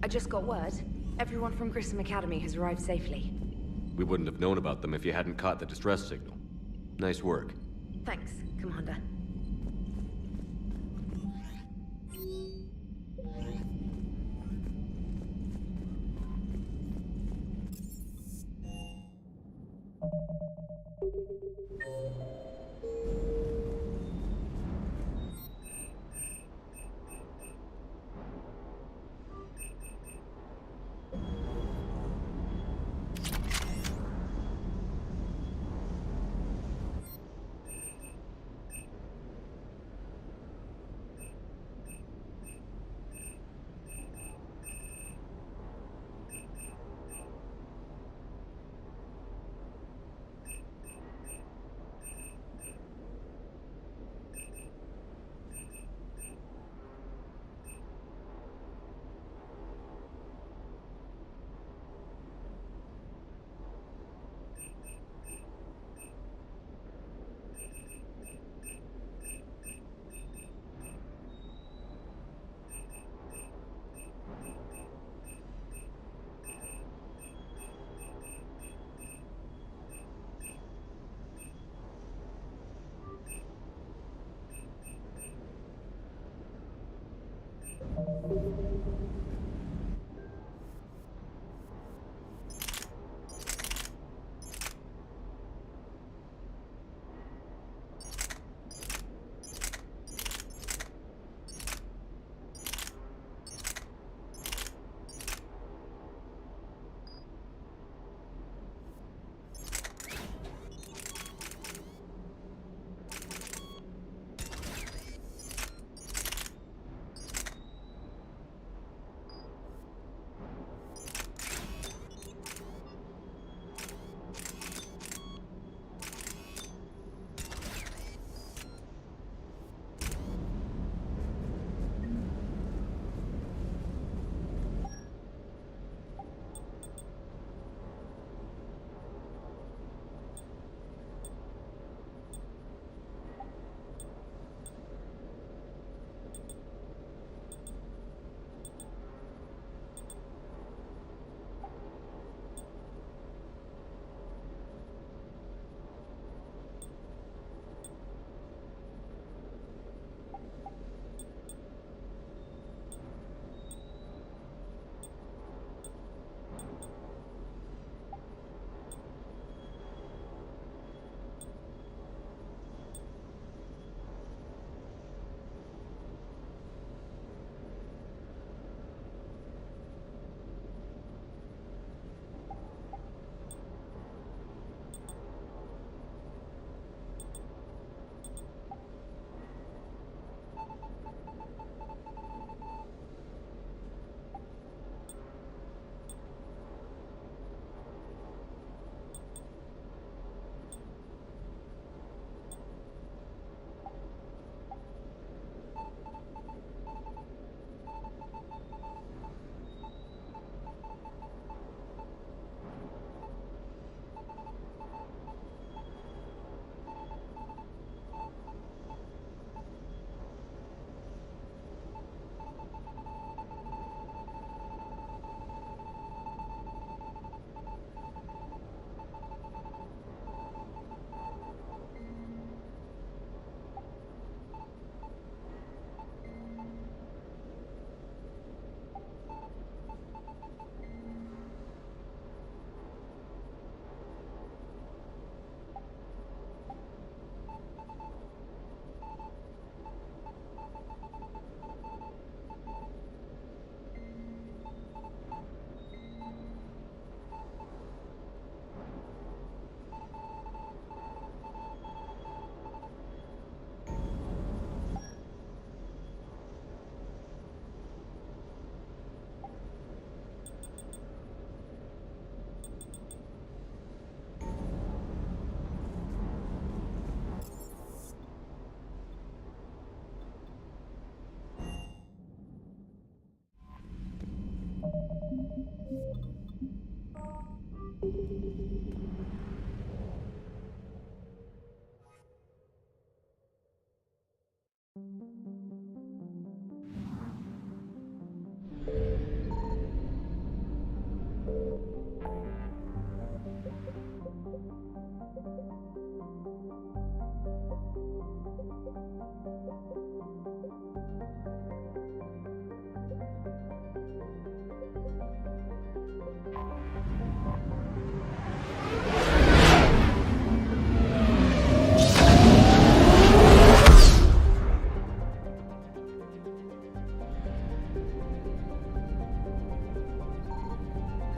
I just got word. Everyone from Grissom Academy has arrived safely. We wouldn't have known about them if you hadn't caught the distress signal. Nice work. Thanks, Commander.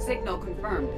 Signal confirmed.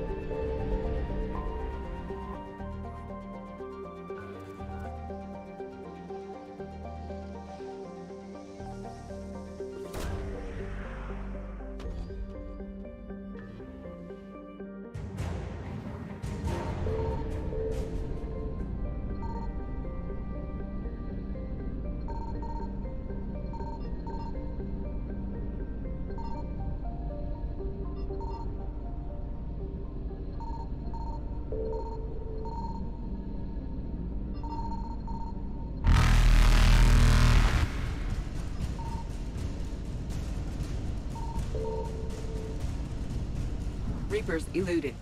Reapers eluded.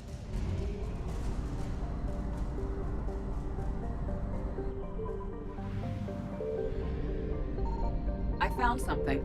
I found something.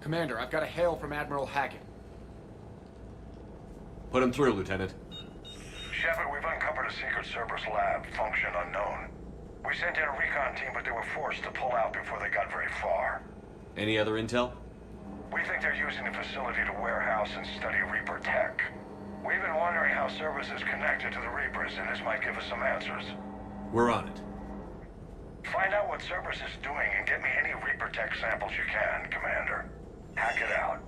Commander, I've got a hail from Admiral Hackett. Put him through, Lieutenant. Shepard, we've uncovered a secret Cerberus lab, function unknown. We sent in a recon team, but they were forced to pull out before they got very far. Any other intel? We think they're using the facility to warehouse and study Reaper tech. We've been wondering how Cerberus is connected to the Reapers, and this might give us some answers. We're on it. Find out what Cerberus is doing and get me any Reaper tech samples you can, Commander. Hack it out.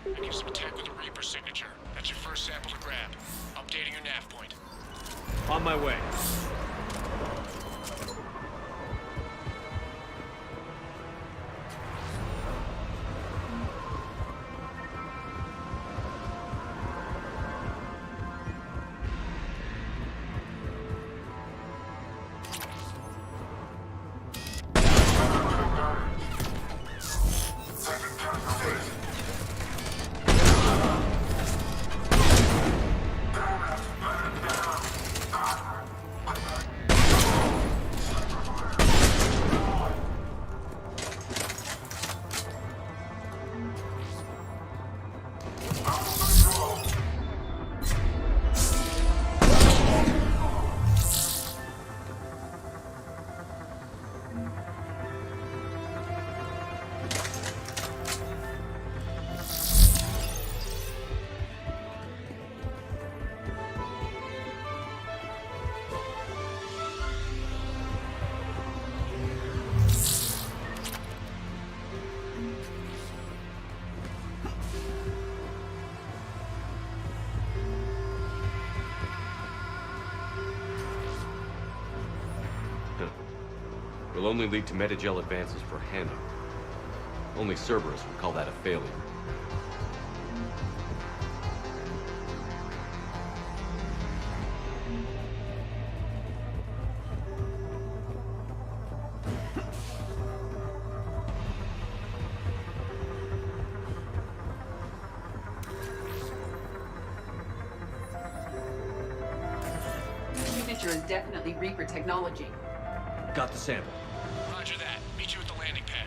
I need some attack with a Reaper signature. That's your first sample to grab. Updating your nav point. On my way. Will only lead to metagel advances for handling. Only Cerberus would call that a failure. Signature is definitely Reaper technology. Got the sample. Roger that. Meet you at the landing pad.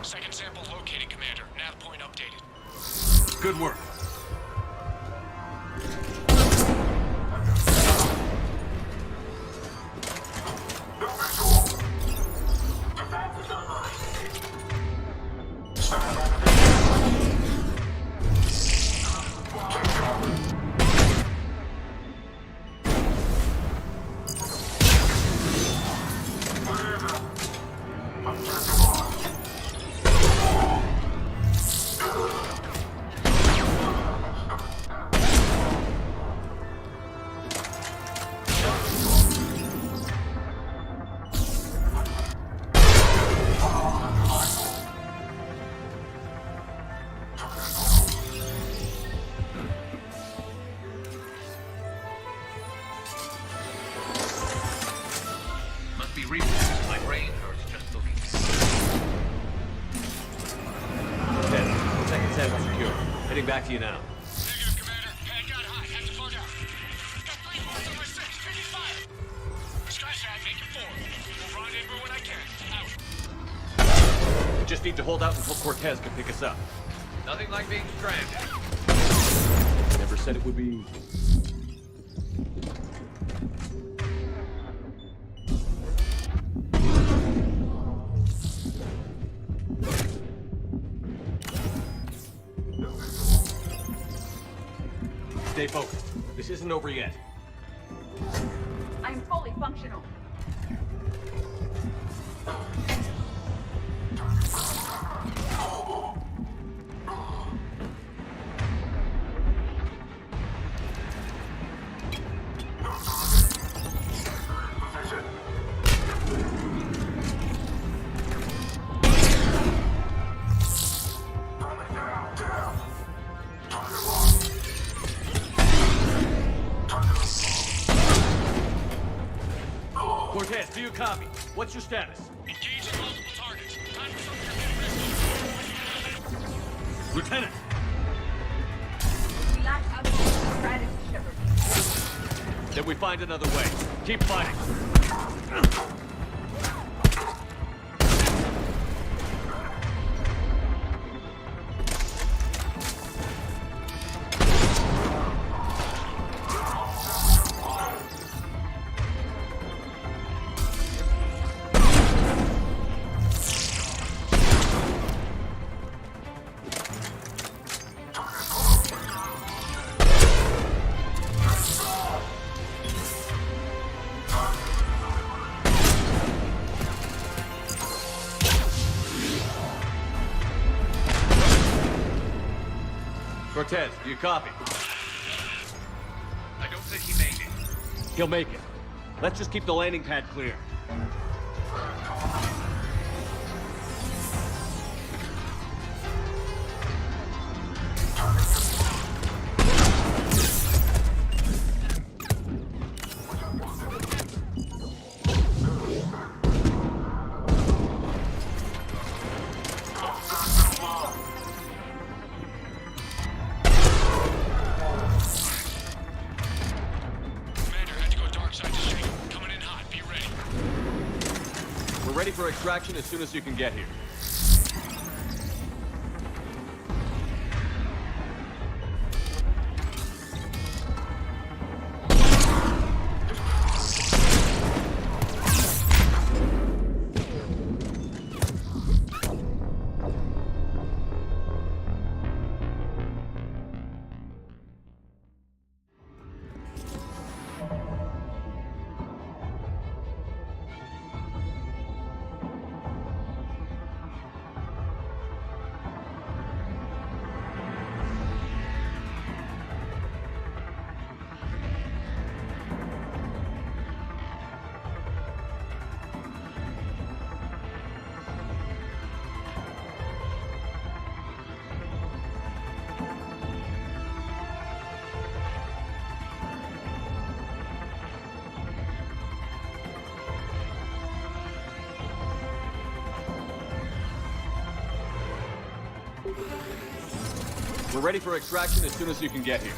Second sample located, Commander. Nav point updated. Good work. Getting back to you now. Negative, Commander. Head got high. Have to bug out. Got 3 bullets on my 6. Taking fire. Skysat, make it 4. We'll rendezvous when I can. Out. We just need to hold out until Cortez can pick us up. Nothing like being stranded. Never said it would be easy. Stay focused. This isn't over yet. I am fully functional. Cortez, do you copy? What's your status? Engaging multiple targets. Time for something to get Lieutenant! We lack outstanding strategy, Shepard. Then we find another way. Keep fighting. Cortez, do you copy? I don't think he made it. He'll make it. Let's just keep the landing pad clear. Ready for extraction as soon as you can get here. We're ready for extraction as soon as you can get here.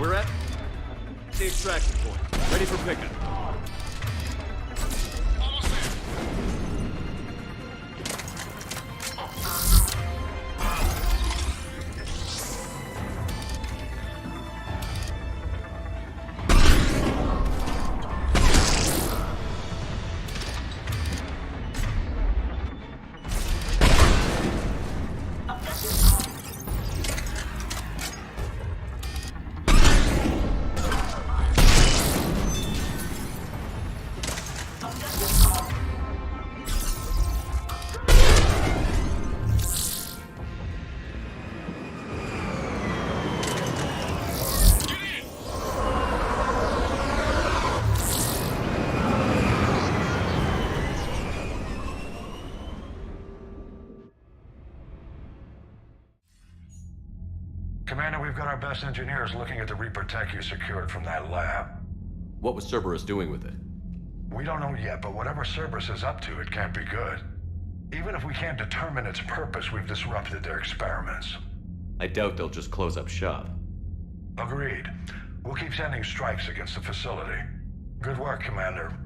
We're at the extraction point. Ready for pickup. Almost there. Commander, we've got our best engineers looking at the Reaper tech you secured from that lab. What was Cerberus doing with it? We don't know yet, but whatever Cerberus is up to, it can't be good. Even if we can't determine its purpose, we've disrupted their experiments. I doubt they'll just close up shop. Agreed. We'll keep sending strikes against the facility. Good work, Commander.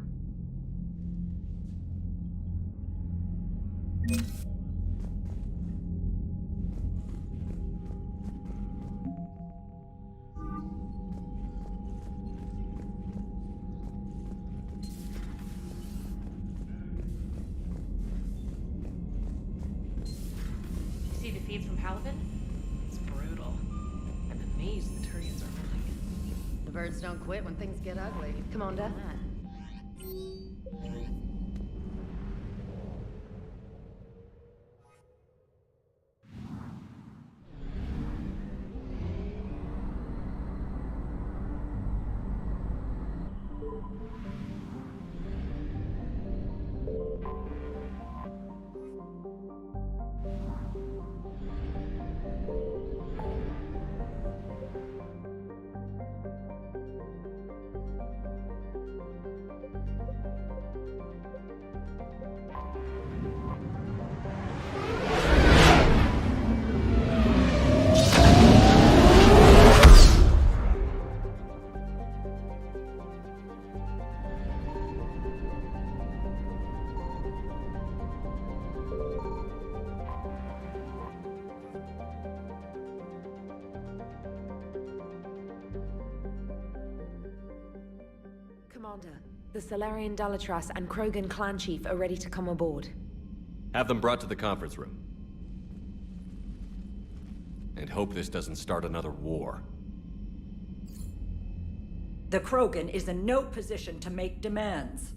See the feeds from Paladin? It's brutal. I'm amazed the Turians are holding it. The birds don't quit when things get ugly. Commander? Commander, the Solarian Dalatras and Krogan clan chief are ready to come aboard. Have them brought to the conference room. And hope this doesn't start another war. The Krogan is in no position to make demands.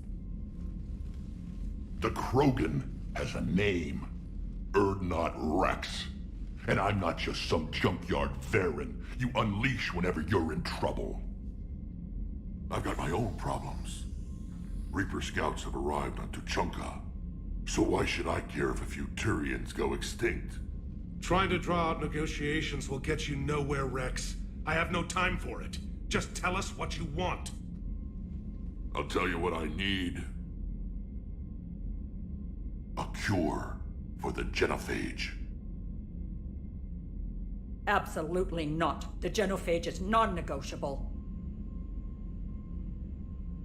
The Krogan has a name. Urdnot Rex. And I'm not just some junkyard Varen you unleash whenever you're in trouble. I've got my own problems. Reaper scouts have arrived on Tuchanka. So why should I care if a few Turians go extinct? Trying to draw out negotiations will get you nowhere, Rex. I have no time for it. Just tell us what you want. I'll tell you what I need. A cure for the genophage. Absolutely not. The genophage is non-negotiable.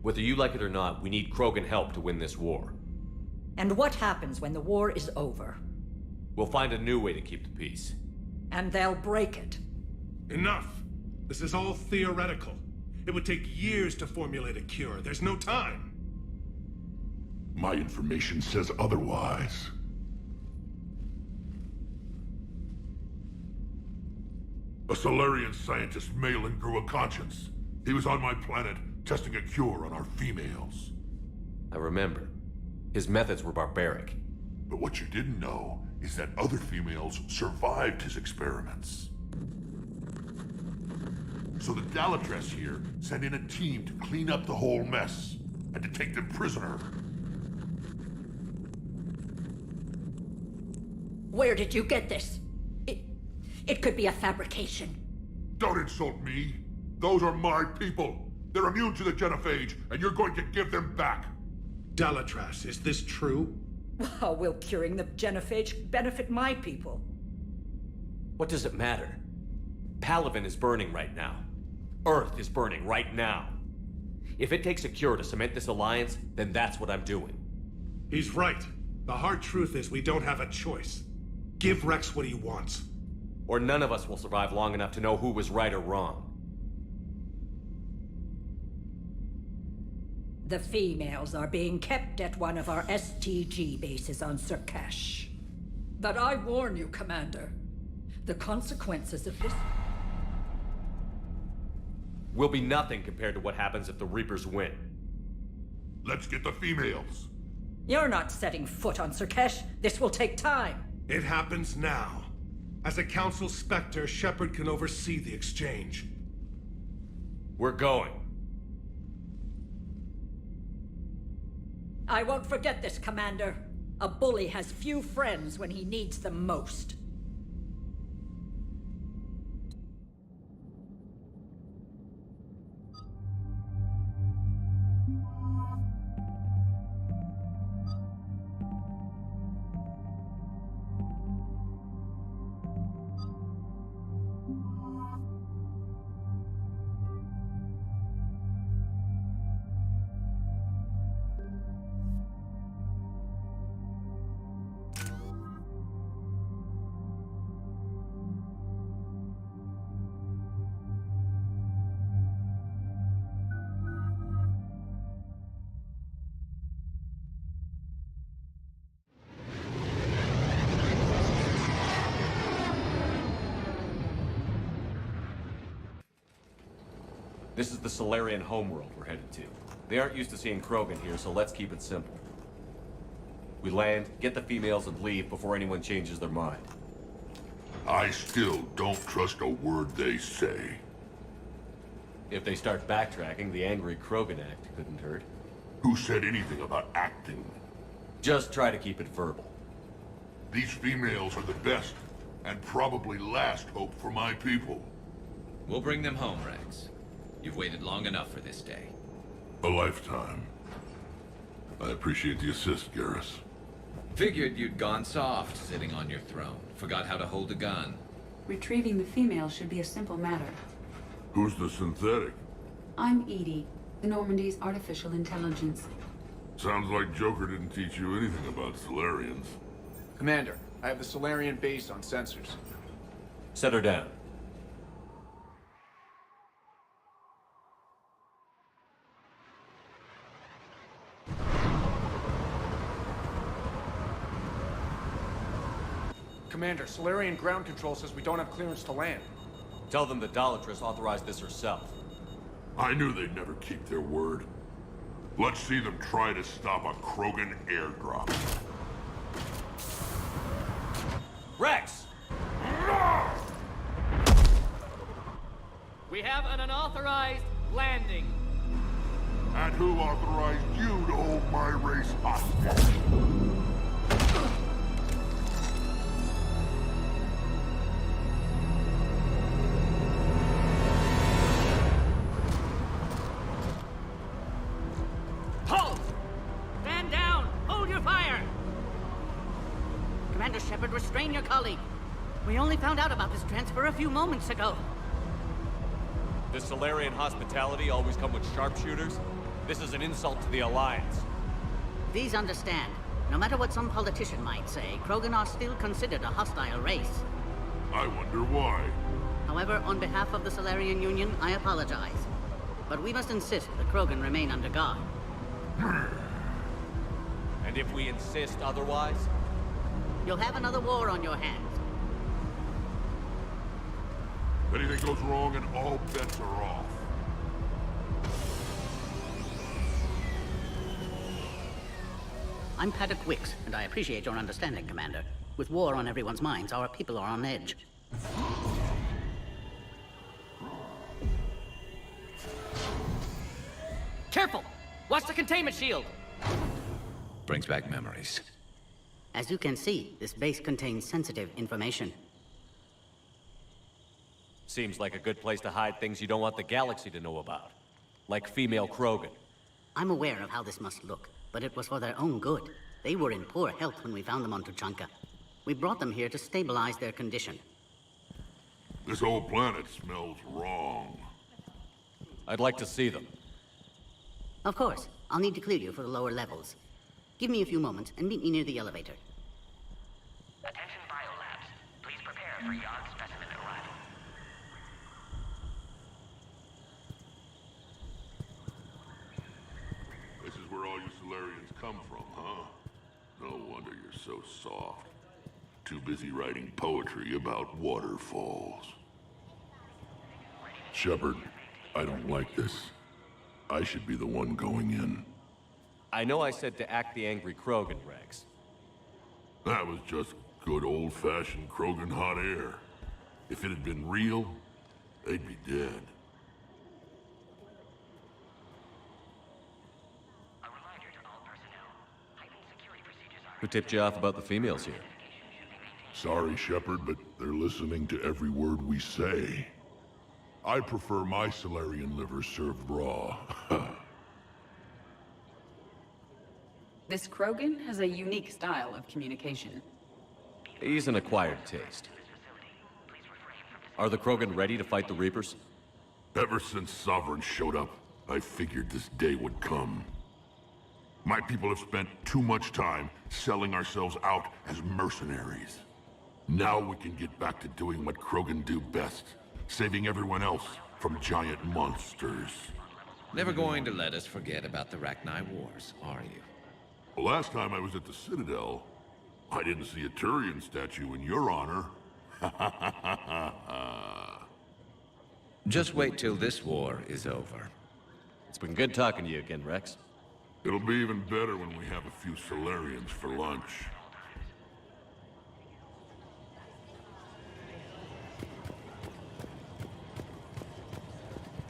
Whether you like it or not, we need Krogan help to win this war. And what happens when the war is over? We'll find a new way to keep the peace. And they'll break it. Enough! This is all theoretical. It would take years to formulate a cure. There's no time. My information says otherwise. A Solarian scientist Malin grew a conscience. He was on my planet, testing a cure on our females. I remember. His methods were barbaric. But what you didn't know is that other females survived his experiments. So the Dalatras here sent in a team to clean up the whole mess, and to take them prisoner. Where did you get this? It could be a fabrication. Don't insult me. Those are my people. They're immune to the genophage, and you're going to give them back. Dalatras, is this true? How will curing the genophage benefit my people? What does it matter? Palaven is burning right now. Earth is burning right now. If it takes a cure to cement this alliance, then that's what I'm doing. He's right. The hard truth is we don't have a choice. Give Rex what he wants. Or none of us will survive long enough to know who was right or wrong. The females are being kept at one of our STG bases on Surkash. But I warn you, Commander, the consequences of this will be nothing compared to what happens if the Reapers win. Let's get the females. You're not setting foot on Surkash. This will take time. It happens now. As a Council Spectre, Shepard can oversee the exchange. We're going. I won't forget this, Commander. A bully has few friends when he needs them most. This is the Solarian homeworld we're headed to. They aren't used to seeing Krogan here, so let's keep it simple. We land, get the females, and leave before anyone changes their mind. I still don't trust a word they say. If they start backtracking, the angry Krogan act couldn't hurt. Who said anything about acting? Just try to keep it verbal. These females are the best, and probably last hope for my people. We'll bring them home, Rex. You've waited long enough for this day. A lifetime. I appreciate the assist, Garrus. Figured you'd gone soft, sitting on your throne. Forgot how to hold a gun. Retrieving the female should be a simple matter. Who's the synthetic? I'm Edie, Normandy's artificial intelligence. Sounds like Joker didn't teach you anything about Solarians. Commander, I have the Solarian base on sensors. Set her down. Commander, Solarian ground control says we don't have clearance to land. Tell them the Dolatress authorized this herself. I knew they'd never keep their word. Let's see them try to stop a Krogan airdrop. Rex! We have an unauthorized landing. And who authorized you to hold my race hostage? Halt! Stand down! Hold your fire! Commander Shepard, restrain your colleague. We only found out about this transfer a few moments ago. Does Solarian hospitality always come with sharpshooters? This is an insult to the Alliance. Please understand, no matter what some politician might say, Krogan are still considered a hostile race. I wonder why. However, on behalf of the Solarian Union, I apologize. But we must insist that Krogan remain under guard. And if we insist otherwise? You'll have another war on your hands. Anything goes wrong and all bets are off. I'm Paddock Wicks, and I appreciate your understanding, Commander. With war on everyone's minds, our people are on edge. Careful! Watch the containment shield! Brings back memories. As you can see, this base contains sensitive information. Seems like a good place to hide things you don't want the galaxy to know about. Like female Krogan. I'm aware of how this must look, but it was for their own good. They were in poor health when we found them on Tuchanka. We brought them here to stabilize their condition. This whole planet smells wrong. I'd like to see them. Of course. I'll need to clear you for the lower levels. Give me a few moments and meet me near the elevator. Attention biolabs. Please prepare for Yod specimen arrival. This is where all you Solarians come from, huh? No wonder you're so soft. Too busy writing poetry about waterfalls. Shepard, I don't like this. I should be the one going in. I know I said to act the angry Krogan, Rex. That was just good old-fashioned Krogan hot air. If it had been real, they'd be dead. Who tipped you off about the females here? Sorry, Shepard, but they're listening to every word we say. I prefer my Solarian liver served raw. This Krogan has a unique style of communication. He's an acquired taste. Are the Krogan ready to fight the Reapers? Ever since Sovereign showed up, I figured this day would come. My people have spent too much time selling ourselves out as mercenaries. Now we can get back to doing what Krogan do best, saving everyone else from giant monsters. Never going to let us forget about the Rachni Wars, are you? The last time I was at the Citadel, I didn't see a Turian statue in your honor. Just wait till this war is over. It's been good talking to you again, Rex. It'll be even better when we have a few Solarians for lunch.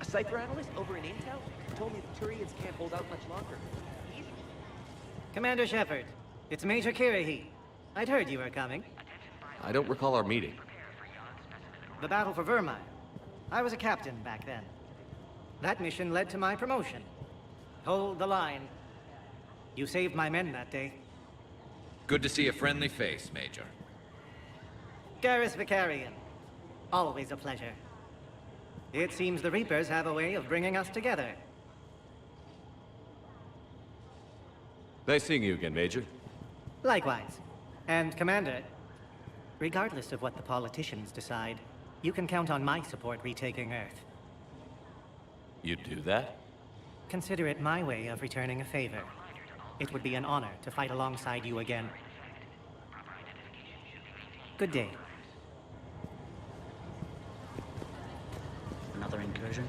A cipher analyst over in Intel told me the Turians can't hold out much longer. Commander Shepard, it's Major Kirahi. I'd heard you were coming. I don't recall our meeting. The battle for Vermine. I was a captain back then. That mission led to my promotion. Hold the line. You saved my men that day. Good to see a friendly face, Major. Garrus Vicarian. Always a pleasure. It seems the Reapers have a way of bringing us together. Nice seeing you again, Major. Likewise. And Commander, regardless of what the politicians decide, you can count on my support retaking Earth. You'd do that? Consider it my way of returning a favor. It would be an honor to fight alongside you again. Good day. Another incursion?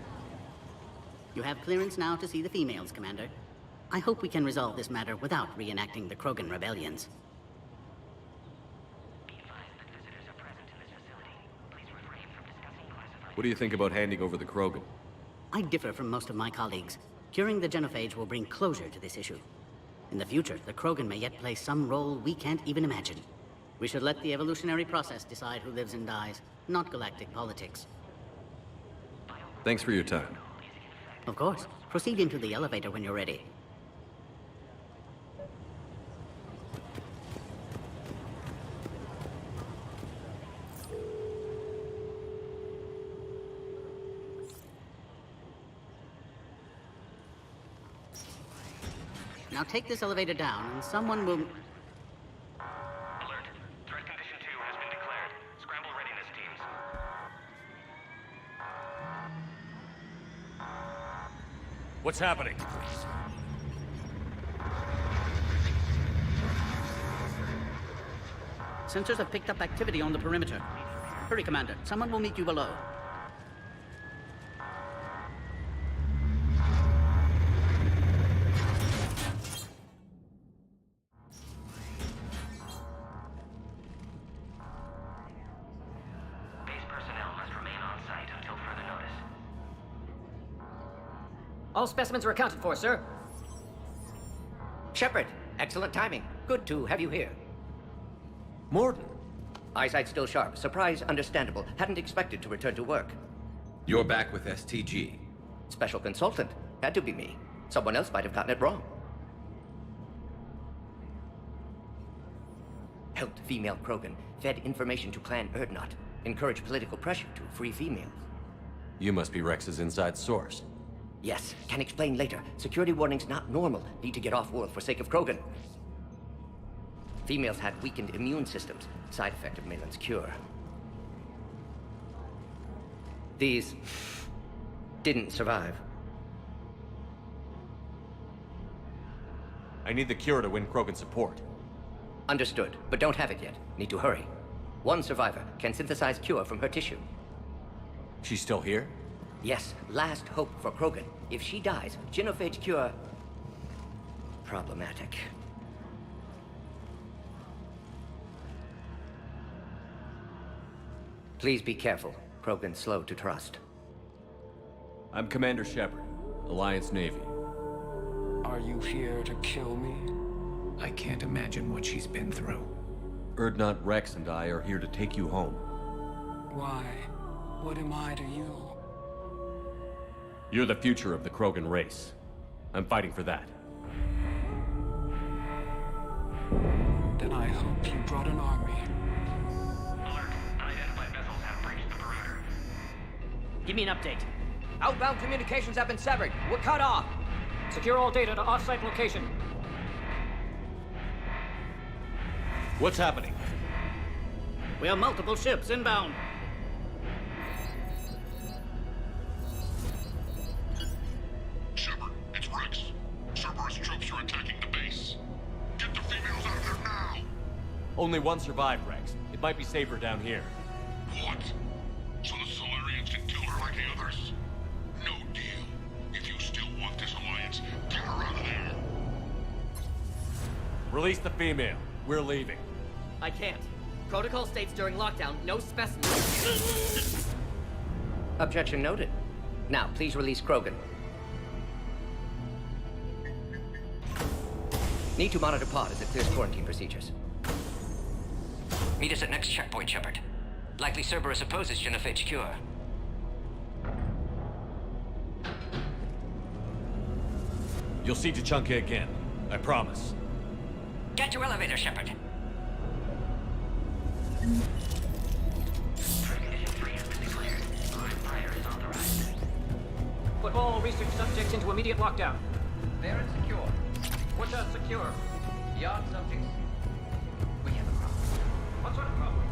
You have clearance now to see the females, Commander. I hope we can resolve this matter without reenacting the Krogan rebellions. What do you think about handing over the Krogan? I differ from most of my colleagues. Curing the genophage will bring closure to this issue. In the future, the Krogan may yet play some role we can't even imagine. We should let the evolutionary process decide who lives and dies, not galactic politics. Thanks for your time. Of course. Proceed into the elevator when you're ready. Now take this elevator down, and someone will... Alert. Threat condition 2 has been declared. Scramble readiness teams. What's happening? Sensors have picked up activity on the perimeter. Hurry, Commander. Someone will meet you below. All specimens are accounted for, sir. Shepard, excellent timing. Good to have you here. Morden. Eyesight still sharp. Surprise understandable. Hadn't expected to return to work. You're back with STG. Special consultant. Had to be me. Someone else might have gotten it wrong. Helped female Krogan. Fed information to Clan Urdnot. Encouraged political pressure to free females. You must be Rex's inside source. Yes, can explain later. Security warnings not normal. Need to get off-world for sake of Krogan. Females had weakened immune systems. Side effect of Malin's cure. These didn't survive. I need the cure to win Krogan support. Understood, but don't have it yet. Need to hurry. One survivor can synthesize cure from her tissue. She's still here? Yes, last hope for Krogan. If she dies, genophage cure... problematic. Please be careful. Krogan's slow to trust. I'm Commander Shepard, Alliance Navy. Are you here to kill me? I can't imagine what she's been through. Urdnot, Rex, and I are here to take you home. Why? What am I to you? You're the future of the Krogan race. I'm fighting for that. Then I hope you brought an army. Alert. Unidentified vessels have breached the perimeter. Give me an update. Outbound communications have been severed. We're cut off. Secure all data to off-site location. What's happening? We have multiple ships inbound. Shepard, it's Rex. Cerberus troops are attacking the base. Get the females out of there now! Only one survived, Rex. It might be safer down here. What? So the Solarians can kill her like like the others? No deal. If you still want this alliance, get her out of there. Release the female. We're leaving. I can't. Protocol states during lockdown, no specimens. Objection noted. Now, please release Krogan. Need to monitor pod as it clears quarantine procedures. Meet us at next checkpoint, Shepard. Likely Cerberus opposes genophage cure. You'll see Tachanka again. I promise. Get to elevator, Shepard. Put all research subjects into immediate lockdown. They're insecure. What's secure? Yard subjects. We have a problem. What sort of problem?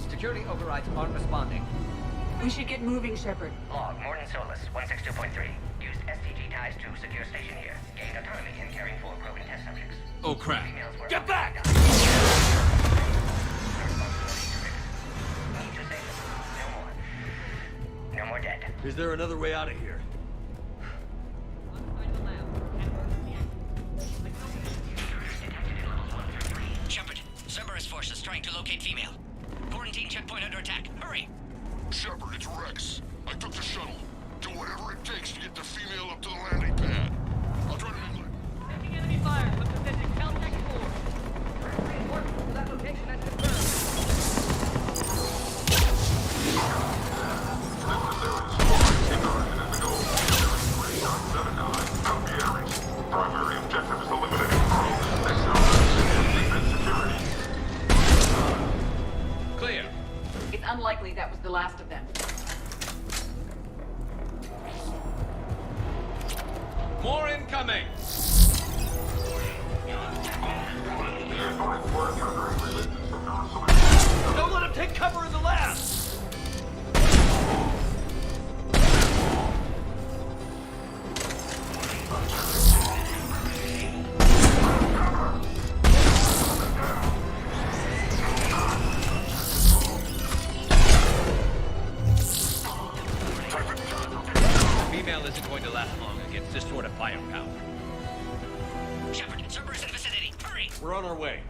Security overrides aren't responding. We should get moving, Shepard. Log, Morton Solus, 162.3. Used STG ties to secure station here. Gained autonomy in caring for Krogan test subjects. Oh crap. Get back! Need to save them. No more. No more dead. Is there another way out of here? Shepard, Cerberus forces trying to locate female. Quarantine checkpoint under attack. Hurry! Shepard, it's Rex. I took the shuttle. Do whatever it takes to get the female up to the landing pad. I'll try to handle it. Taking enemy fire. Subsystem Caltech 4. Report to that location and confirm. Primary objective is eliminating security. Clear. It's unlikely that was the last of them. More incoming! Don't let him take cover in the lab! Female isn't going to last long against this sort of firepower. Shepard, Cerberus in the vicinity. Hurry! We're on our way.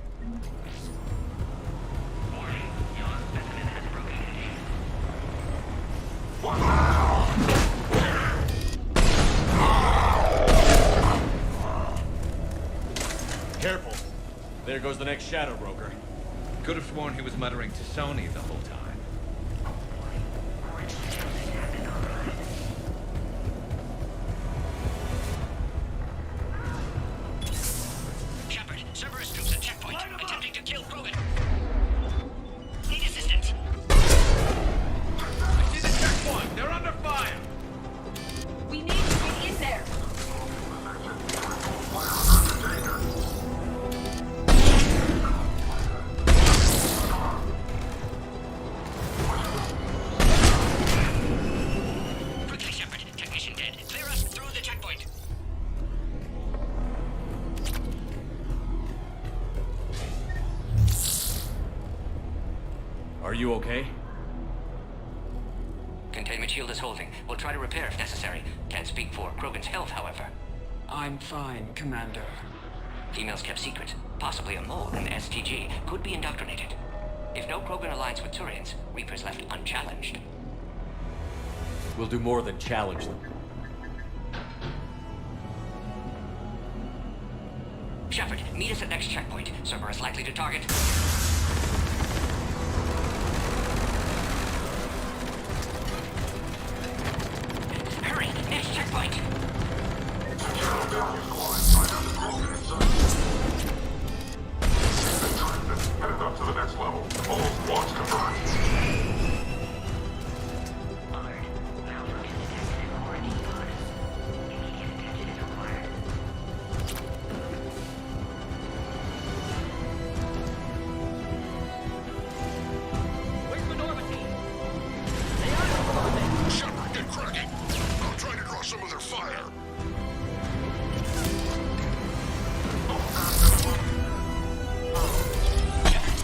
Careful. There goes the next shadow broker. Could have sworn he was muttering to Sony the whole time. Shepard, Cerberus troops at checkpoint, attempting to kill Krogan. Need assistance. I see the checkpoint! They're under fire! We need to get in there. Quickly, Shepard. Technician dead. Clear us through the checkpoint. Are you okay? Containment shield is holding. We'll try to repair if necessary. Can't speak for Krogan's health, however. I'm fine, Commander. Females kept secret. Possibly a mole in STG. Could be indoctrinated. If no Krogan aligns with Turians, Reaper's left unchallenged. We'll do more than challenge them. Shepard, meet us at next checkpoint. Cerberus likely to target. Hurry! Next checkpoint! Headed up to the next level. All squads confirmed. Where's the Norma team? Shepard, get Kraken. I'm trying to draw some of their fire.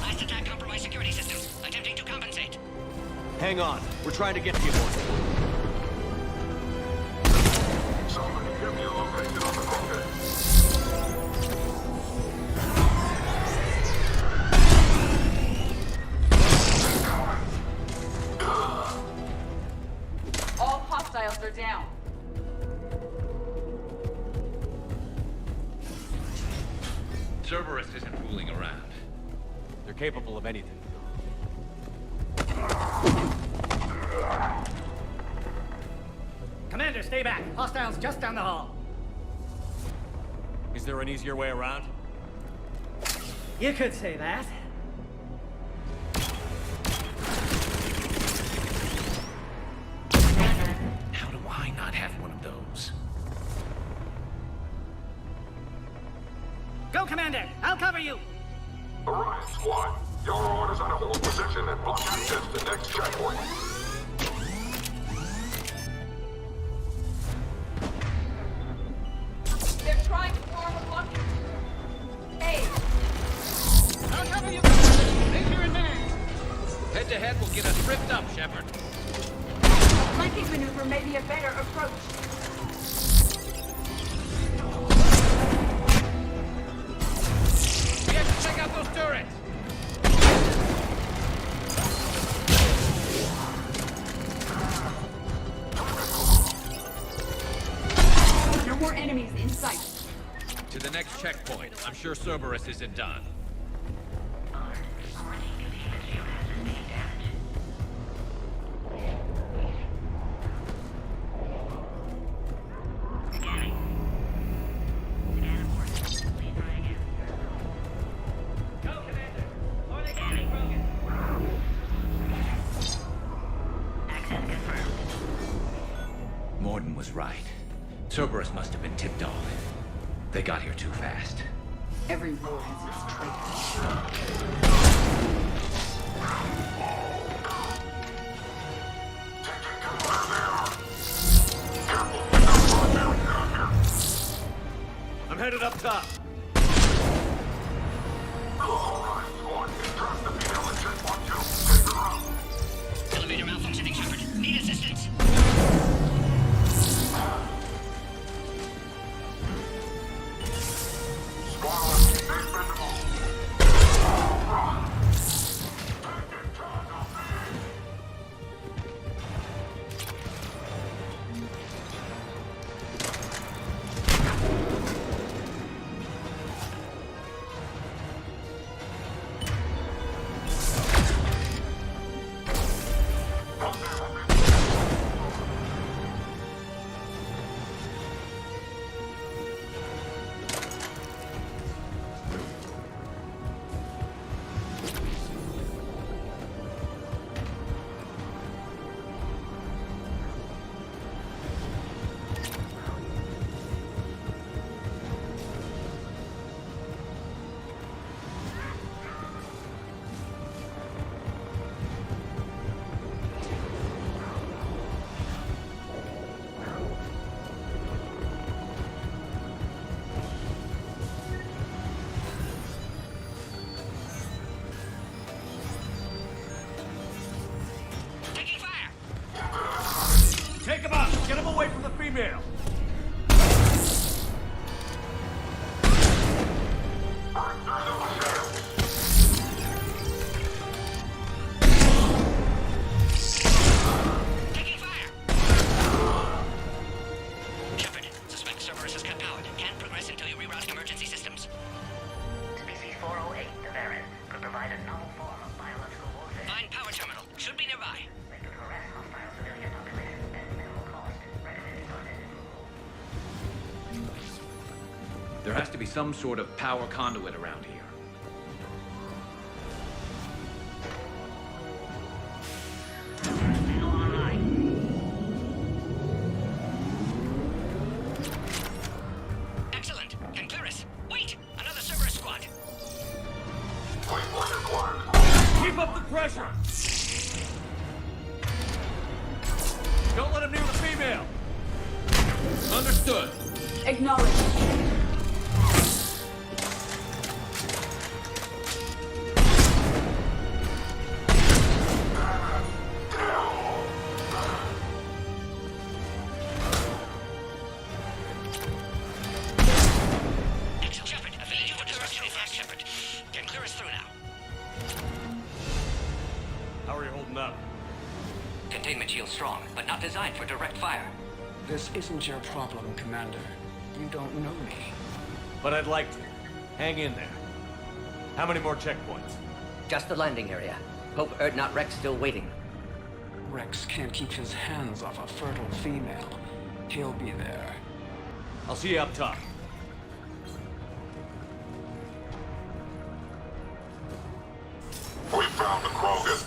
Last attack compromised security systems. Attempting to compensate. Hang on. We're trying to get to you, boys. capable of anything. Commander, stay back. Hostiles just down the hall. Is there an easier way around? You could say that. How do I not have one of those? Go, Commander! I'll cover you! Orion Squad, your orders on a hold position and block access to next checkpoint. They're trying to form a block. Hey! I'll cover you! Major in man! Head-to-head will get us ripped up, Shepard. Flanking maneuver may be a better approach. We have to check out those turrets! There are more enemies in sight. To the next checkpoint. I'm sure Cerberus isn't done. Morden was right. Cerberus must have been tipped off. They got here too fast. Every war has its I'm headed up top. Elevator malfunctioning, Shepard. Need assistance. Take him out! Get him away from the female! Taking fire! Shepard, suspect Cerberus has cut power. Can't progress until you reroute emergency systems. Species 408, the variant, could provide a novel form of biological warfare. Find power terminal. Should be nearby. They could harass hostile civilian population at minimal cost. Recommended content removal. There has to be some sort of power conduit around here. Excellent. Can clear us. Wait! Another Cerberus squad. Keep up the pressure! Don't let him near the female! Understood. Acknowledged. Shepard, ability for disruption is fast, Shepard. Can clear us through now. How are you holding up? Containment shield strong, but not designed for direct fire. This isn't your problem, Commander. You don't know me. But I'd like to. Hang in there. How many more checkpoints? Just the landing area. Hope not Rex still waiting. Rex can't keep his hands off a fertile female. He'll be there. I'll see you up top. We found the Krogan.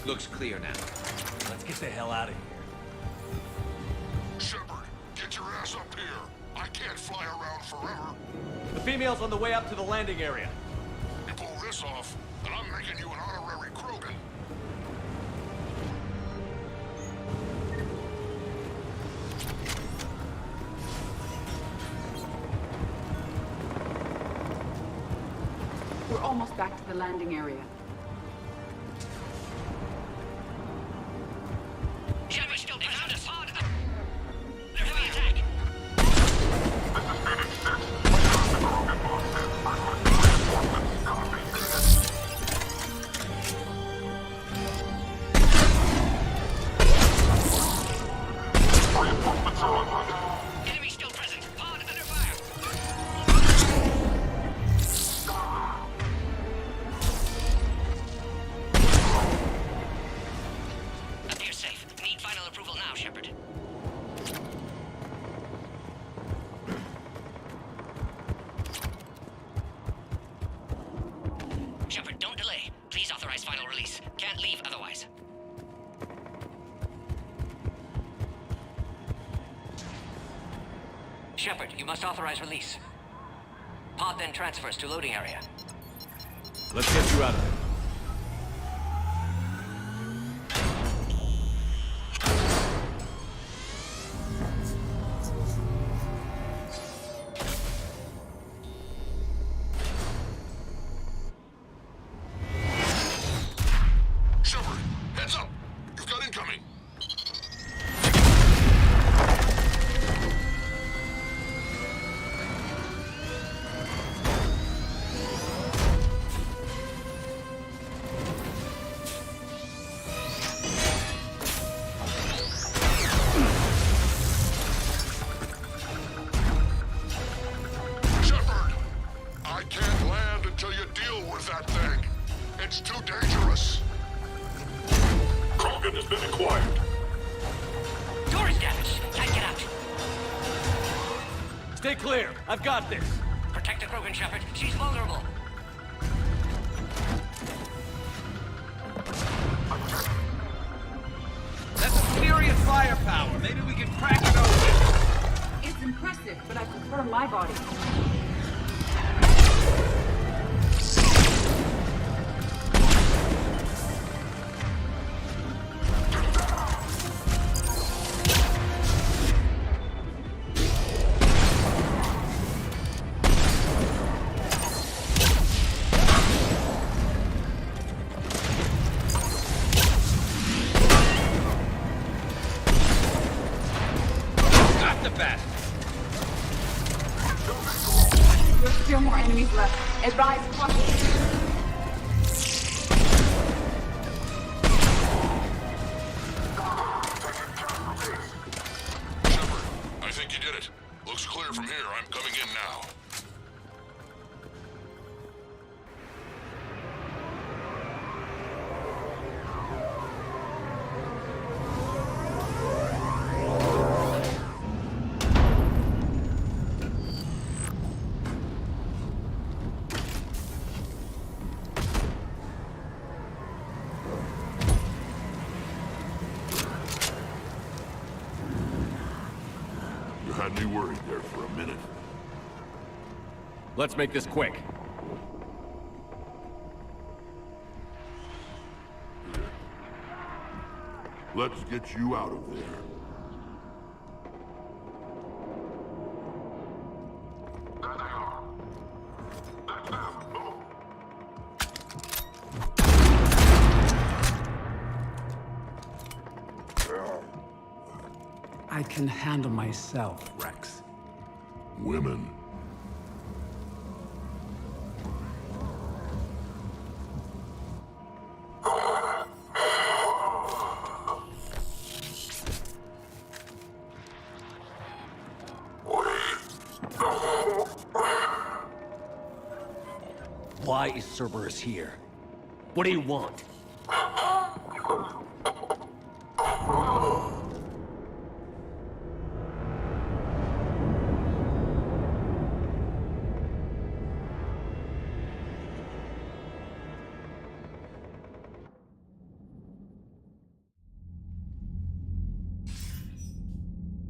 Looks clear now. Let's get the hell out of here. Shepard, get your ass up here. I can't fly around forever. The female's on the way up to the landing area. You pull this off, and I'm making you an honorary Krogan. We're almost back to the landing area. Shepard, still they found us. They're heavy attack. Enemy still present. Pod under fire. Appears safe. Need final approval now, Shepard. Shepard, don't delay. Please authorize final release. Can't leave otherwise. Shepard, you must authorize release. Pod then transfers to loading area. Let's get you out of there. Shepard, heads up! You've got incoming! Shepard! I can't land until you deal with that thing. It's too dangerous. Krogan has been acquired. Door is damaged. Can't get out. Stay clear. I've got this. Protect the Krogan, Shepard. She's vulnerable. That's a serious firepower. Maybe we can crack it open. It's impressive, but I prefer my body. Got the best. There's still more enemies left. Advise caution. Shepard, I think you did it. Looks clear from here. I'm coming in now. You had me worried there for a minute. Let's make this quick. Let's get you out of there. I can handle myself, Rex. Women. Why is Cerberus here? What do you want?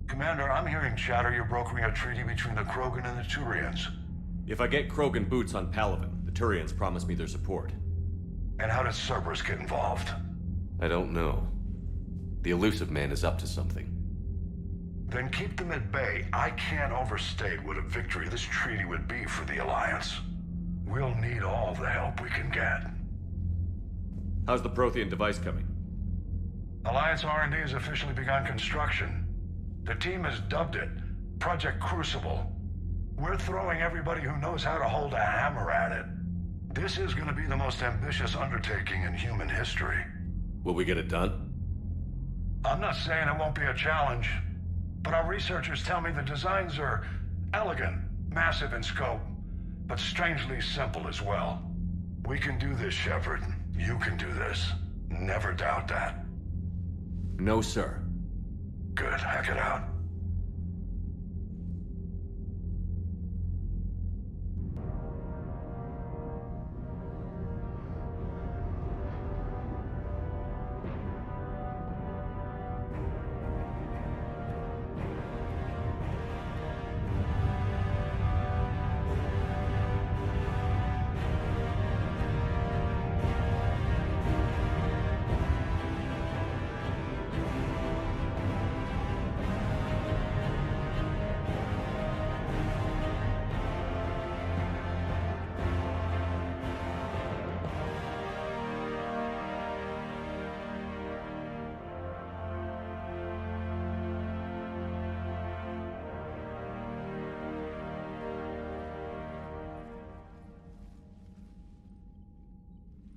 Commander, I'm hearing chatter you're brokering a treaty between the Krogan and the Turians. If I get Krogan boots on Palaven, the Turians promise me their support. And how did Cerberus get involved? I don't know. The elusive man is up to something. Then keep them at bay. I can't overstate what a victory this treaty would be for the Alliance. We'll need all the help we can get. How's the Prothean device coming? Alliance R&D has officially begun construction. The team has dubbed it Project Crucible. We're throwing everybody who knows how to hold a hammer at it. This is going to be the most ambitious undertaking in human history. Will we get it done? I'm not saying it won't be a challenge, but our researchers tell me the designs are elegant, massive in scope, but strangely simple as well. We can do this, Shepard. You can do this. Never doubt that. No, sir. Good. Hack it out.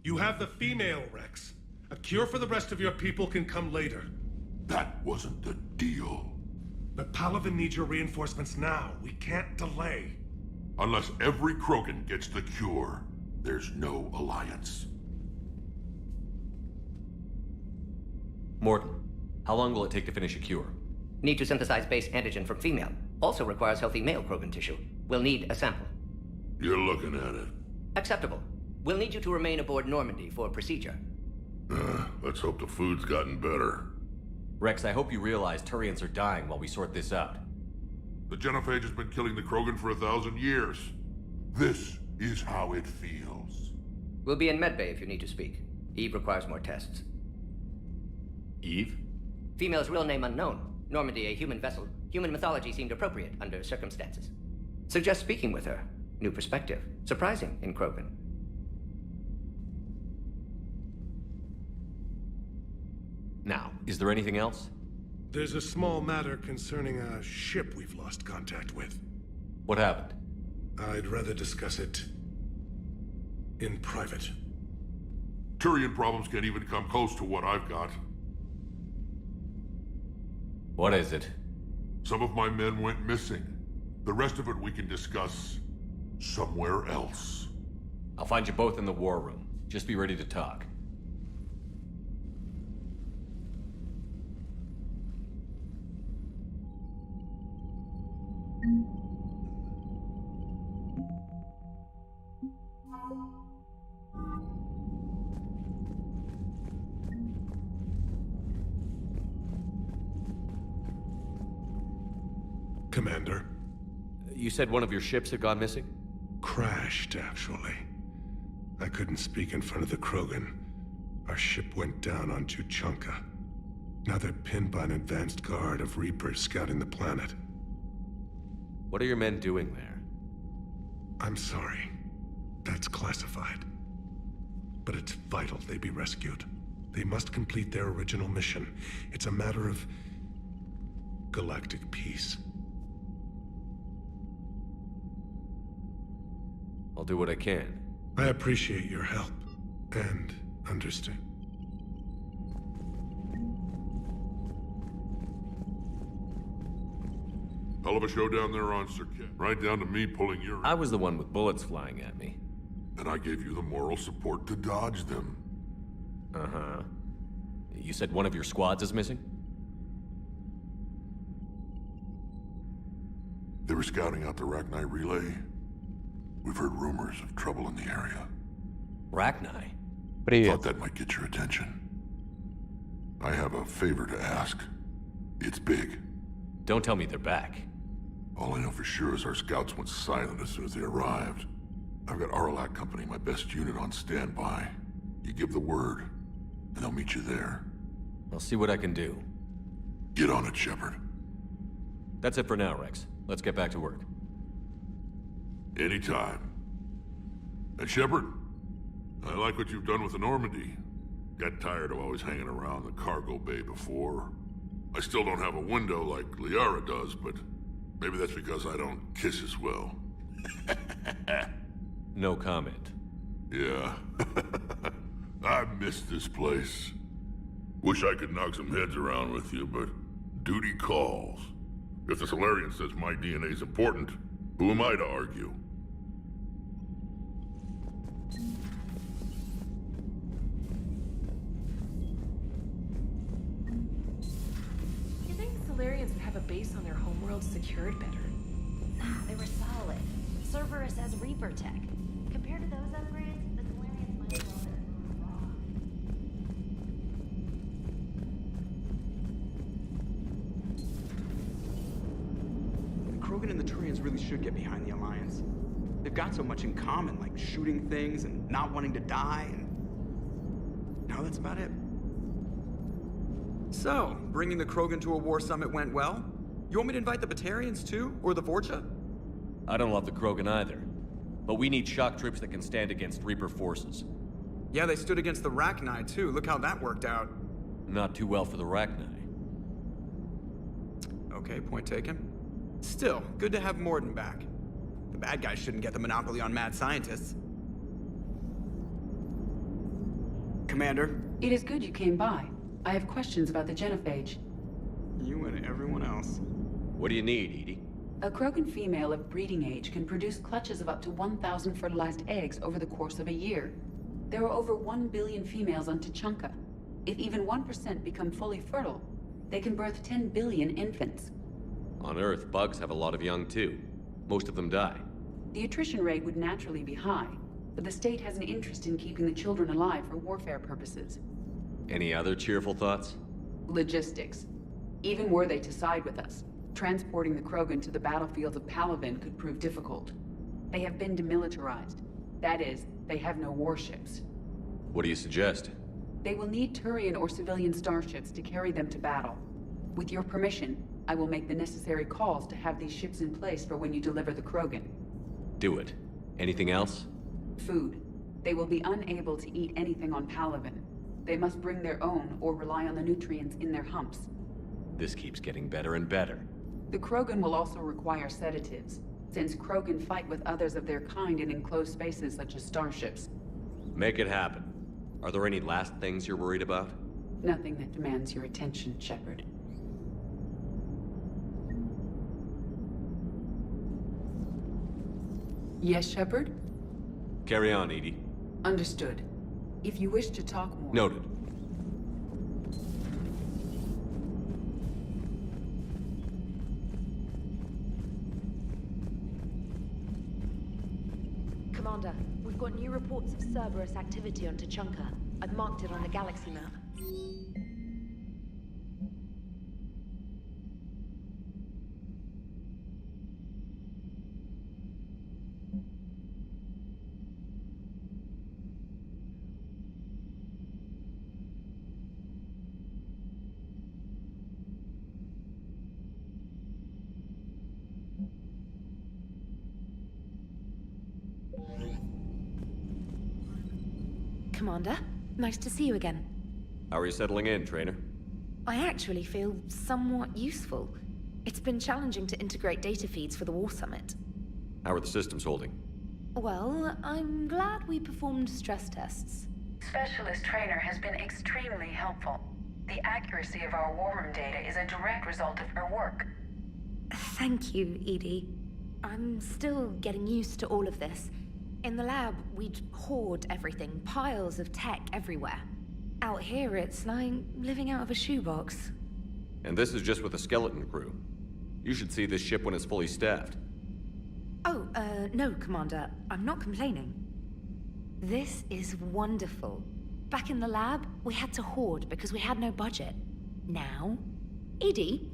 You have the female, Rex. A cure for the rest of your people can come later. That wasn't the deal. But Palaven needs your reinforcements now. We can't delay. Unless every Krogan gets the cure, there's no alliance. Morton, how long will it take to finish a cure? Need to synthesize base antigen from female. Also requires healthy male Krogan tissue. We'll need a sample. You're looking at it. Acceptable. We'll need you to remain aboard Normandy for procedure. Let's hope the food's gotten better. Rex, I hope you realize Turians are dying while we sort this out. The genophage has been killing the Krogan for 1,000 years. This is how it feels. We'll be in medbay if you need to speak. Eve requires more tests. Eve? Female's real name unknown. Normandy a human vessel. Human mythology seemed appropriate under circumstances. Suggest speaking with her. New perspective. Surprising in Krogan. Now, is there anything else? There's a small matter concerning a ship we've lost contact with. What happened? I'd rather discuss it in private. Turian problems can't even come close to what I've got. What is it? Some of my men went missing. The rest of it we can discuss somewhere else. I'll find you both in the war room. Just be ready to talk. Commander. You said one of your ships had gone missing? Crashed, actually. I couldn't speak in front of the Krogan. Our ship went down on Tuchanka. Now they're pinned by an advanced guard of Reapers scouting the planet. What are your men doing there? I'm sorry. That's classified. But it's vital they be rescued. They must complete their original mission. It's a matter of galactic peace. I'll do what I can. I appreciate your help and understand. Hell of a show down there on Circuit. Right down to me pulling your... I was the one with bullets flying at me. And I gave you the moral support to dodge them. Uh-huh. You said one of your squads is missing? They were scouting out the Rachni relay. We've heard rumors of trouble in the area. Rachni? Thought that might get your attention. I have a favor to ask. It's big. Don't tell me they're back. All I know for sure is our scouts went silent as soon as they arrived. I've got Arlac Company, my best unit, on standby. You give the word, and I'll meet you there. I'll see what I can do. Get on it, Shepard. That's it for now, Rex. Let's get back to work. Anytime. And Shepard, I like what you've done with the Normandy. Got tired of always hanging around the cargo bay before. I still don't have a window like Liara does, but maybe that's because I don't kiss as well. No comment. Yeah. I miss this place. Wish I could knock some heads around with you, but duty calls. If the Solarian says my DNA's important, who am I to argue? You think the Solarians would have a base on their homeworld secured better? They were solid. Cerberus has Reaper tech. Compared to those upgrades, the Solarians might as well have raw. The Krogan and the Turians really should get behind the Alliance. They've got so much in common, like shooting things and not wanting to die, and now that's about it. So, bringing the Krogan to a war summit went well? You want me to invite the Batarians too? Or the Vorcha? I don't love the Krogan either. But we need shock troops that can stand against Reaper forces. Yeah, they stood against the Rachni too. Look how that worked out. Not too well for the Rachni. Okay, point taken. Still, good to have Morden back. The bad guys shouldn't get the monopoly on mad scientists. Commander? It is good you came by. I have questions about the genophage. You and everyone else. What do you need, Edie? A Krogan female of breeding age can produce clutches of up to 1,000 fertilized eggs over the course of a year. There are over 1 billion females on Tuchanka. If even 1% become fully fertile, they can birth 10 billion infants. On Earth, bugs have a lot of young too. Most of them die. The attrition rate would naturally be high, but the state has an interest in keeping the children alive for warfare purposes. Any other cheerful thoughts? Logistics. Even were they to side with us, transporting the Krogan to the battlefields of Palaven could prove difficult. They have been demilitarized. That is, they have no warships. What do you suggest? They will need Turian or civilian starships to carry them to battle. With your permission, I will make the necessary calls to have these ships in place for when you deliver the Krogan. Do it. Anything else? Food. They will be unable to eat anything on Palaven. They must bring their own or rely on the nutrients in their humps. This keeps getting better and better. The Krogan will also require sedatives, since Krogan fight with others of their kind in enclosed spaces such as starships. Make it happen. Are there any last things you're worried about? Nothing that demands your attention, Shepard. Yes, Shepard? Carry on, Edie. Understood. If you wish to talk more... Noted. Commander, we've got new reports of Cerberus activity on Tuchanka. I've marked it on the galaxy map. Commander, nice to see you again. How are you settling in, trainer? I actually feel somewhat useful. It's been challenging to integrate data feeds for the War Summit. How are the systems holding? Well, I'm glad we performed stress tests. Specialist Trainer has been extremely helpful. The accuracy of our war room data is a direct result of her work. Thank you, Edie. I'm still getting used to all of this. In the lab, we'd hoard everything, piles of tech everywhere. Out here, it's like living out of a shoebox. And this is just with a skeleton crew. You should see this ship when it's fully staffed. Oh, no, Commander. I'm not complaining. This is wonderful. Back in the lab, we had to hoard because we had no budget. Now, Edie,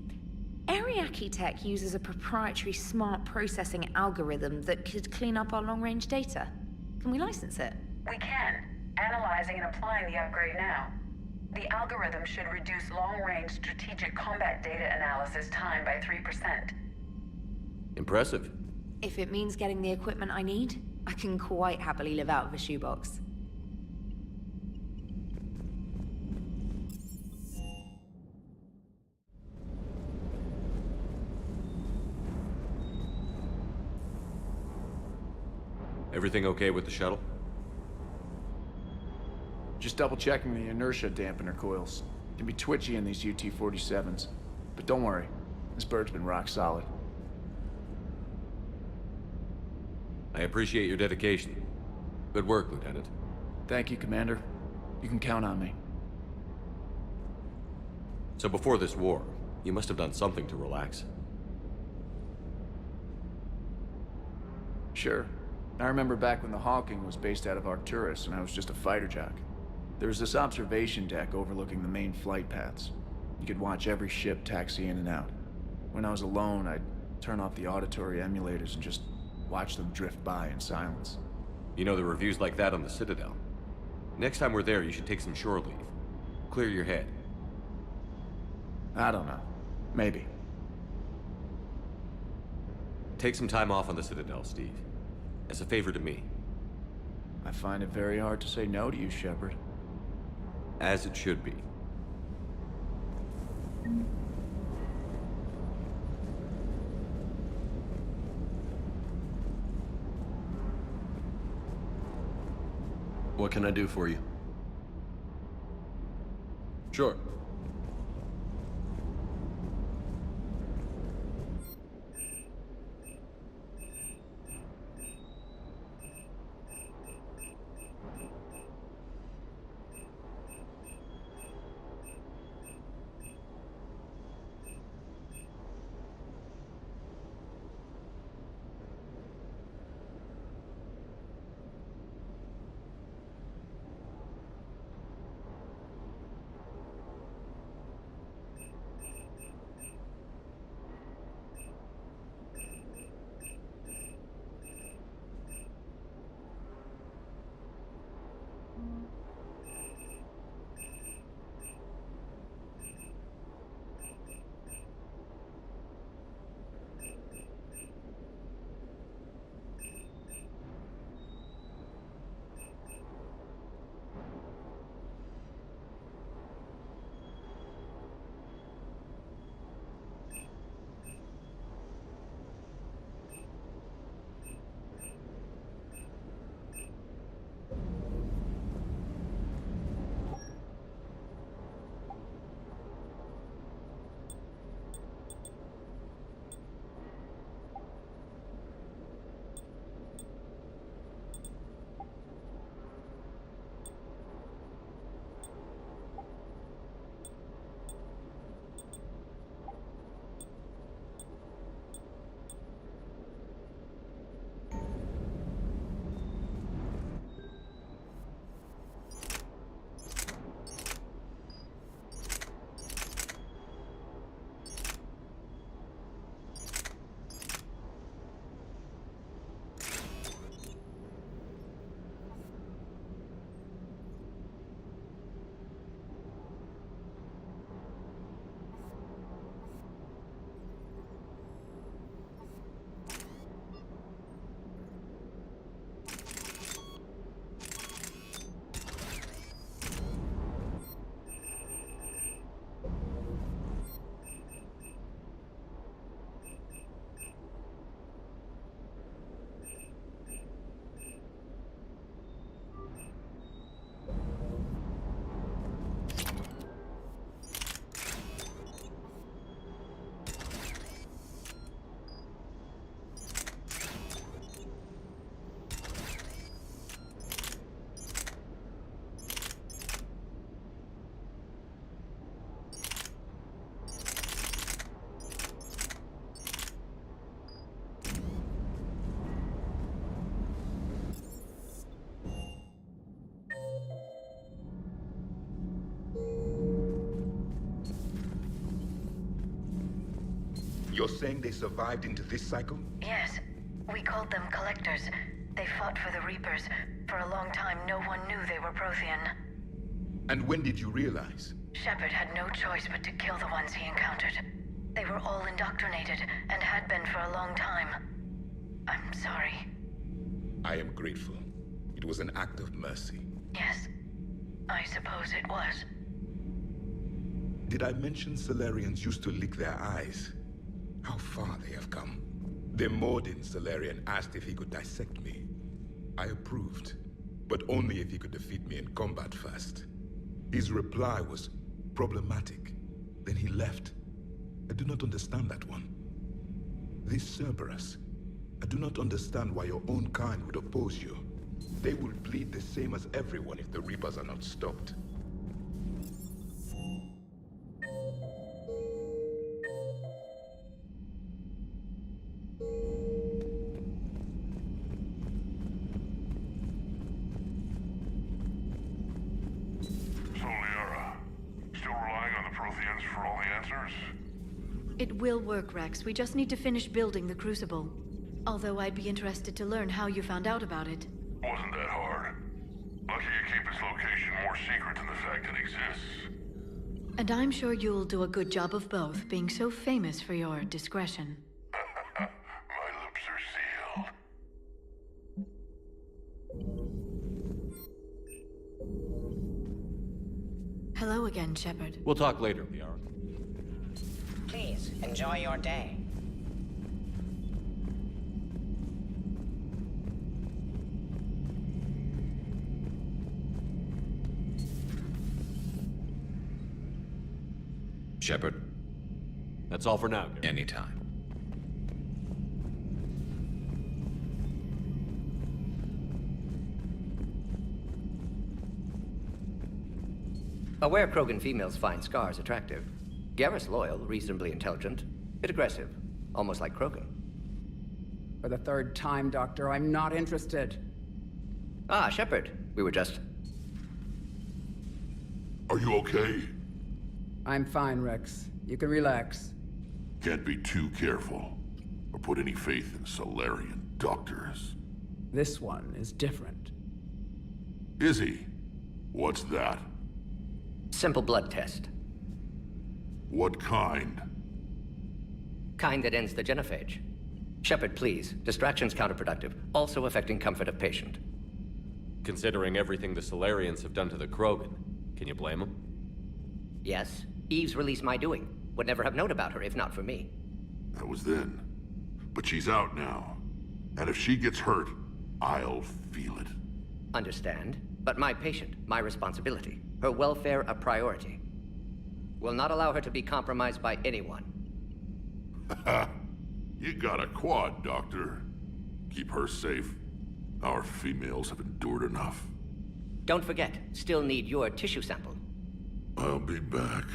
AEROCOOL uses a proprietary smart processing algorithm that could clean up our long-range data. Can we license it? We can. Analyzing and applying the upgrade now. The algorithm should reduce long-range strategic combat data analysis time by 3%. Impressive. If it means getting the equipment I need, I can quite happily live out of a shoebox. Everything okay with the shuttle? Just double checking the inertia dampener coils. Can be twitchy in these UT-47s. But don't worry, this bird's been rock solid. I appreciate your dedication. Good work, Lieutenant. Thank you, Commander. You can count on me. So before this war, you must have done something to relax. Sure. I remember back when the Hawking was based out of Arcturus and I was just a fighter jock. There was this observation deck overlooking the main flight paths. You could watch every ship taxi in and out. When I was alone, I'd turn off the auditory emulators and just watch them drift by in silence. You know, the reviews like that on the Citadel. Next time we're there, you should take some shore leave. Clear your head. I don't know. Maybe. Take some time off on the Citadel, Steve. As a favor to me. I find it very hard to say no to you, Shepard. As it should be. What can I do for you? Sure. You're saying they survived into this cycle? Yes. We called them collectors. They fought for the Reapers. For a long time, no one knew they were Prothean. And when did you realize? Shepard had no choice but to kill the ones he encountered. They were all indoctrinated, and had been for a long time. I'm sorry. I am grateful. It was an act of mercy. Yes, I suppose it was. Did I mention Solarians used to lick their eyes? How far they have come. The Mordin Solarian asked if he could dissect me. I approved, but only if he could defeat me in combat first. His reply was problematic. Then he left. I do not understand that one. This Cerberus, I do not understand why your own kind would oppose you. They will bleed the same as everyone if the Reapers are not stopped. It will work, Rex. We just need to finish building the Crucible. Although I'd be interested to learn how you found out about it. Wasn't that hard. Lucky you keep its location more secret than the fact it exists. And I'm sure you'll do a good job of both, being so famous for your discretion. My lips are sealed. Hello again, Shepard. We'll talk later, Liara. Please, enjoy your day. Shepard? That's all for now, Garrett. Anytime. Aware Krogan females find scars attractive. Garrus loyal, reasonably intelligent, bit aggressive, almost like Krogan. For the third time, Doctor, I'm not interested. Ah, Shepard. We were just... Are you okay? I'm fine, Rex. You can relax. Can't be too careful, or put any faith in Solarian doctors. This one is different. Is he? What's that? Simple blood test. What kind? Kind that ends the genophage. Shepard, please. Distraction's counterproductive, also affecting comfort of patient. Considering everything the Solarians have done to the Krogan, can you blame them? Yes. Eve's release my doing. Would never have known about her if not for me. That was then. But she's out now. And if she gets hurt, I'll feel it. Understand. But my patient, my responsibility. Her welfare a priority. Will not allow her to be compromised by anyone. You got a quad, Doctor. Keep her safe. Our females have endured enough. Don't forget, still need your tissue sample. I'll be back.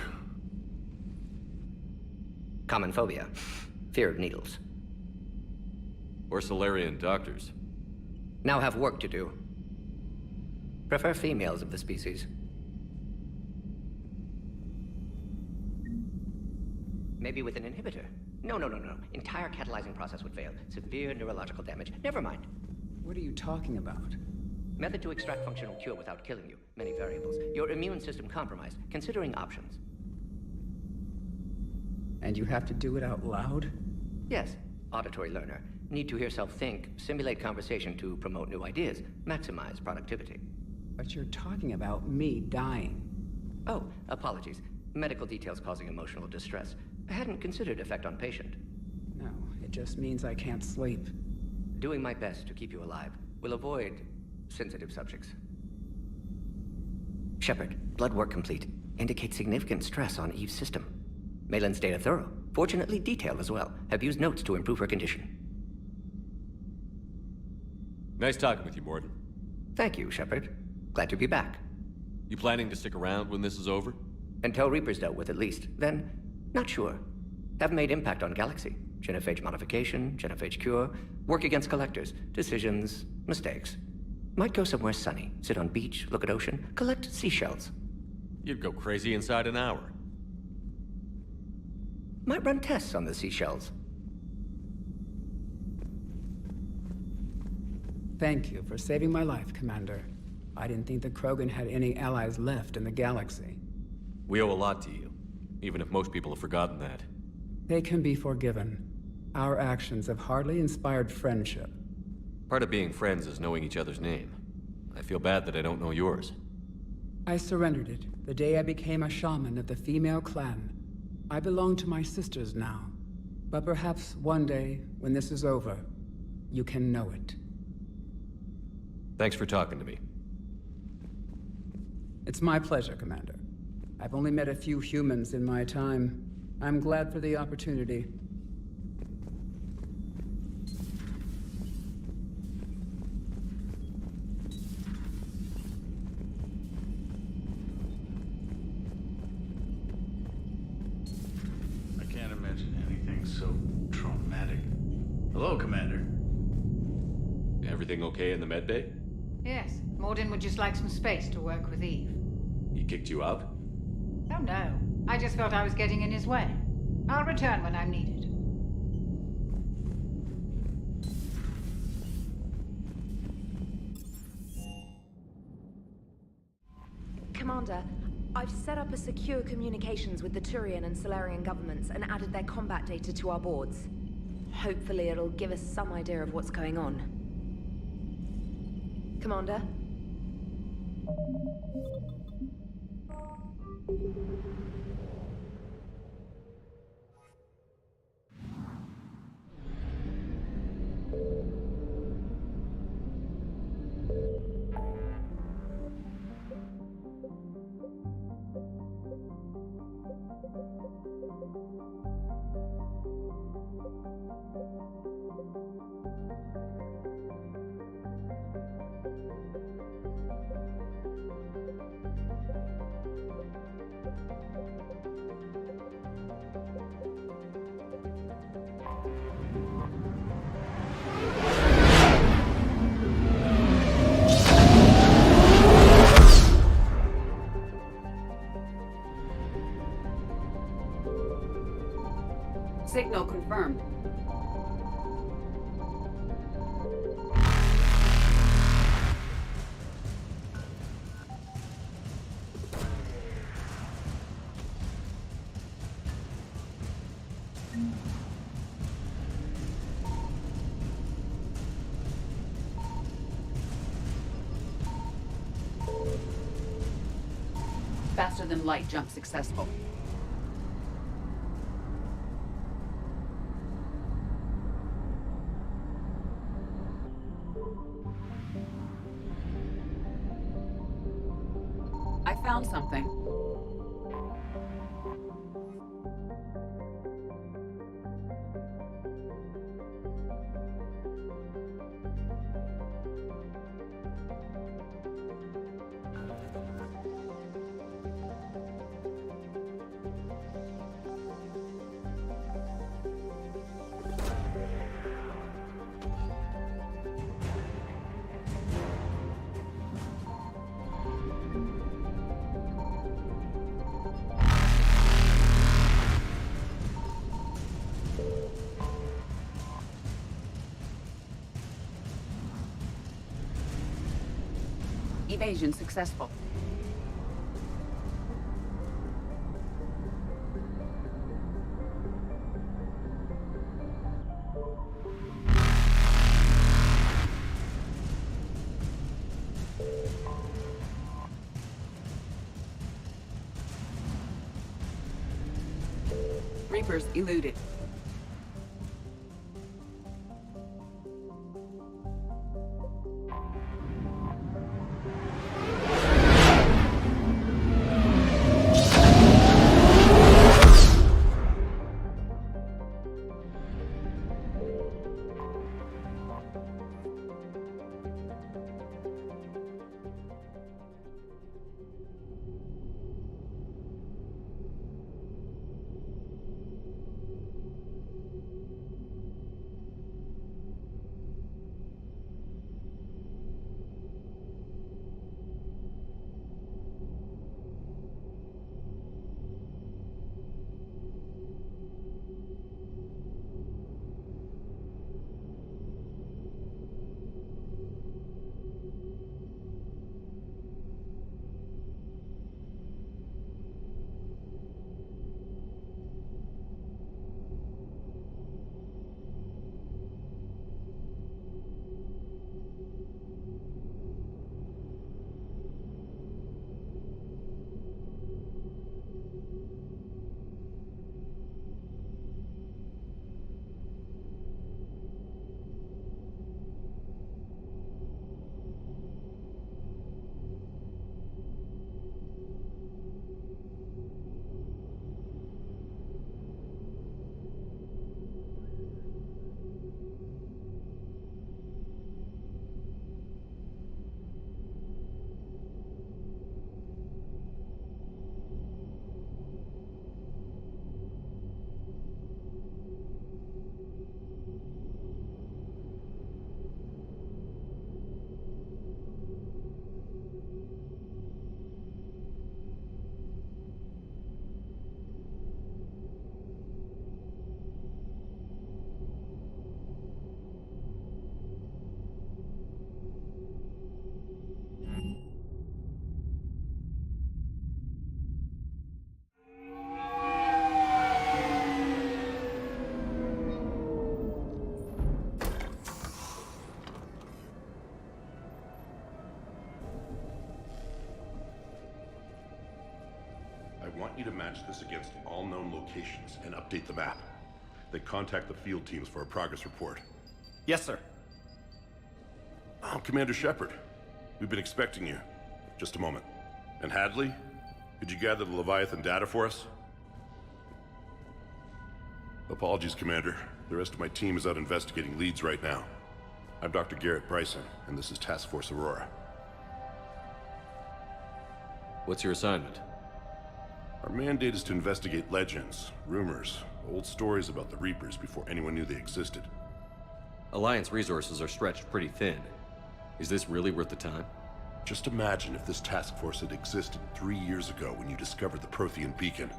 Common phobia. Fear of needles. Or Solarian doctors. Now have work to do. Prefer females of the species. Maybe with an inhibitor. No. Entire catalyzing process would fail. Severe neurological damage. Never mind. What are you talking about? Method to extract functional cure without killing you. Many variables. Your immune system compromised. Considering options. And you have to do it out loud? Yes. Auditory learner. Need to hear self think, simulate conversation to promote new ideas, maximize productivity. But you're talking about me dying. Oh, apologies. Medical details causing emotional distress. I hadn't considered effect on patient. No, it just means I can't sleep. Doing my best to keep you alive. Will avoid sensitive subjects. Shepard, blood work complete. Indicates significant stress on Eve's system. Malin's data thorough. Fortunately detailed as well. Have used notes to improve her condition. Nice talking with you, Morden. Thank you, Shepard. Glad to be back. You planning to stick around when this is over? Until Reaper's dealt with at least. Then, not sure. Have made impact on Galaxy. Genophage modification, genophage cure, work against collectors, decisions, mistakes. Might go somewhere sunny, sit on beach, look at ocean, collect seashells. You'd go crazy inside an hour. Might run tests on the seashells. Thank you for saving my life, Commander. I didn't think the Krogan had any allies left in the galaxy. We owe a lot to you, even if most people have forgotten that. They can be forgiven. Our actions have hardly inspired friendship. Part of being friends is knowing each other's name. I feel bad that I don't know yours. I surrendered it the day I became a shaman of the female clan. I belong to my sisters now. But perhaps one day, when this is over, you can know it. Thanks for talking to me. It's my pleasure, Commander. I've only met a few humans in my time. I'm glad for the opportunity. I can't imagine anything so traumatic. Hello, Commander. Everything okay in the medbay? Yes, Morden would just like some space to work with Eve. He kicked you out? Oh no, I just felt I was getting in his way. I'll return when I'm needed. Commander, I've set up a secure communications with the Turian and Solarian governments and added their combat data to our boards. Hopefully it'll give us some idea of what's going on. Commander? Signal confirmed. Faster than light jump successful. I found something. Evasion successful. Reapers eluded. want you to match this against all known locations and update the map. Then contact the field teams for a progress report. Yes, sir. Oh, Commander Shepard. We've been expecting you. Just a moment. And Hadley? Could you gather the Leviathan data for us? Apologies, Commander. The rest of my team is out investigating leads right now. I'm Dr. Garrett Bryson, and this is Task Force Aurora. What's your assignment? Our mandate is to investigate legends, rumors, old stories about the Reapers before anyone knew they existed. Alliance resources are stretched pretty thin. Is this really worth the time? Just imagine if this task force had existed 3 years ago when you discovered the Prothean beacon.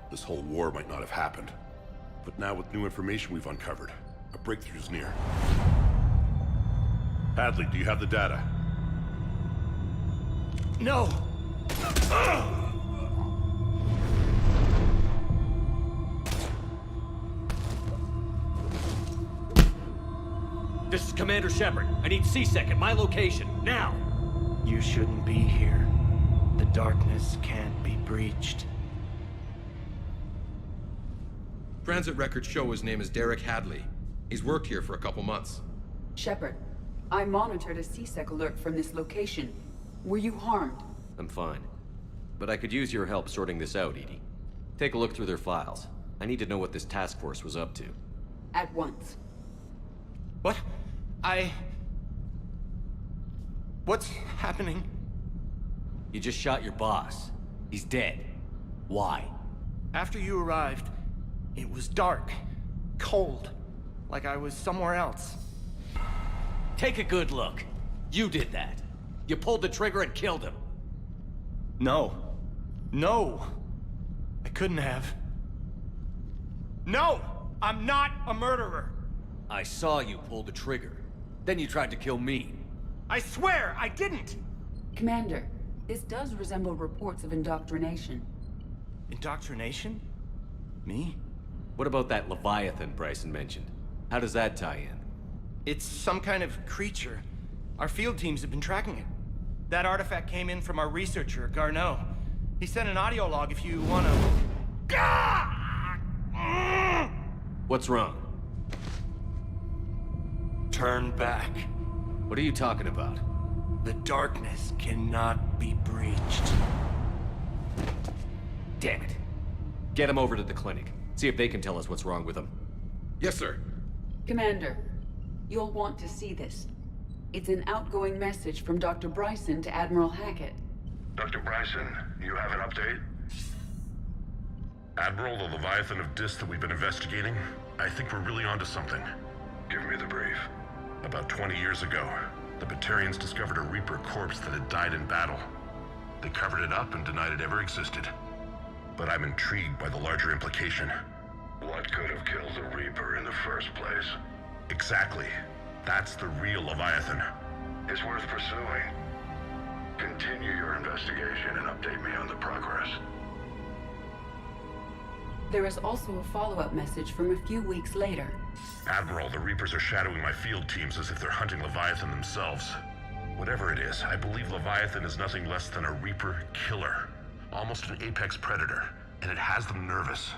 This whole war might not have happened. But now with new information we've uncovered, a breakthrough's near. Hadley, do you have the data? No! This is Commander Shepard. I need C-Sec at my location, now! You shouldn't be here. The darkness can't be breached. Transit records show his name is Derek Hadley. He's worked here for a couple months. Shepard, I monitored a C-Sec alert from this location. Were you harmed? I'm fine. But I could use your help sorting this out, Edie. Take a look through their files. I need to know what this task force was up to. At once. What? What's happening? You just shot your boss. He's dead. Why? After you arrived, it was dark, cold, like I was somewhere else. Take a good look. You did that. You pulled the trigger and killed him. No. No! I couldn't have. No! I'm not a murderer! I saw you pull the trigger. Then you tried to kill me. I swear I didn't! Commander, this does resemble reports of indoctrination. Indoctrination? Me? What about that Leviathan Bryson mentioned? How does that tie in? It's some kind of creature. Our field teams have been tracking it. That artifact came in from our researcher, Garneau. He sent an audio log if you wanna... What's wrong? Turn back. What are you talking about? The darkness cannot be breached. Damn it. Get him over to the clinic. See if they can tell us what's wrong with him. Yes, sir. Commander, you'll want to see this. It's an outgoing message from Dr. Bryson to Admiral Hackett. Dr. Bryson, you have an update? Admiral, the Leviathan of Dis that we've been investigating, I think we're really onto something. Give me the brief. About 20 years ago, the Batarians discovered a Reaper corpse that had died in battle. They covered it up and denied it ever existed. But I'm intrigued by the larger implication. What could have killed the Reaper in the first place? Exactly. That's the real Leviathan. It's worth pursuing. Continue your investigation and update me on the progress. There is also a follow-up message from a few weeks later. Admiral, the Reapers are shadowing my field teams as if they're hunting Leviathan themselves. Whatever it is, I believe Leviathan is nothing less than a Reaper killer. Almost an apex predator, and it has them nervous.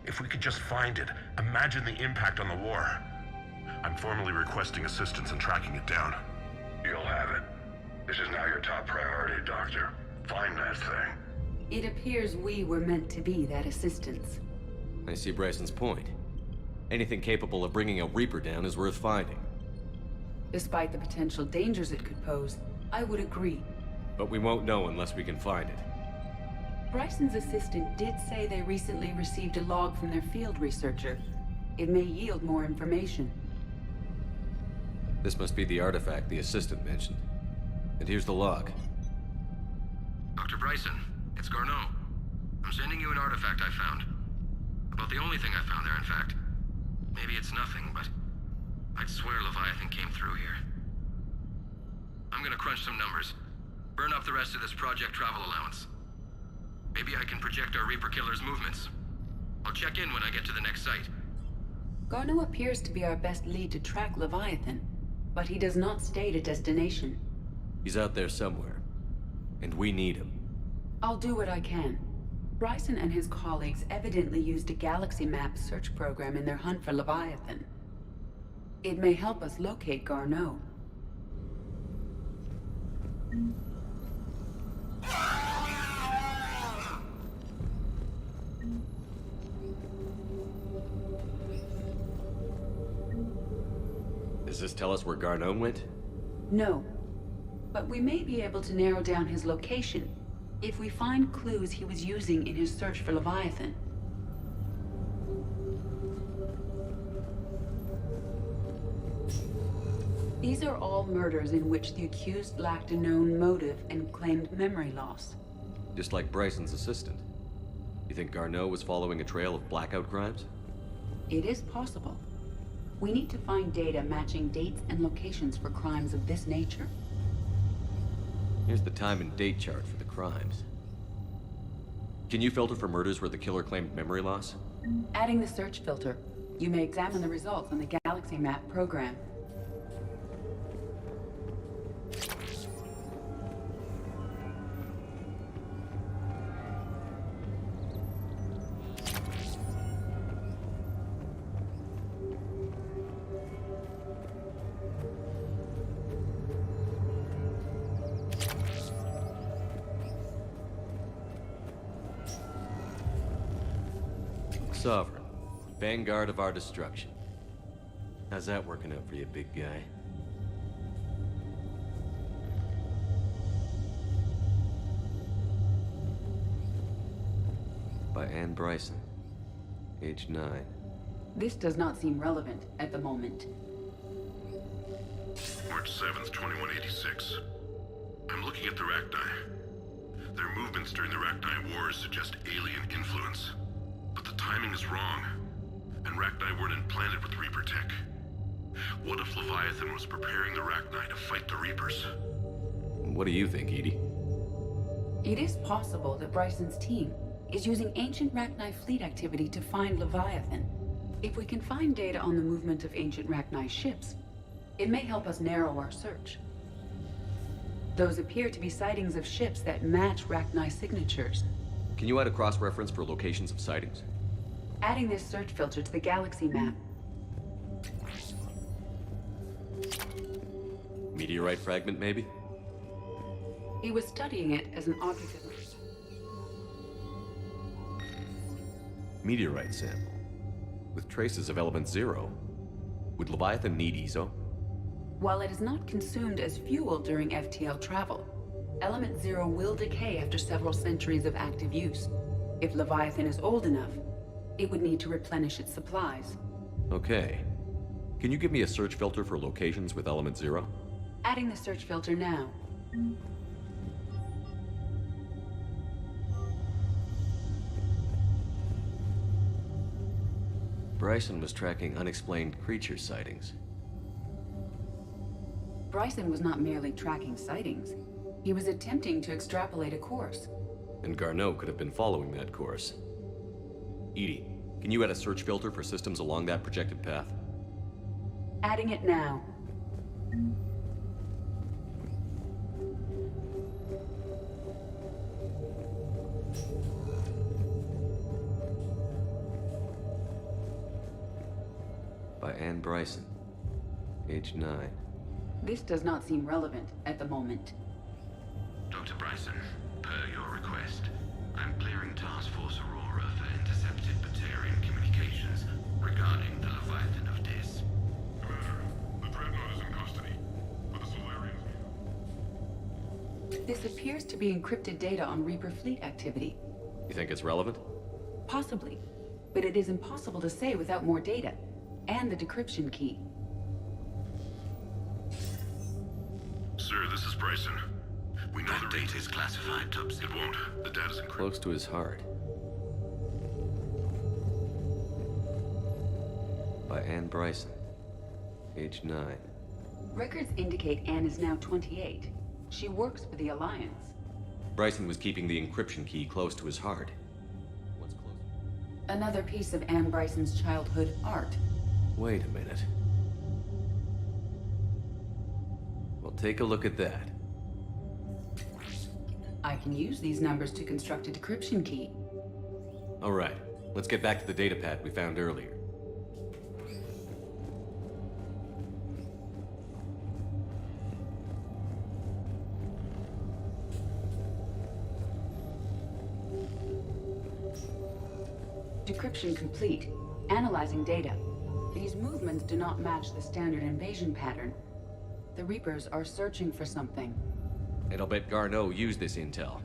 If we could just find it, imagine the impact on the war. I'm formally requesting assistance in tracking it down. You'll have it. This is now your top priority, Doctor. Find that thing. It appears we were meant to be that assistance. I see Bryson's point. Anything capable of bringing a Reaper down is worth finding. Despite the potential dangers it could pose, I would agree. But we won't know unless we can find it. Bryson's assistant did say they recently received a log from their field researcher. It may yield more information. This must be the artifact the assistant mentioned. And here's the log. Dr. Bryson, it's Garneau. I'm sending you an artifact I found. About the only thing I found there, in fact. Maybe it's nothing, but I'd swear Leviathan came through here. I'm gonna crunch some numbers. Burn up the rest of this project travel allowance. Maybe I can project our Reaper killer's movements. I'll check in when I get to the next site. Garneau appears to be our best lead to track Leviathan, but he does not state a destination. He's out there somewhere, and we need him. I'll do what I can. Bryson and his colleagues evidently used a galaxy map search program in their hunt for Leviathan. It may help us locate Garneau. Does this tell us where Garneau went? No. But we may be able to narrow down his location if we find clues he was using in his search for Leviathan. These are all murders in which the accused lacked a known motive and claimed memory loss. Just like Bryson's assistant. You think Garneau was following a trail of blackout crimes? It is possible. We need to find data matching dates and locations for crimes of this nature. Here's the time and date chart for the crimes. Can you filter for murders where the killer claimed memory loss? Adding the search filter, you may examine the results on the Galaxy Map program. Sovereign, vanguard of our destruction. How's that working out for you, big guy? By Anne Bryson, age 9. This does not seem relevant at the moment. March 7th, 2186. I'm looking at the Rachni. Their movements during the Rachni Wars suggest alien influence. But the timing is wrong, and Rachni weren't implanted with Reaper tech. What if Leviathan was preparing the Rachni to fight the Reapers? What do you think, Edie? It is possible that Bryson's team is using ancient Rachni fleet activity to find Leviathan. If we can find data on the movement of ancient Rachni ships, it may help us narrow our search. Those appear to be sightings of ships that match Rachni signatures. Can you add a cross-reference for locations of sightings? Adding this search filter to the Galaxy Map. Meteorite fragment, maybe? He was studying it as an object of... Meteorite sample. With traces of element 0. Would Leviathan need ESO? While it is not consumed as fuel during FTL travel, Element 0 will decay after several centuries of active use. If Leviathan is old enough, it would need to replenish its supplies. Okay. Can you give me a search filter for locations with element 0? Adding the search filter now. Bryson was tracking unexplained creature sightings. Bryson was not merely tracking sightings. He was attempting to extrapolate a course. And Garneau could have been following that course. Edie, can you add a search filter for systems along that projected path? Adding it now. By Anne Bryson, age 9. This does not seem relevant at the moment. Dr. Bryson, per your request, I'm clearing Task Force Aurora for intercepted Batarian communications regarding the Leviathan of Dis. Commander, the Dreadnought is in custody, but the Solarians... This appears to be encrypted data on Reaper fleet activity. You think it's relevant? Possibly, but it is impossible to say without more data, and the decryption key. Sir, this is Bryson. We know that data is classified, Tubbs. It won't. The data's encrypted. Close to his heart. By Anne Bryson, age 9. Records indicate Anne is now 28. She works for the Alliance. Bryson was keeping the encryption key close to his heart. What's close? Another piece of Anne Bryson's childhood art. Wait a minute. Well, take a look at that. I can use these numbers to construct a decryption key. All right, let's get back to the datapad we found earlier. Decryption complete. Analyzing data. These movements do not match the standard invasion pattern. The Reapers are searching for something. And I'll bet Garneau used this intel.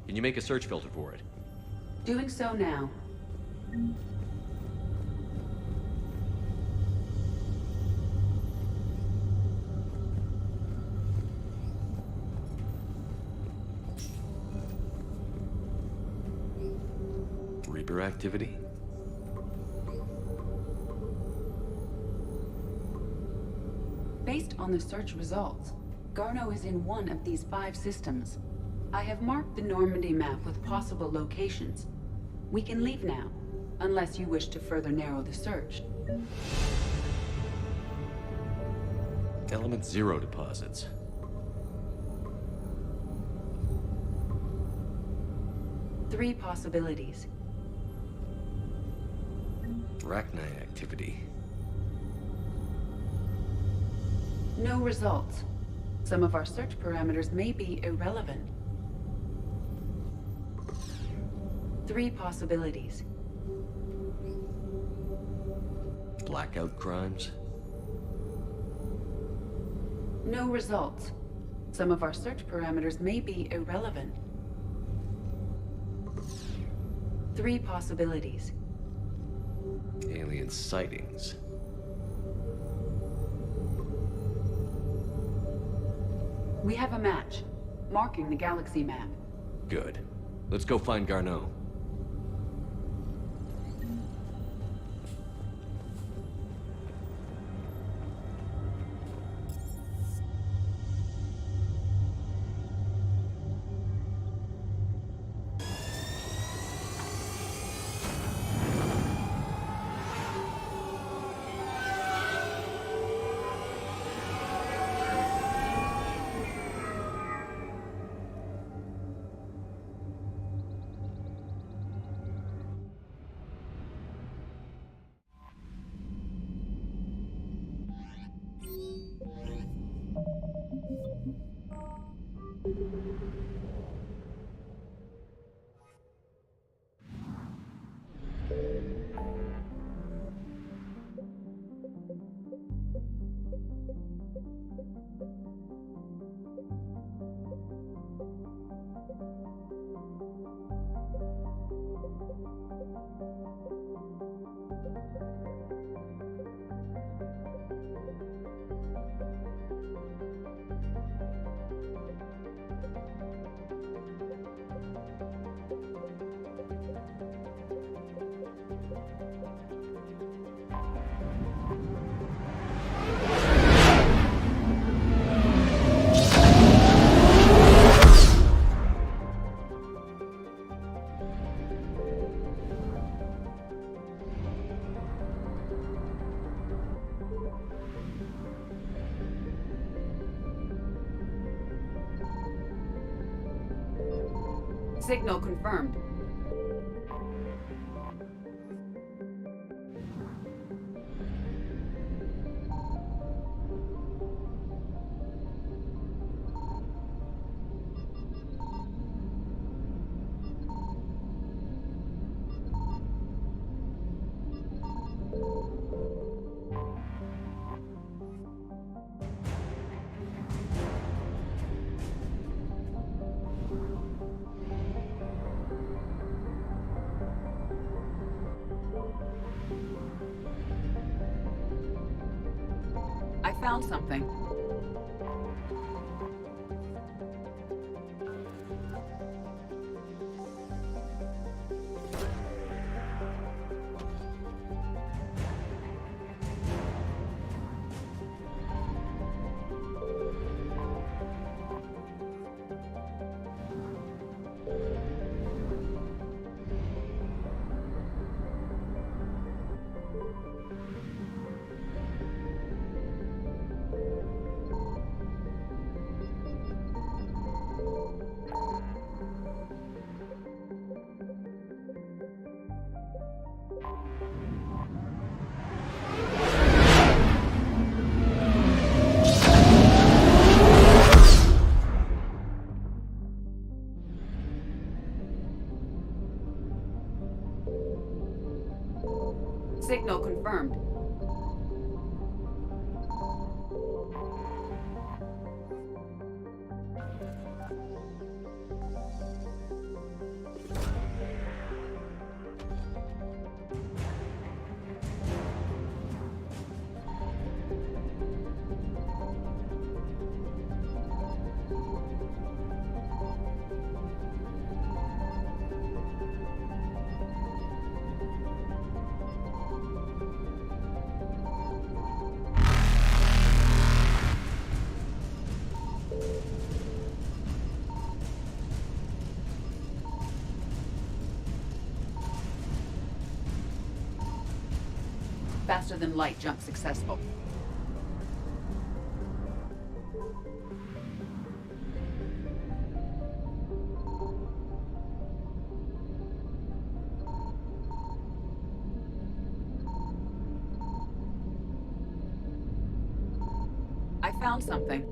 Can you make a search filter for it? Doing so now. Reaper activity? Based on the search results, Garneau is in one of these 5 systems. I have marked the Normandy map with possible locations. We can leave now, unless you wish to further narrow the search. Element 0 deposits. Three possibilities. Arachnite activity. No results. Some of our search parameters may be irrelevant. Three possibilities. Blackout crimes? No results. Some of our search parameters may be irrelevant. Three possibilities. Alien sightings. We have a match, marking the galaxy map. Good. Let's go find Garneau. Signal confirmed. I found something. Signal confirmed. Faster than light jump successful. I found something.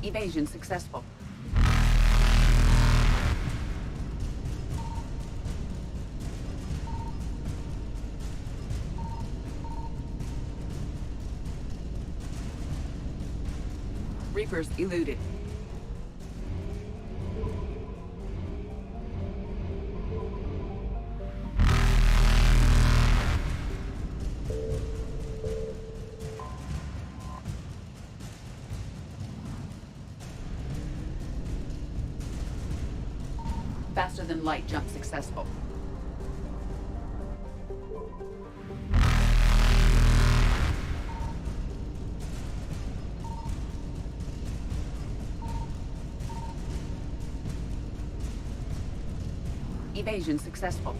Evasion successful. Reapers eluded. Faster than light jump successful. Evasion successful.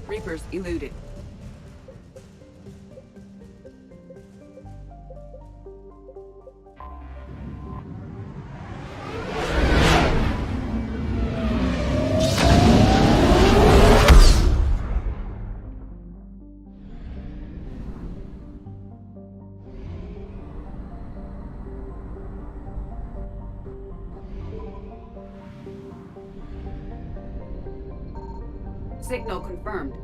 Reapers eluded. Signal confirmed.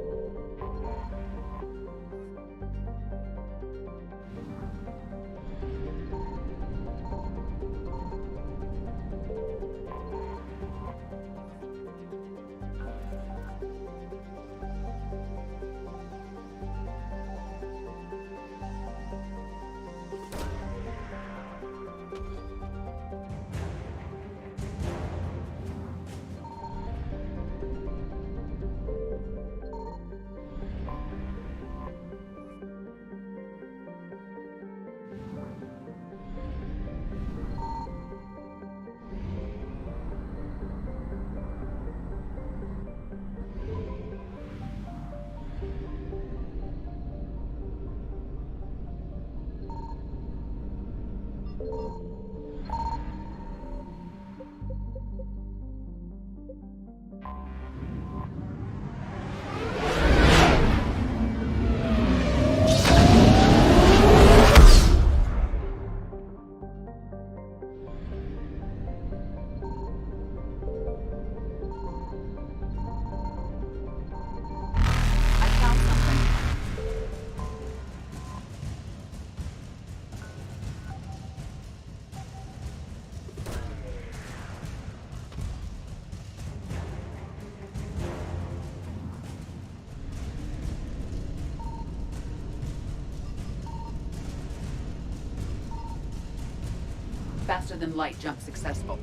faster-than-light jump successful.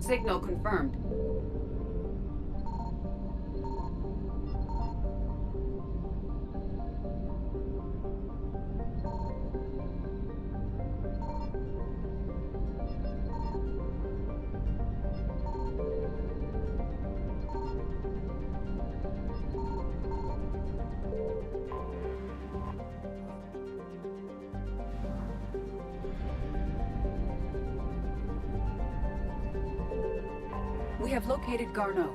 Signal confirmed. We have located Garneau.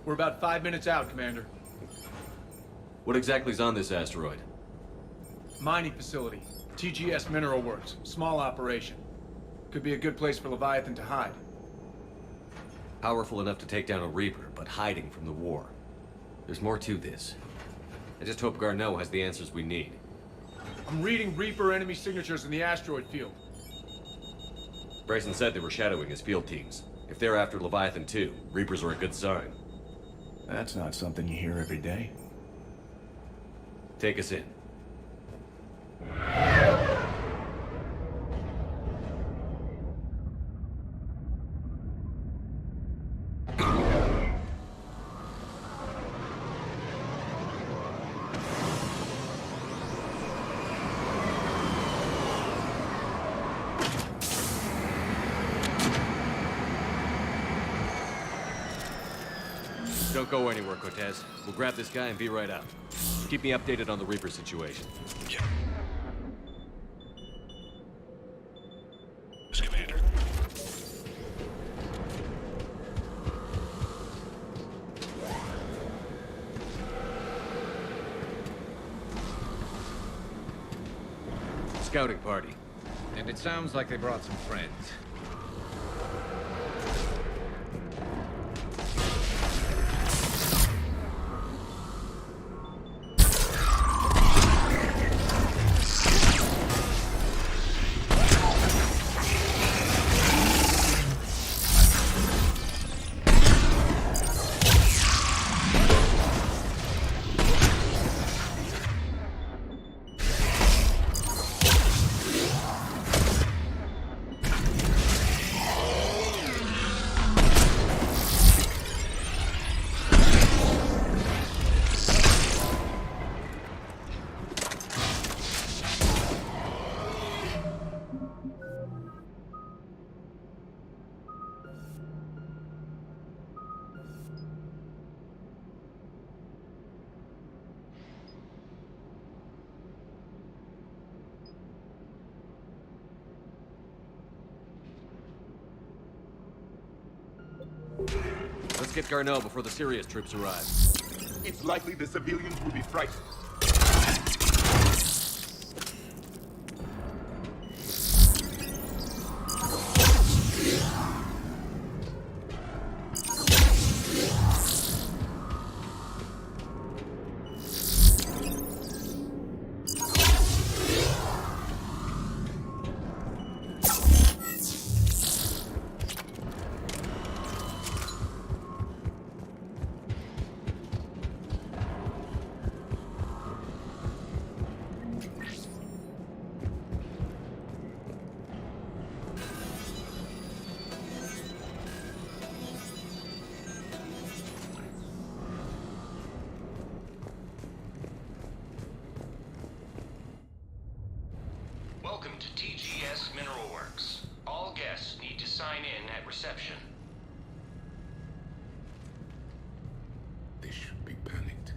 We're about 5 minutes out, Commander. What exactly is on this asteroid? Mining facility. TGS Mineral Works. Small operation. Could be a good place for Leviathan to hide. Powerful enough to take down a Reaper, but hiding from the war. There's more to this. I just hope Garneau has the answers we need. I'm reading Reaper enemy signatures in the asteroid field. Bryson said they were shadowing his field teams. If they're after Leviathan too, Reapers are a good sign. That's not something you hear every day. Take us in. Don't go anywhere, Cortez. We'll grab this guy and be right out. Keep me updated on the Reaper situation. Yeah. Yes, Commander. Scouting party. And it sounds like they brought some friends. Let's get Garneau before the serious troops arrive. It's likely the civilians will be frightened. Welcome to TGS Mineral Works. All guests need to sign in at reception. They should be panicked.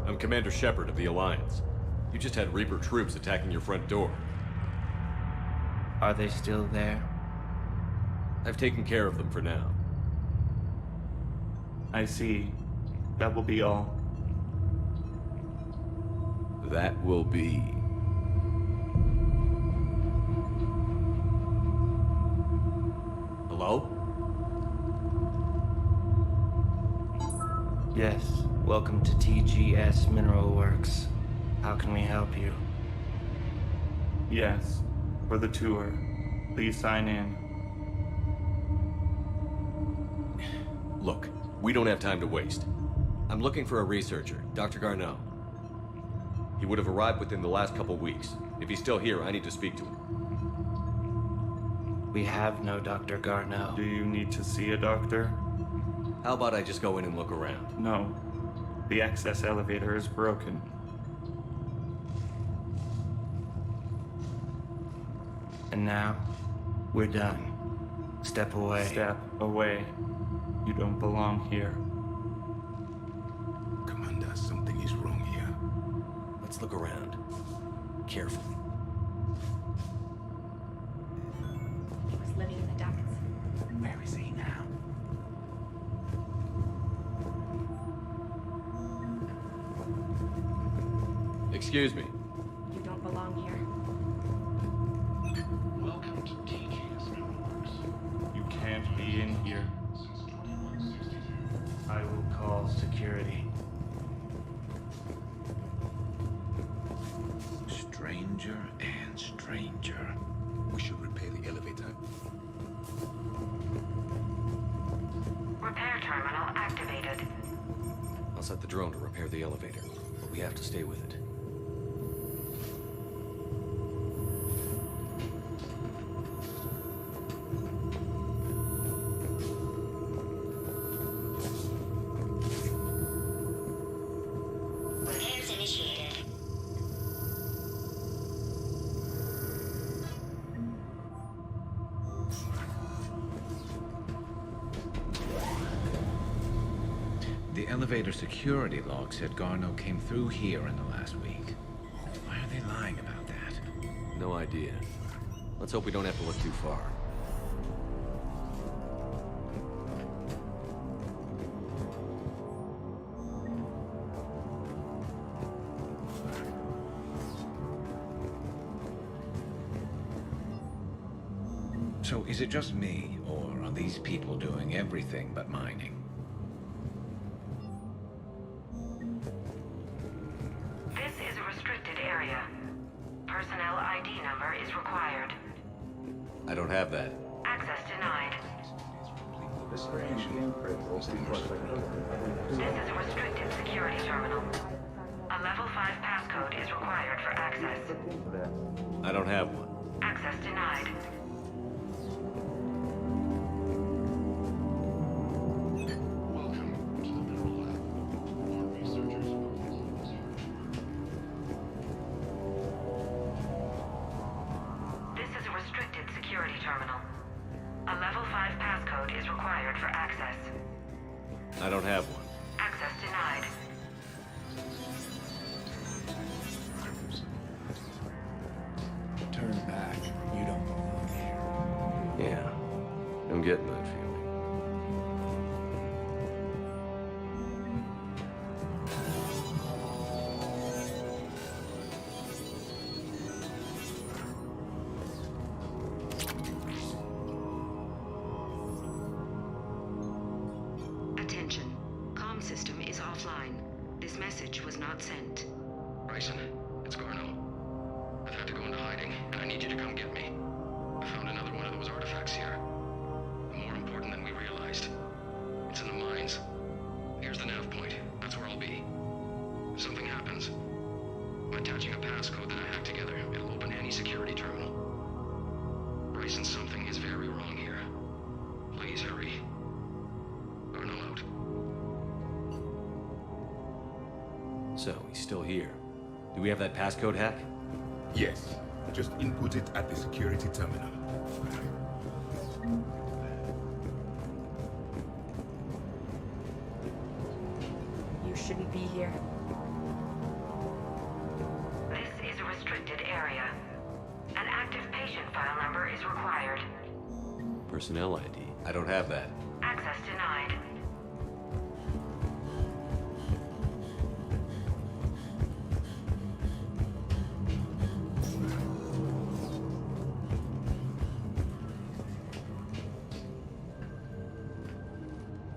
I'm Commander Shepard of the Alliance. You just had Reaper troops attacking your front door. Are they still there? I've taken care of them for now. I see. That will be all. That will be... Hello? Yes, welcome to TGS Mineral Works. How can we help you? Yes, for the tour. Please sign in. Look, we don't have time to waste. I'm looking for a researcher, Dr. Garneau. He would have arrived within the last couple weeks. If he's still here, I need to speak to him. We have no Dr. Garneau. Do you need to see a doctor? How about I just go in and look around? No. The access elevator is broken. And now, we're done. Step away. Step away. You don't belong here. Commander, something is wrong here. Let's look around. Carefully. He was living in the ducts. Where is he now? Excuse me. You don't belong here. Welcome to TGS Networks. You can't be in here. I will call security. Stranger and stranger. We should repair the elevator. Repair terminal activated. I'll set the drone to repair the elevator, but we have to stay with it. Repairs initiated. The elevator security log said Garneau came through here in the last week. Why are they lying about that? No idea. Let's hope we don't have to look too far. So is it just me, or are these people doing everything but mining? This is a restricted area. Personnel ID number is required. I don't have that. Access denied. This is a restricted security terminal. A level 5 passcode is required for access. I don't have one. Access denied. This is a restricted security terminal. A level 5 passcode is required for access. I don't have one. Access denied. Turn back. You don't belong here. Yeah, I'm getting that feeling. Attention. Comm system is offline. This message was not sent. Ryzen, it's Garneau. I've had to go into hiding, and I need you to come get me. I found another one of those artifacts here. More important than we realized. It's in the mines. Here's the nav point. That's where I'll be. If something happens, I'm attaching a passcode that I hacked together. It'll open any security terminal. Ryzen, something is very wrong here. Please hurry. Garneau out. So, he's still here. Do we have that passcode hack? Yes. Just input it at the security terminal. You shouldn't be here. This is a restricted area. An active patient file number is required. Personnel ID. I don't have that. Access denied.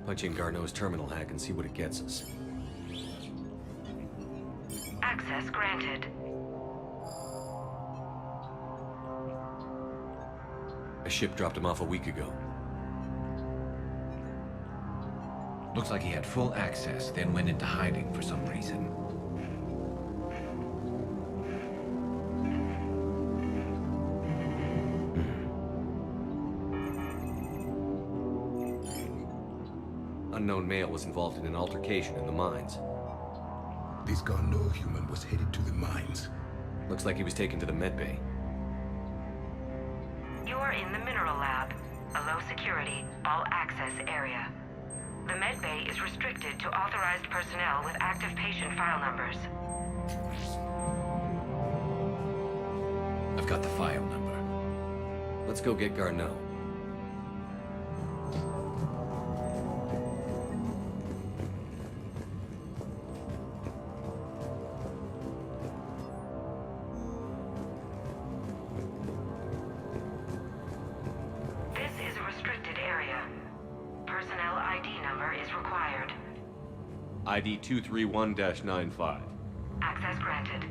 Punch in Garneau's terminal hack and see what it gets us. Access granted. A ship dropped him off a week ago. Looks like he had full access, then went into hiding for some reason. Unknown male was involved in an altercation in the mines. This Garneau human was headed to the mines. Looks like he was taken to the medbay. are in the mineral lab, a low security, all access area. The medbay is restricted to authorized personnel with active patient file numbers. I've got the file number. Let's go get Garneau. This is a restricted area. Personnel ID number is required. ID 231-95. Access granted.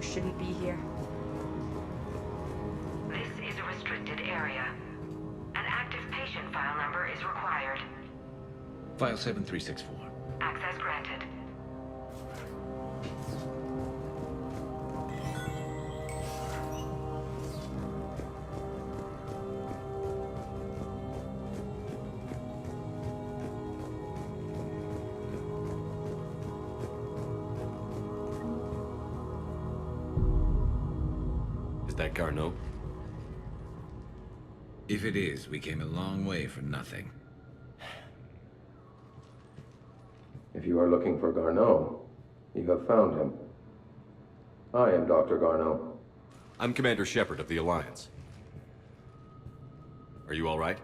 Shouldn't be here. This is a restricted area. An active patient file number is required. File 7364. Access granted. That Garneau? If it is, we came a long way for nothing. If you are looking for Garneau, you have found him. I am Dr. Garneau. I'm Commander Shepard of the Alliance. Are you all right?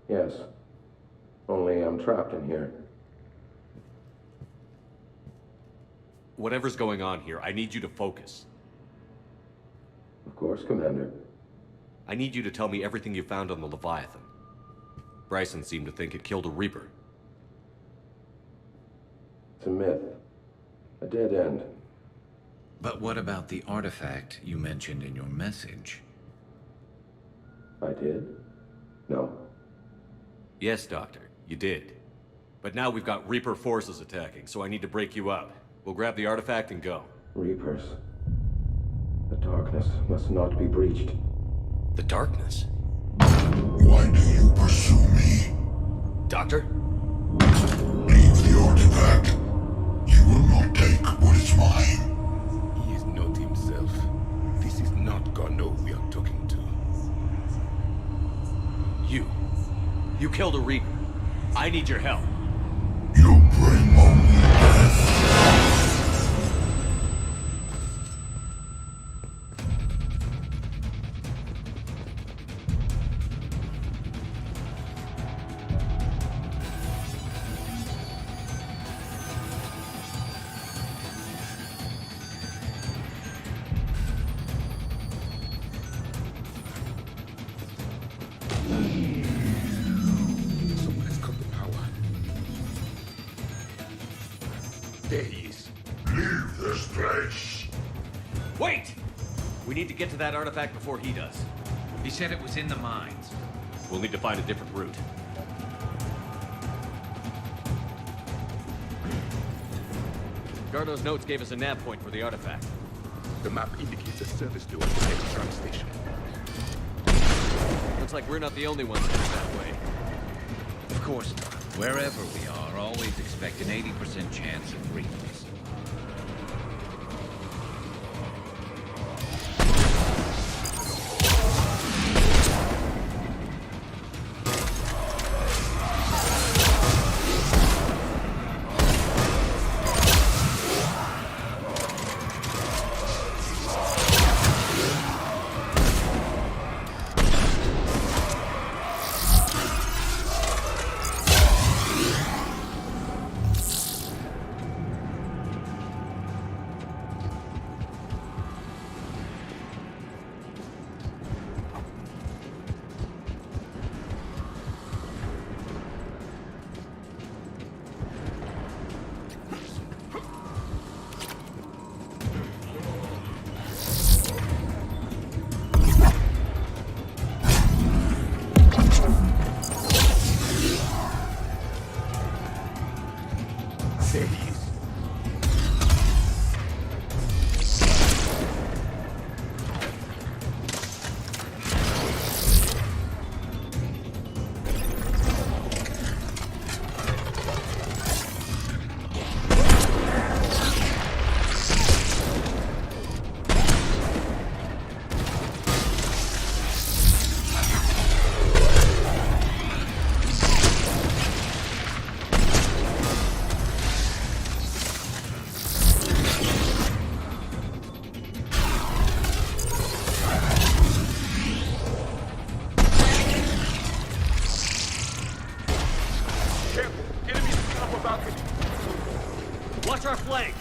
Yes. Only I'm trapped in here. Whatever's going on here, I need you to focus. Of course, Commander. I need you to tell me everything you found on the Leviathan. Bryson seemed to think it killed a Reaper. It's a myth. A dead end. But what about the artifact you mentioned in your message? I did? No. Yes, Doctor, you did. But now we've got Reaper forces attacking, so I need to break you up. We'll grab the artifact and go. Reapers. The darkness must not be breached. The darkness? Why do you pursue me? Doctor? Leave the artifact. You will not take what is mine. He is not himself. This is not Garneau we are talking to. You killed a Reaper. I need your help. You bring only death. Someone has cut the power. There he is. Leave this place. Wait! We need to get to that artifact before he does. He said it was in the mines. We'll need to find a different route. Garneau's notes gave us a nav point for the artifact. The map indicates a service door at the next tram station. Looks like we're not the only ones headed that way. Of course not. Wherever we are, always expect an 80% chance of Reapers. There he is. Watch our flank!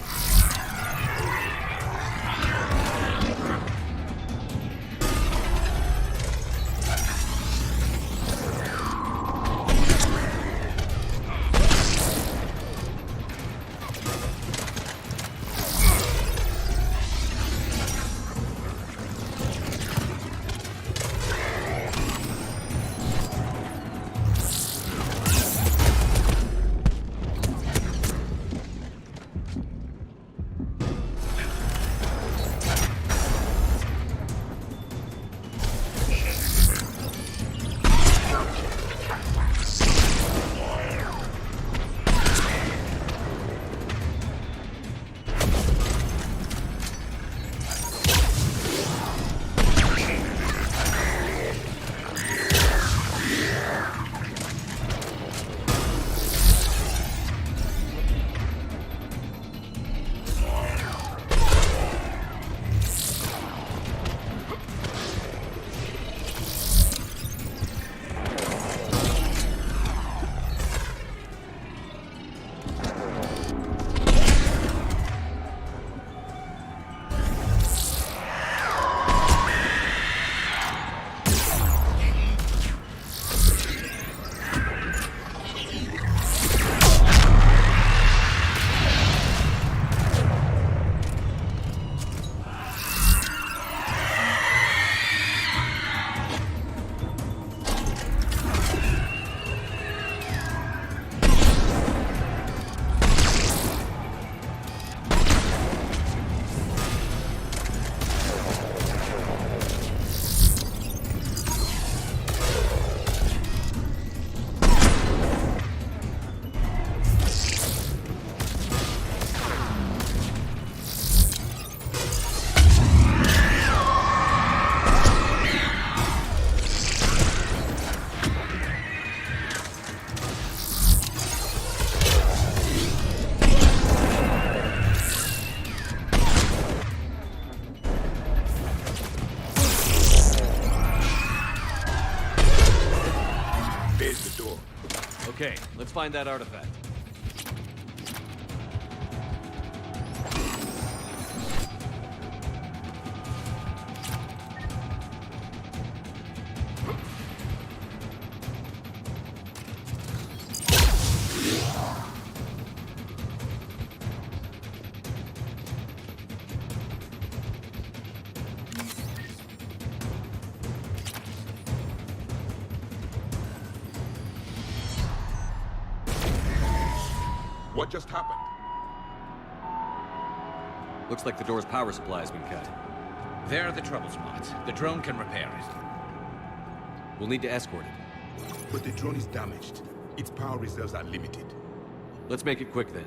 Okay, let's find that artifact. What just happened? Looks like the door's power supply has been cut. There are the trouble spots. The drone can repair it. We'll need to escort it. But the drone is damaged. Its power reserves are limited. Let's make it quick then.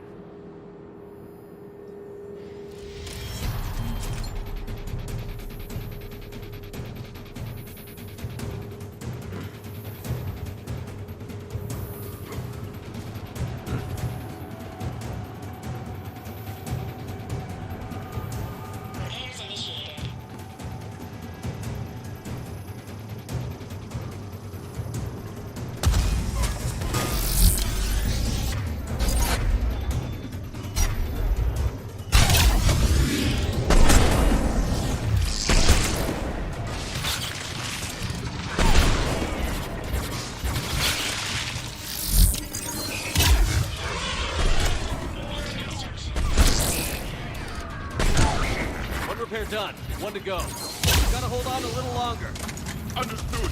Done. One to go. Gotta hold on a little longer. Understood.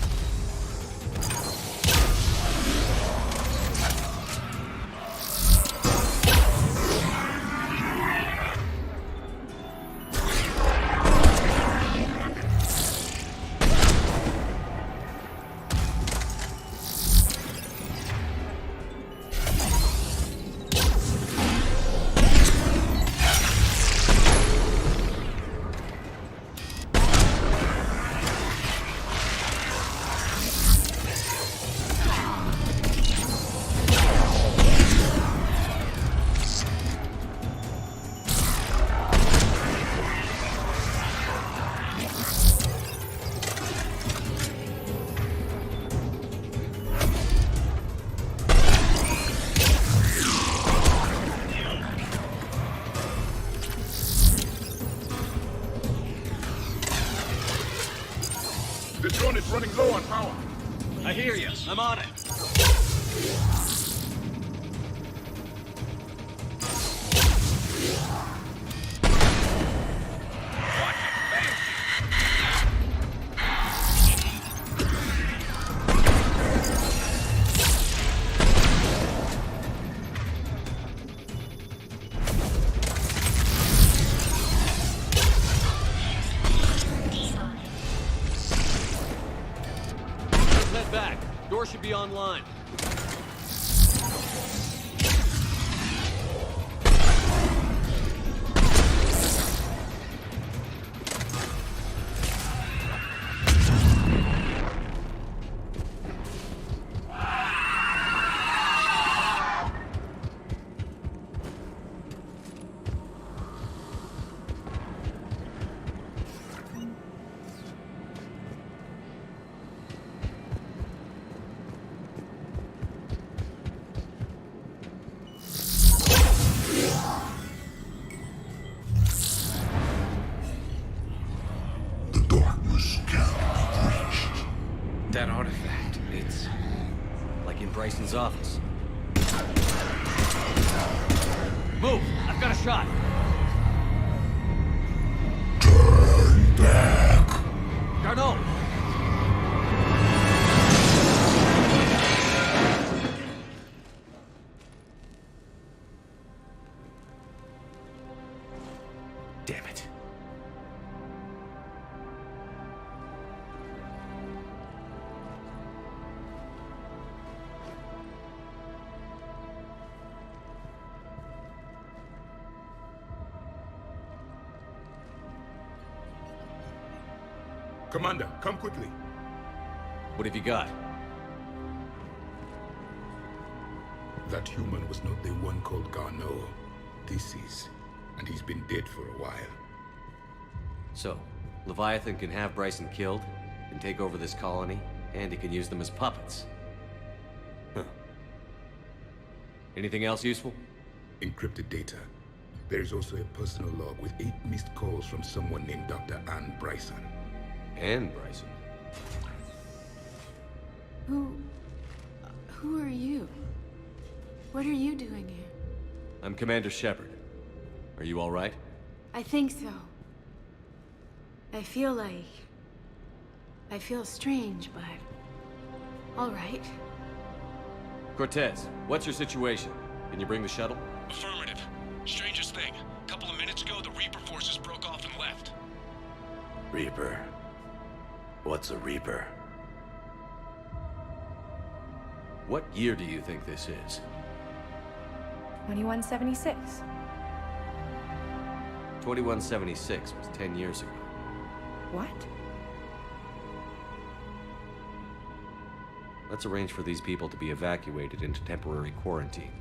is running low on power. I hear you. I'm on it. Door should be online. That artifact, it's... like in Bryson's office. Move! I've got a shot! Turn back! Garneau! Damn it. Commander, come quickly. What have you got? That human was not the one called Garneau. This is, and he's been dead for a while. So, Leviathan can have Bryson killed, can take over this colony, and he can use them as puppets. Huh. Anything else useful? Encrypted data. There is also a personal log with 8 missed calls from someone named Dr. Ann Bryson. Ann Bryson? Who are you? What are you doing here? I'm Commander Shepard. Are you all right? I think so. I feel strange, but... all right. Cortez, what's your situation? Can you bring the shuttle? Affirmative. Strangest thing. A couple of minutes ago, the Reaper forces broke off and left. Reaper? What's a Reaper? What year do you think this is? 2176. 2176 was 10 years ago. What? Let's arrange for these people to be evacuated into temporary quarantine.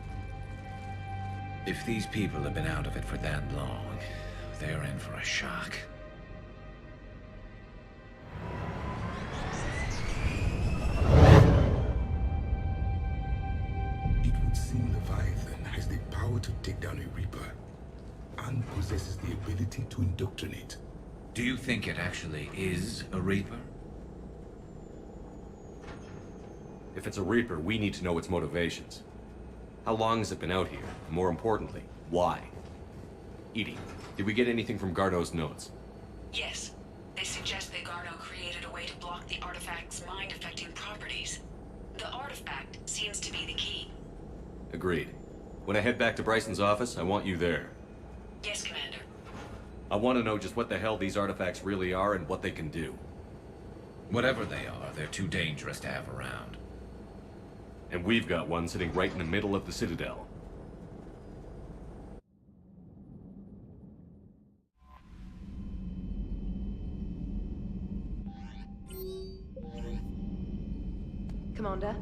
If these people have been out of it for that long, they're in for a shock. It would seem Leviathan has the power to take down a Reaper, and possesses the ability to indoctrinate. Do you think it actually is a Reaper? If it's a Reaper, we need to know its motivations. How long has it been out here? And more importantly, why? Edie, did we get anything from Garneau's notes? Yes. They suggest that Garneau created a way to block the artifact's mind-affecting properties. The artifact seems to be the key. Agreed. When I head back to Bryson's office, I want you there. Yes, Commander. I want to know just what the hell these artifacts really are and what they can do. Whatever they are, they're too dangerous to have around. And we've got one sitting right in the middle of the Citadel. Commander?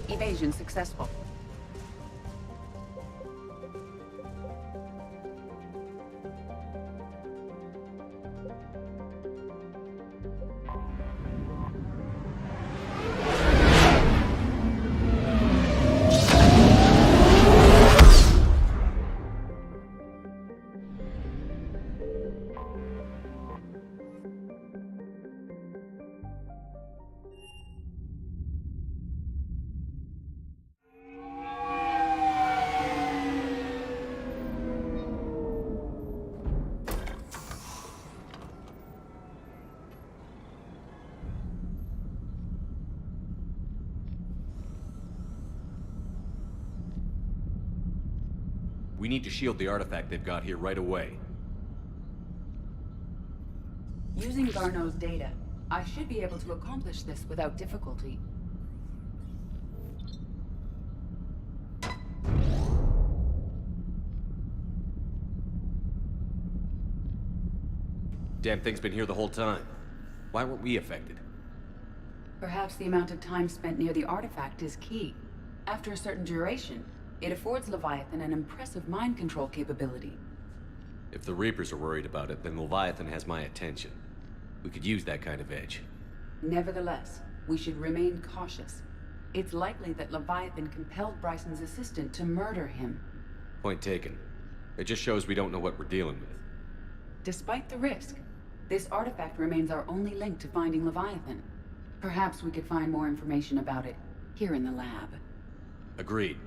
Evasion successful. We need to shield the artifact they've got here right away. Using Garneau's data, I should be able to accomplish this without difficulty. Damn thing's been here the whole time. Why weren't we affected? Perhaps the amount of time spent near the artifact is key. After a certain duration, it affords Leviathan an impressive mind control capability. If the Reapers are worried about it, then Leviathan has my attention. We could use that kind of edge. Nevertheless, we should remain cautious. It's likely that Leviathan compelled Bryson's assistant to murder him. Point taken. It just shows we don't know what we're dealing with. Despite the risk, this artifact remains our only link to finding Leviathan. Perhaps we could find more information about it here in the lab. Agreed.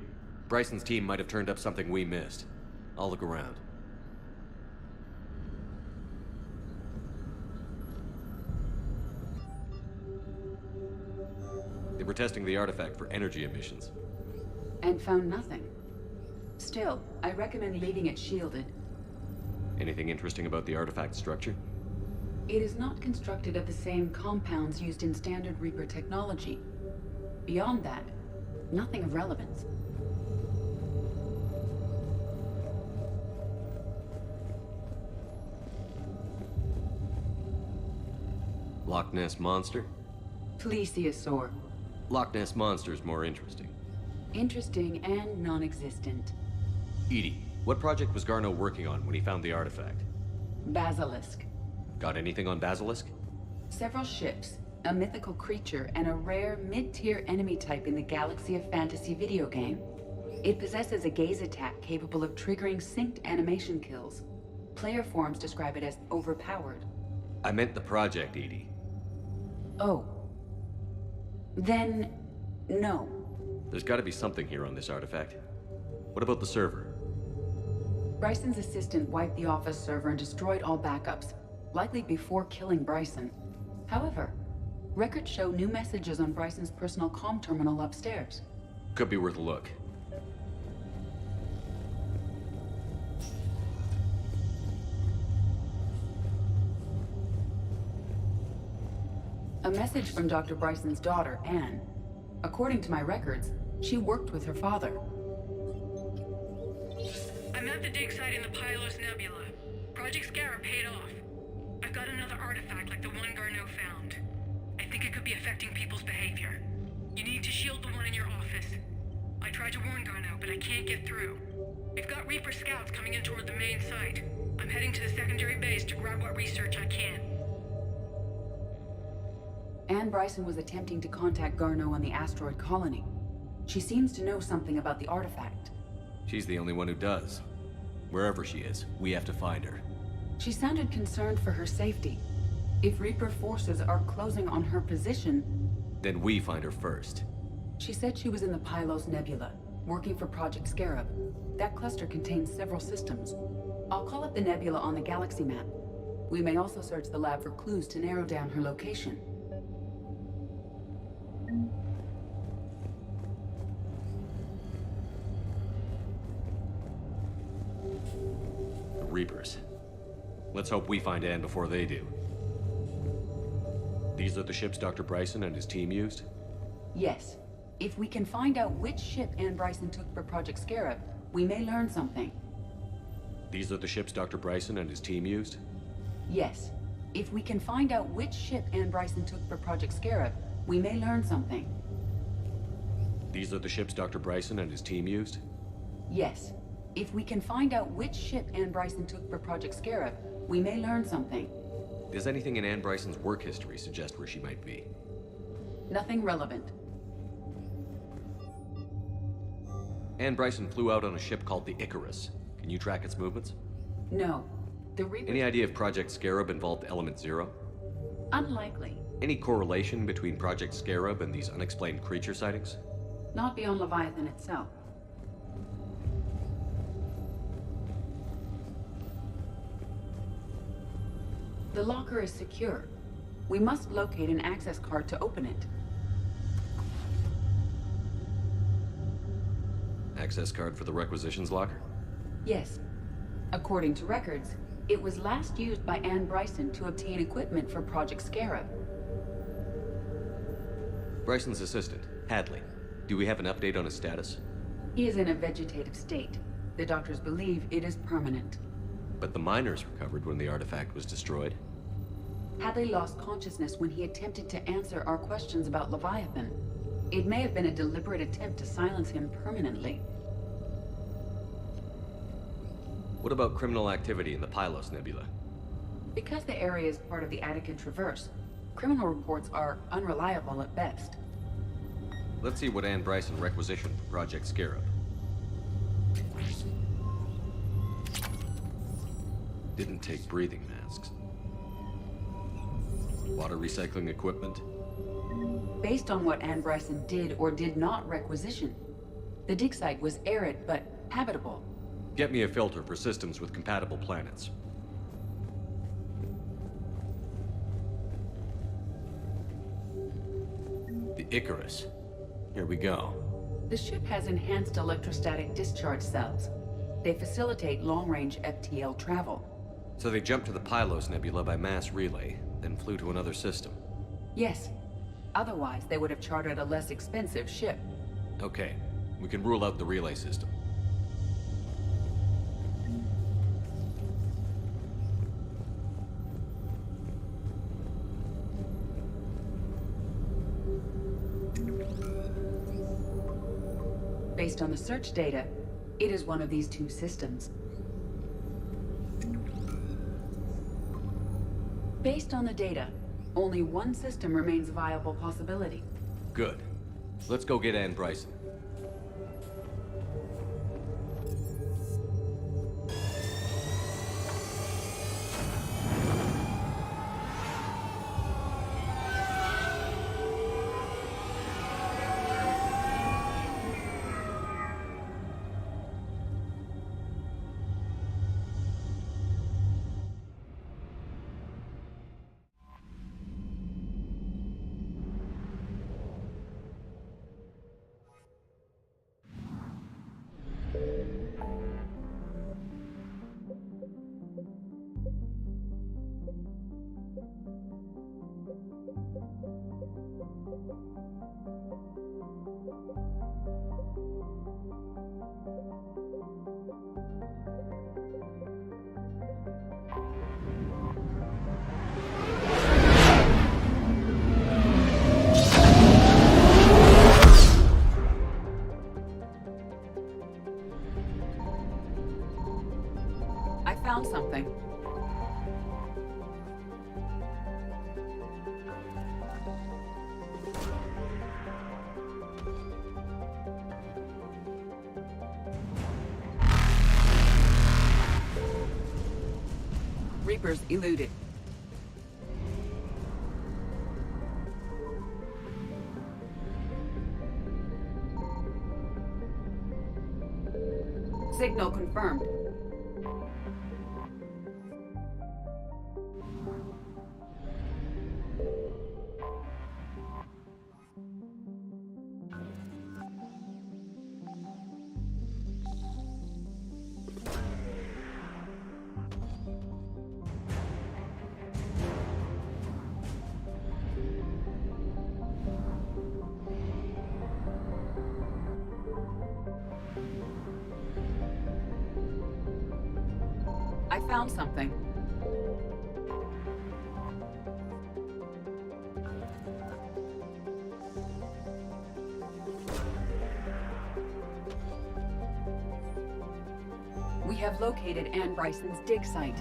Bryson's team might have turned up something we missed. I'll look around. They were testing the artifact for energy emissions. And found nothing. Still, I recommend leaving it shielded. Anything interesting about the artifact structure? It is not constructed of the same compounds used in standard Reaper technology. Beyond that, nothing of relevance. Loch Ness Monster? Plesiosaur. Loch Ness Monster is more interesting. Interesting and non-existent. Edie, what project was Garneau working on when he found the artifact? Basilisk. Got anything on Basilisk? Several ships, a mythical creature, and a rare mid-tier enemy type in the Galaxy of Fantasy video game. It possesses a gaze attack capable of triggering synced animation kills. Player forums describe it as overpowered. I meant the project, Edie. Oh. Then, no. There's got to be something here on this artifact. What about the server? Bryson's assistant wiped the office server and destroyed all backups, likely before killing Bryson. However, records show new messages on Bryson's personal comm terminal upstairs. Could be worth a look. A message from Dr. Bryson's daughter, Anne. According to my records, she worked with her father. I'm at the dig site in the Pylos Nebula. Project Scarab paid off. I've got another artifact like the one Garneau found. I think it could be affecting people's behavior. You need to shield the one in your office. I tried to warn Garneau, but I can't get through. We've got Reaper scouts coming in toward the main site. I'm heading to the secondary base to grab what research I can. Anne Bryson was attempting to contact Garneau on the asteroid colony. She seems to know something about the artifact. She's the only one who does. Wherever she is, we have to find her. She sounded concerned for her safety. If Reaper forces are closing on her position... Then we find her first. She said she was in the Pylos Nebula, working for Project Scarab. That cluster contains several systems. I'll call up the nebula on the galaxy map. We may also search the lab for clues to narrow down her location. The Reapers. Let's hope we find Anne before they do. These are the ships Dr. Bryson and his team used? Yes. If we can find out which ship Anne Bryson took for Project Scarab, we may learn something. These are the ships Dr. Bryson and his team used? Yes. If we can find out which ship Anne Bryson took for Project Scarab, we may learn something. These are the ships Dr. Bryson and his team used? Yes. If we can find out which ship Ann Bryson took for Project Scarab, we may learn something. Does anything in Ann Bryson's work history suggest where she might be? Nothing relevant. Ann Bryson flew out on a ship called the Icarus. Can you track its movements? No. The Reapers... Any idea if Project Scarab involved Element Zero? Unlikely. Any correlation between Project Scarab and these unexplained creature sightings? Not beyond Leviathan itself. The locker is secure. We must locate an access card to open it. Access card for the requisitions locker? Yes. According to records, it was last used by Ann Bryson to obtain equipment for Project Scarab. Bryson's assistant, Hadley. Do we have an update on his status? He is in a vegetative state. The doctors believe it is permanent. But the miners recovered when the artifact was destroyed. Hadley lost consciousness when he attempted to answer our questions about Leviathan. It may have been a deliberate attempt to silence him permanently. What about criminal activity in the Pylos Nebula? Because the area is part of the Attican Traverse, criminal reports are unreliable at best. Let's see what Ann Bryson requisitioned for Project Scarab. Didn't take breathing masks. Water recycling equipment. Based on what Ann Bryson did or did not requisition, the dig site was arid but habitable. Get me a filter for systems with compatible planets. The Icarus. Here we go. The ship has enhanced electrostatic discharge cells. They facilitate long-range FTL travel. So they jumped to the Pylos Nebula by mass relay, then flew to another system. Yes. Otherwise, they would have chartered a less expensive ship. Okay, we can rule out the relay system. Based on the search data, it is one of these two systems. Based on the data, only one system remains a viable possibility. Good. Let's go get Ann Bryson. Found something. Reapers eluded. Signal confirmed. I found something. have located Anne Bryson's dig site.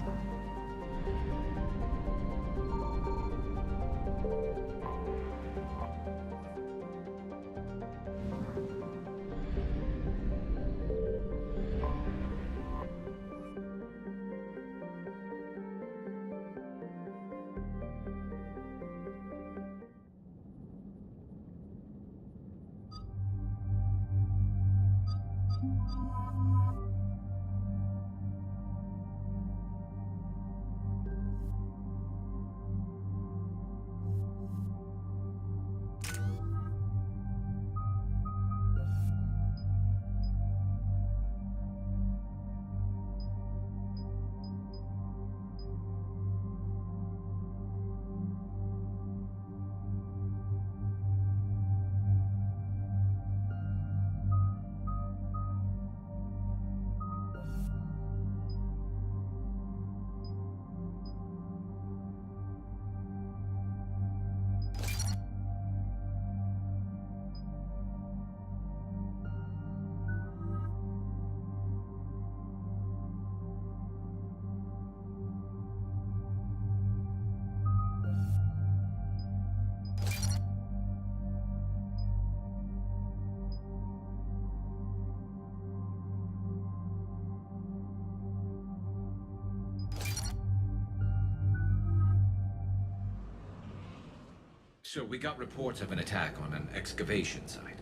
So we got reports of an attack on an excavation site.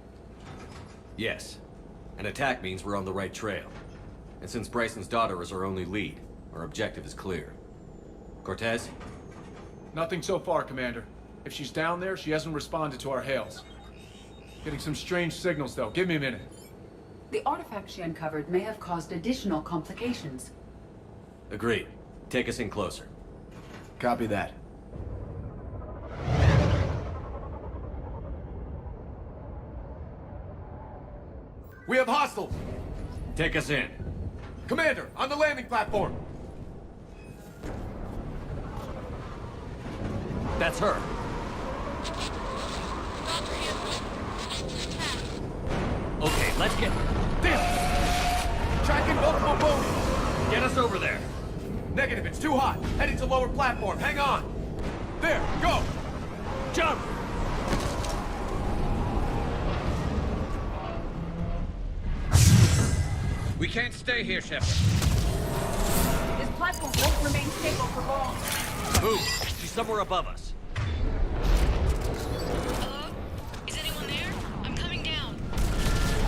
Yes. An attack means we're on the right trail. And since Bryson's daughter is our only lead, our objective is clear. Cortez? Nothing so far, Commander. If she's down there, she hasn't responded to our hails. Getting some strange signals, though. Give me a minute. The artifact she uncovered may have caused additional complications. Agreed. Take us in closer. Copy that. We have hostiles! Take us in. Commander, on the landing platform! That's her. Okay, let's get... Damn! Tracking multiple boats! Get us over there. Negative, it's too hot. Heading to lower platform. Hang on. There, go! Jump! We can't stay here, Shepard. This platform won't remain stable for long. Move! She's somewhere above us. Hello? Is anyone there? I'm coming down.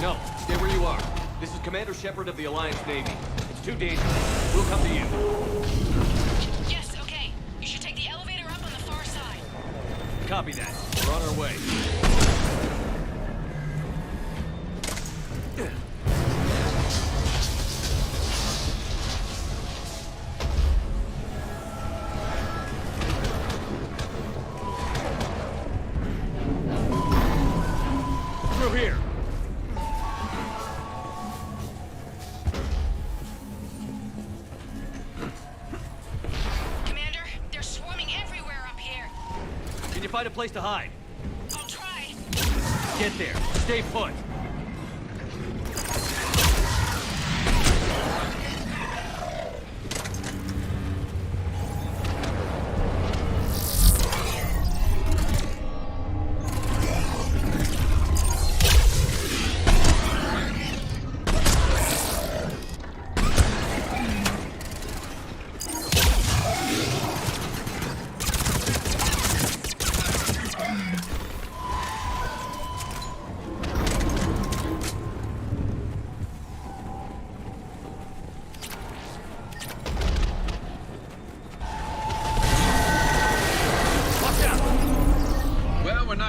No, stay where you are. This is Commander Shepard of the Alliance Navy. It's too dangerous. We'll come to you. Yes, okay. You should take the elevator up on the far side. Copy that. We're on our way. Here. Commander, they're swarming everywhere up here. Can you find a place to hide? I'll try. Get there. Stay put.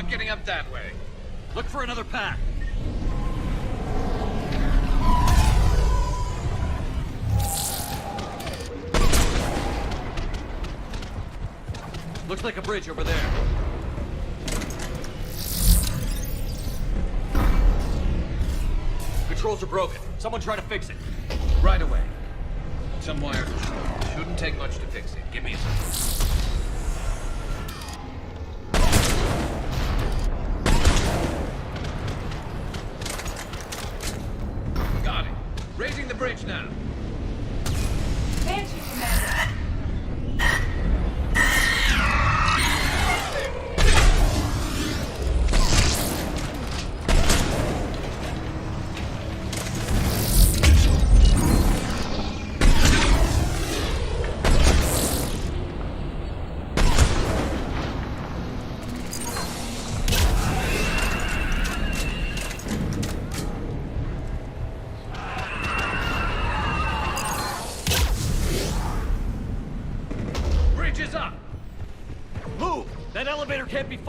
Getting up that way. Look for another path. Looks like a bridge over there. Controls are broken. Someone try to fix it. Right away. Some wires. Shouldn't take much to fix it. Give me a second. Raising the bridge now.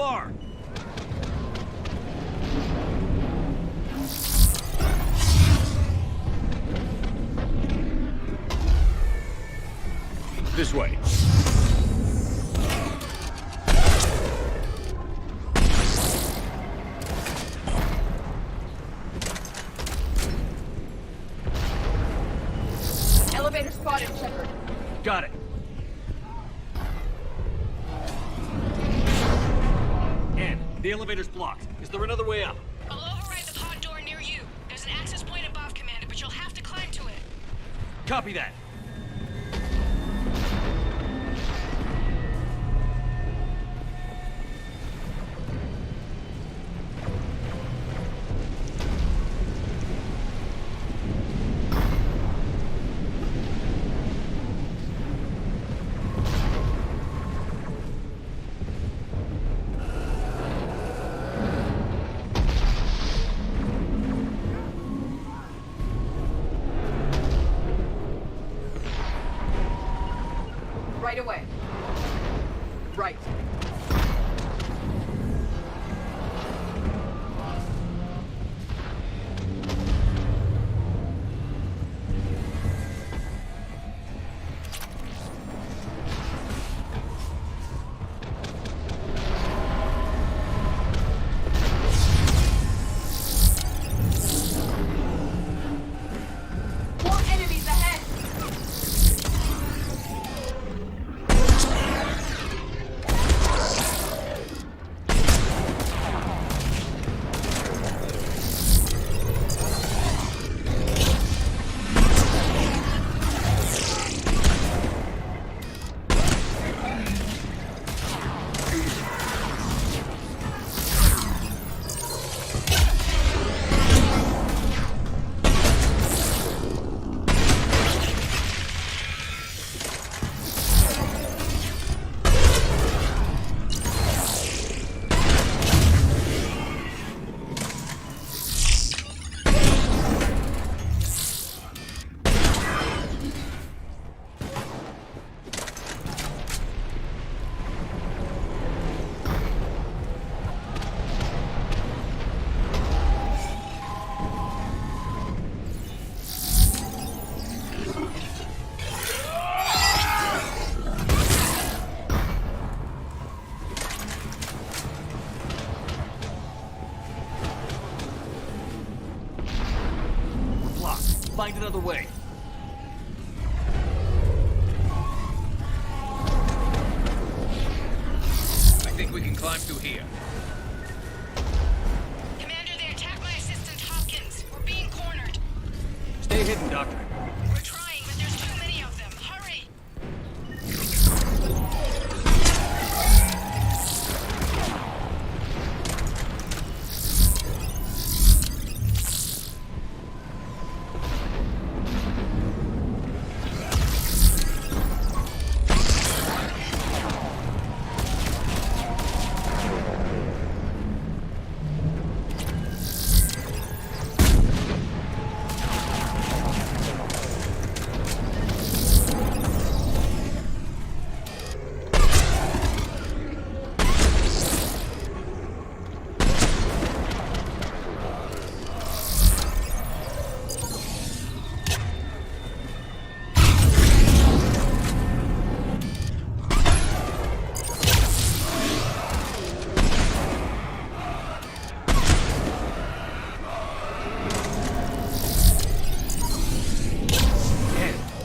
far. This way. Elevator spotted, Shepard. Got it. And the elevator's blocked. Is there another way up? I'll override the pod door near you. There's an access point above, Commander, but you'll have to climb to it. Copy that. Right away. Right. More enemies ahead! Find another way. I think we can climb through here. Commander, they attacked my assistant Hopkins. We're being cornered. Stay hidden, Doctor. We're trying, but there's too many of them. Hurry!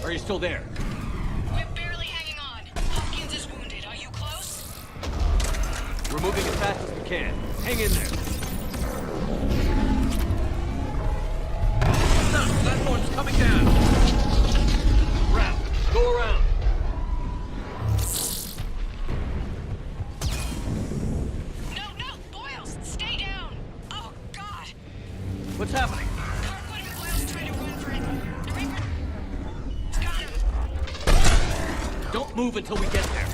Are you still there? We're barely hanging on. Hopkins is wounded. Are you close? We're moving as fast as we can. Hang in there. No, that one's coming down. Round. Go around. No, Boyles, stay down. Oh, God. What's happening? Kirkwood and Boyles trying to run for it. The Reaper... Got him. Don't move until we get there.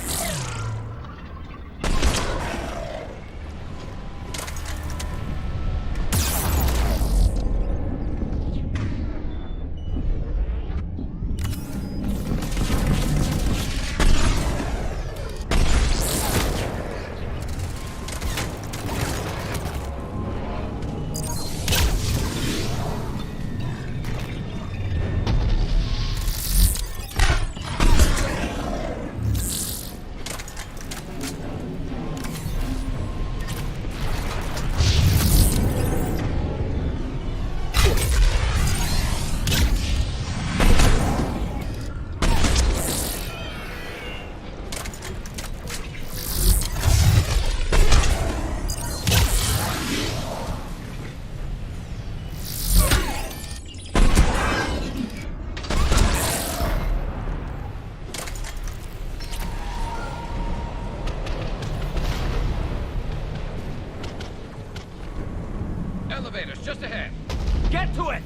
Get to it!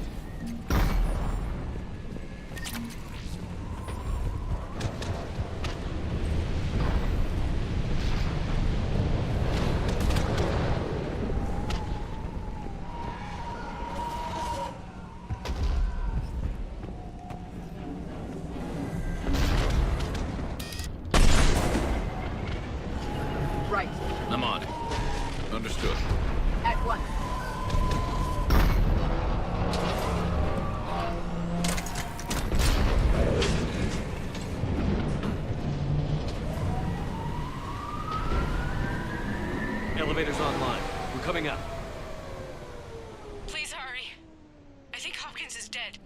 Right. I'm on it. Understood. At once. Elevator's online. We're coming up. Please hurry. I think Hopkins is dead.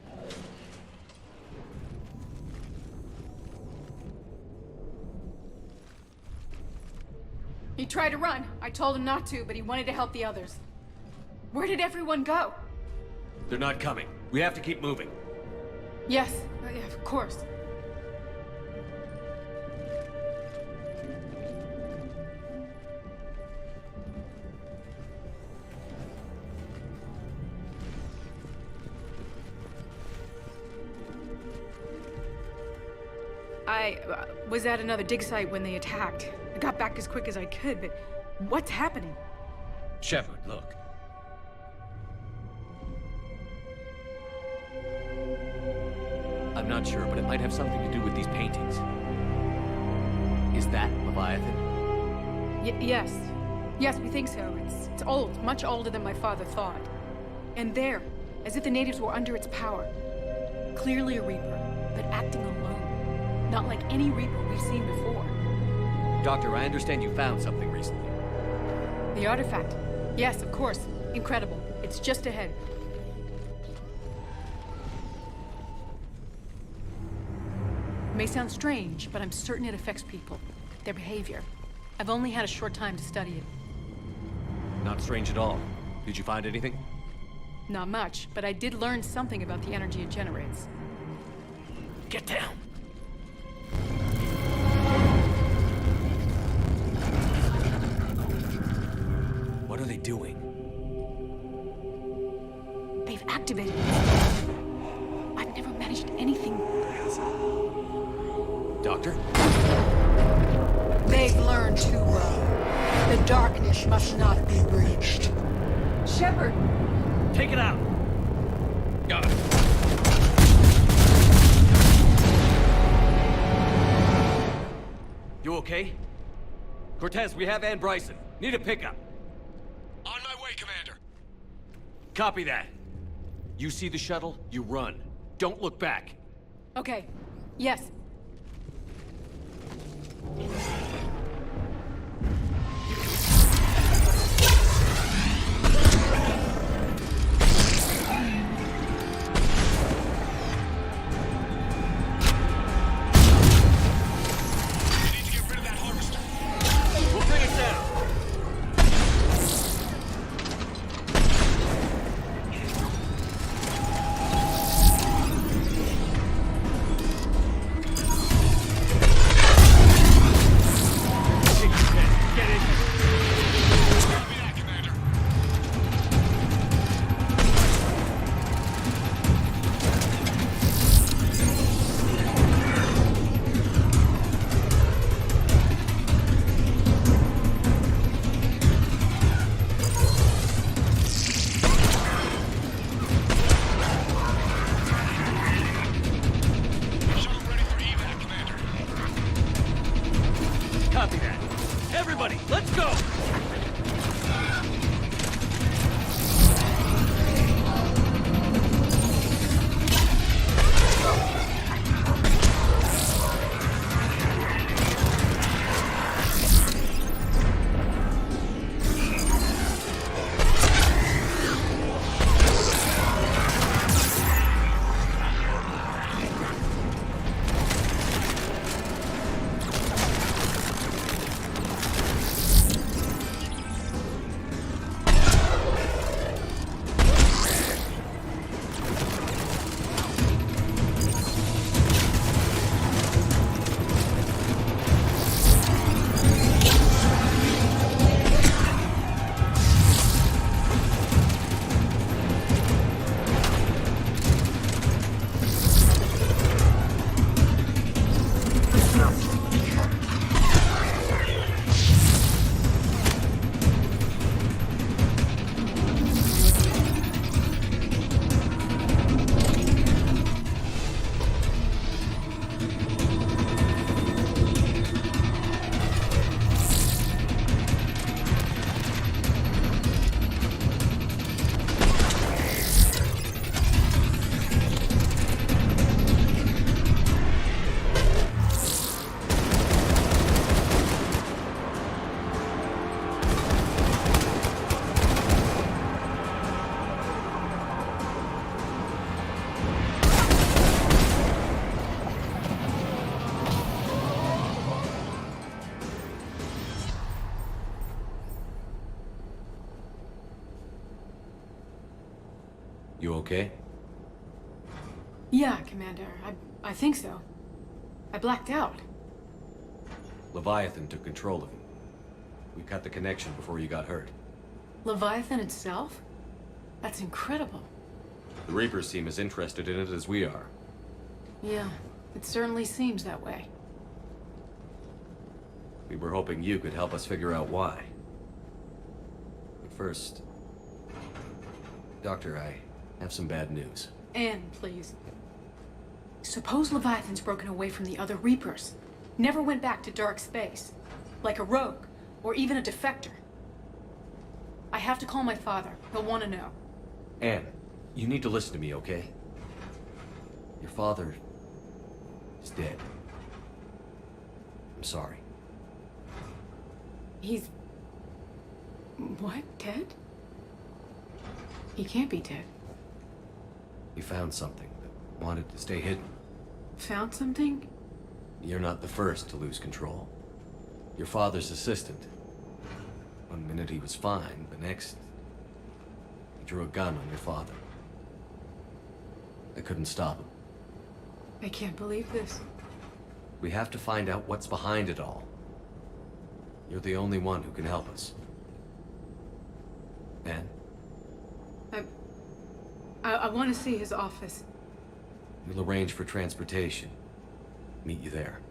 He tried to run. I told him not to, but he wanted to help the others. Where did everyone go? They're not coming. We have to keep moving. Yes, yeah, of course. I was at another dig site when they attacked. I got back as quick as I could, but what's happening? Shepard, look. I'm not sure, but it might have something to do with these paintings. Is that Leviathan? Yes. Yes, we think so. It's old, much older than my father thought. And there, as if the natives were under its power. Clearly a Reaper, but acting alone. Not like any Reaper we've seen before. Doctor, I understand you found something recently. The artifact. Yes, of course. Incredible. It's just ahead. It may sound strange, but I'm certain it affects people. Their behavior. I've only had a short time to study it. Not strange at all. Did you find anything? Not much, but I did learn something about the energy it generates. Get down! What are they doing? They've activated it. I've never managed anything. Doctor? They've learned too well. The darkness must not be breached. Shepard! Take it out! Got it. You okay? Cortez, we have Ann Bryson. Need a pickup. On my way, Commander. Copy that. You see the shuttle, you run. Don't look back. Okay. Yes. okay? Yeah, Commander. I think so. I blacked out. Leviathan took control of him. We cut the connection before you got hurt. Leviathan itself? That's incredible. The Reapers seem as interested in it as we are. Yeah, it certainly seems that way. We were hoping you could help us figure out why. But first... Doctor, I have some bad news. Anne, please. Suppose Leviathan's broken away from the other Reapers. Never went back to dark space. Like a rogue, or even a defector. I have to call my father. He'll want to know. Anne, you need to listen to me, okay? Your father is dead. I'm sorry. He's... What? Dead? He can't be dead. He found something that wanted to stay hidden. Found something? You're not the first to lose control. Your father's assistant. One minute he was fine, the next... he drew a gun on your father. I couldn't stop him. I can't believe this. We have to find out what's behind it all. You're the only one who can help us. Anne? I want to see his office. We'll arrange for transportation. Meet you there.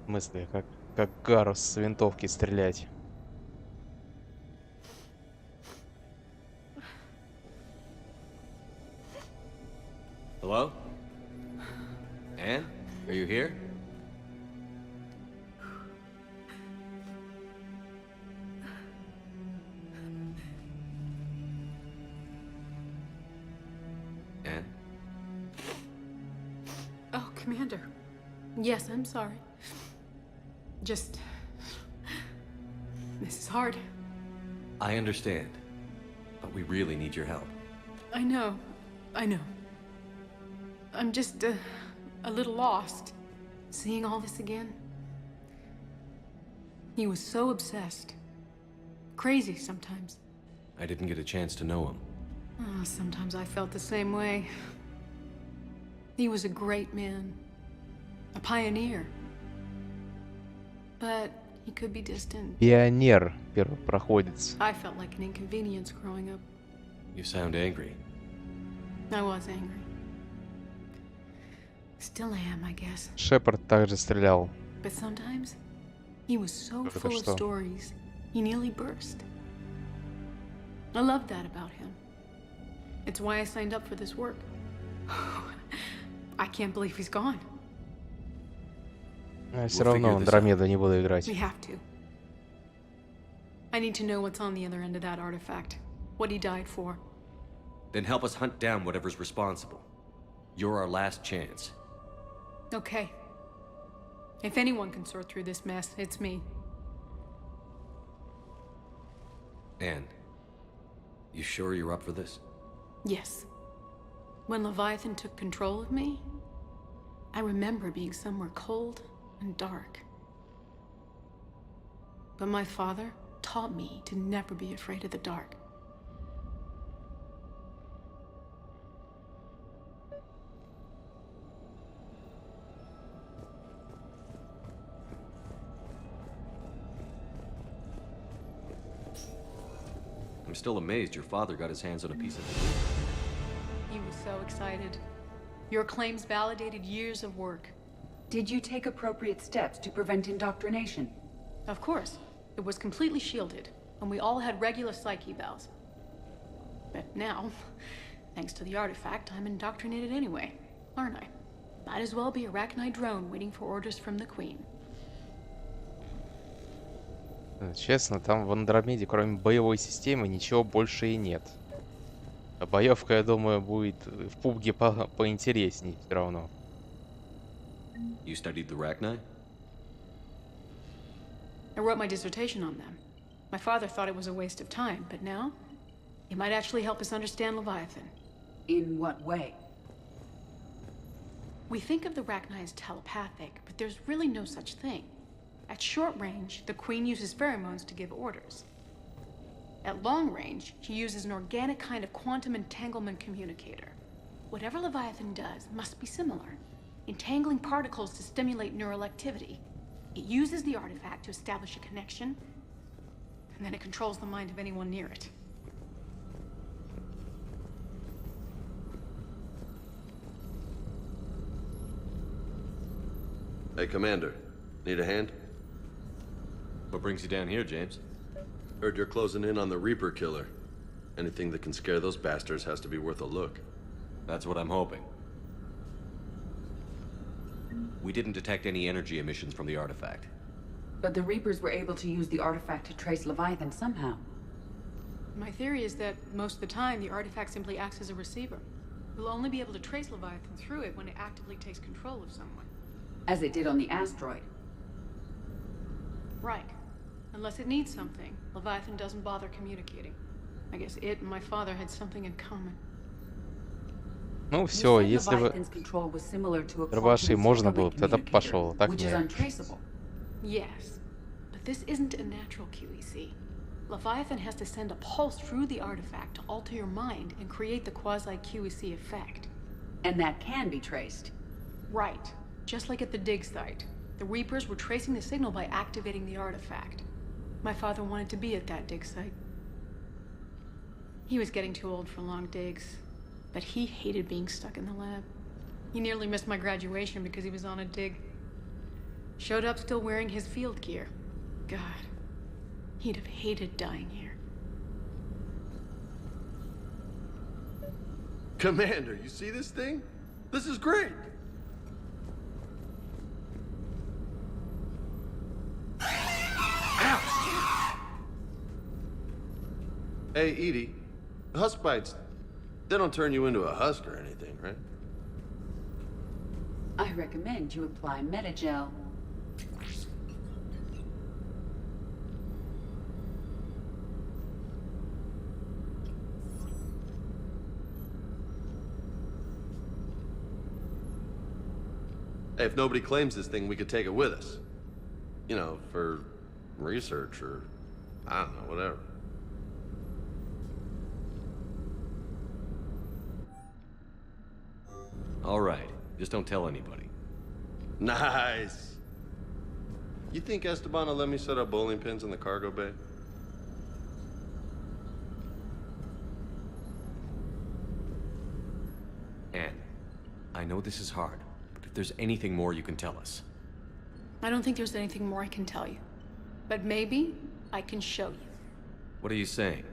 В смысле, как Гарус с винтовки стрелять? Hello? Anne? Are you here? Anne? Oh, Commander. Yes, I'm sorry. Just... this is hard. I understand, but we really need your help. I know. I'm just a little lost. Seeing all this again. He was so obsessed. Crazy sometimes. I didn't get a chance to know him. Oh, sometimes I felt the same way. He was a great man. A pioneer. But he could be distant. Пионер, первопроходец. I felt like an inconvenience growing up. You sound angry. I was angry. Still am, I guess. Шепард также стрелял. But sometimes he was so full of stories, he nearly burst. I loved that about him. It's why I signed up for this work. I can't believe he's gone. Все равно Андромеду не буду играть. We have to. I need to know what's on the other end of that artifact. What he died for. Then help us hunt down whatever's responsible. You're our last chance. Okay. If anyone can sort through this mess, it's me. Anne, you sure you're up for this? Yes. When Leviathan took control of me, I remember being somewhere cold and dark. But my father taught me to never be afraid of the dark. still amazed your father got his hands on a piece of it. He was so excited. Your claims validated years of work. Did you take appropriate steps to prevent indoctrination? Of course. It was completely shielded, and we all had regular psyche evals. But now, thanks to the artifact, I'm indoctrinated anyway, aren't I? Might as well be a Arachnite drone waiting for orders from the Queen. Честно, там в Андромеде, кроме боевой системы, ничего больше и нет. А боевка, я думаю, будет в пубге поинтересней все равно. You studied the Arachnite? I wrote my dissertation on them. My father thought it was a waste of time, but now, it might actually help us understand Leviathan. In what way? We think of the Arachnite as telepathic, but there's really no such thing. At short range, the Queen uses pheromones to give orders. At long range, she uses an organic kind of quantum entanglement communicator. Whatever Leviathan does must be similar, entangling particles to stimulate neural activity. It uses the artifact to establish a connection, and then it controls the mind of anyone near it. Hey, Commander. Need a hand? What brings you down here, James? Heard you're closing in on the Reaper killer. Anything that can scare those bastards has to be worth a look. That's what I'm hoping. We didn't detect any energy emissions from the artifact. But the Reapers were able to use the artifact to trace Leviathan somehow. My theory is that most of the time, the artifact simply acts as a receiver. We'll only be able to trace Leviathan through it when it actively takes control of someone. As it did on the asteroid. Right. Unless it needs something, Leviathan doesn't bother communicating. I guess it and my father had something in common. Ну все, если бы Рабаши можно было, тогда пошел, так нет. Yes, but this isn't a natural QEC. Leviathan has to send a pulse through the artifact to alter your mind and create the quasi-QEC effect. And that can be traced. Right. Just like at the dig site. The Reapers were tracing the signal by activating the artifact. My father wanted to be at that dig site. He was getting too old for long digs, but he hated being stuck in the lab. He nearly missed my graduation because he was on a dig. Showed up still wearing his field gear. God, he'd have hated dying here. Commander, you see this thing? This is great! Hey, Edie, husk bites, they don't turn you into a husk or anything, right? I recommend you apply Metagel. Hey, if nobody claims this thing, we could take it with us. You know, for research or, I don't know, whatever. All right, just don't tell anybody. Nice. You think Esteban will let me set up bowling pins in the cargo bay? Anne, I know this is hard, but if there's anything more you can tell us. I don't think there's anything more I can tell you. But maybe I can show you. What are you saying?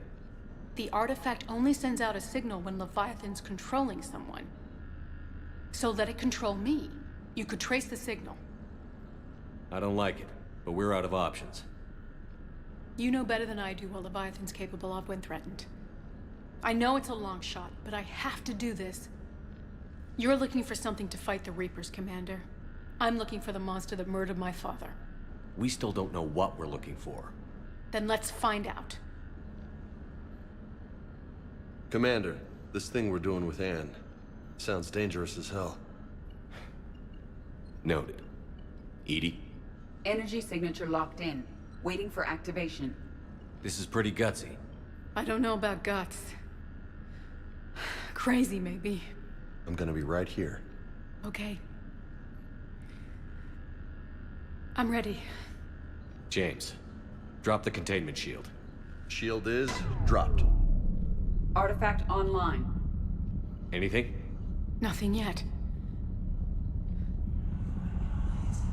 The artifact only sends out a signal when Leviathan's controlling someone. So let it control me. You could trace the signal. I don't like it, but we're out of options. You know better than I do what Leviathan's capable of when threatened. I know it's a long shot, but I have to do this. You're looking for something to fight the Reapers, Commander. I'm looking for the monster that murdered my father. We still don't know what we're looking for. Then let's find out. Commander, this thing we're doing with Anne sounds dangerous as hell. Noted. Edie? Energy signature locked in. Waiting for activation. This is pretty gutsy. I don't know about guts. Crazy, maybe. I'm gonna be right here. Okay. I'm ready. James, drop the containment shield. Shield is dropped. Artifact online. Anything? Nothing yet.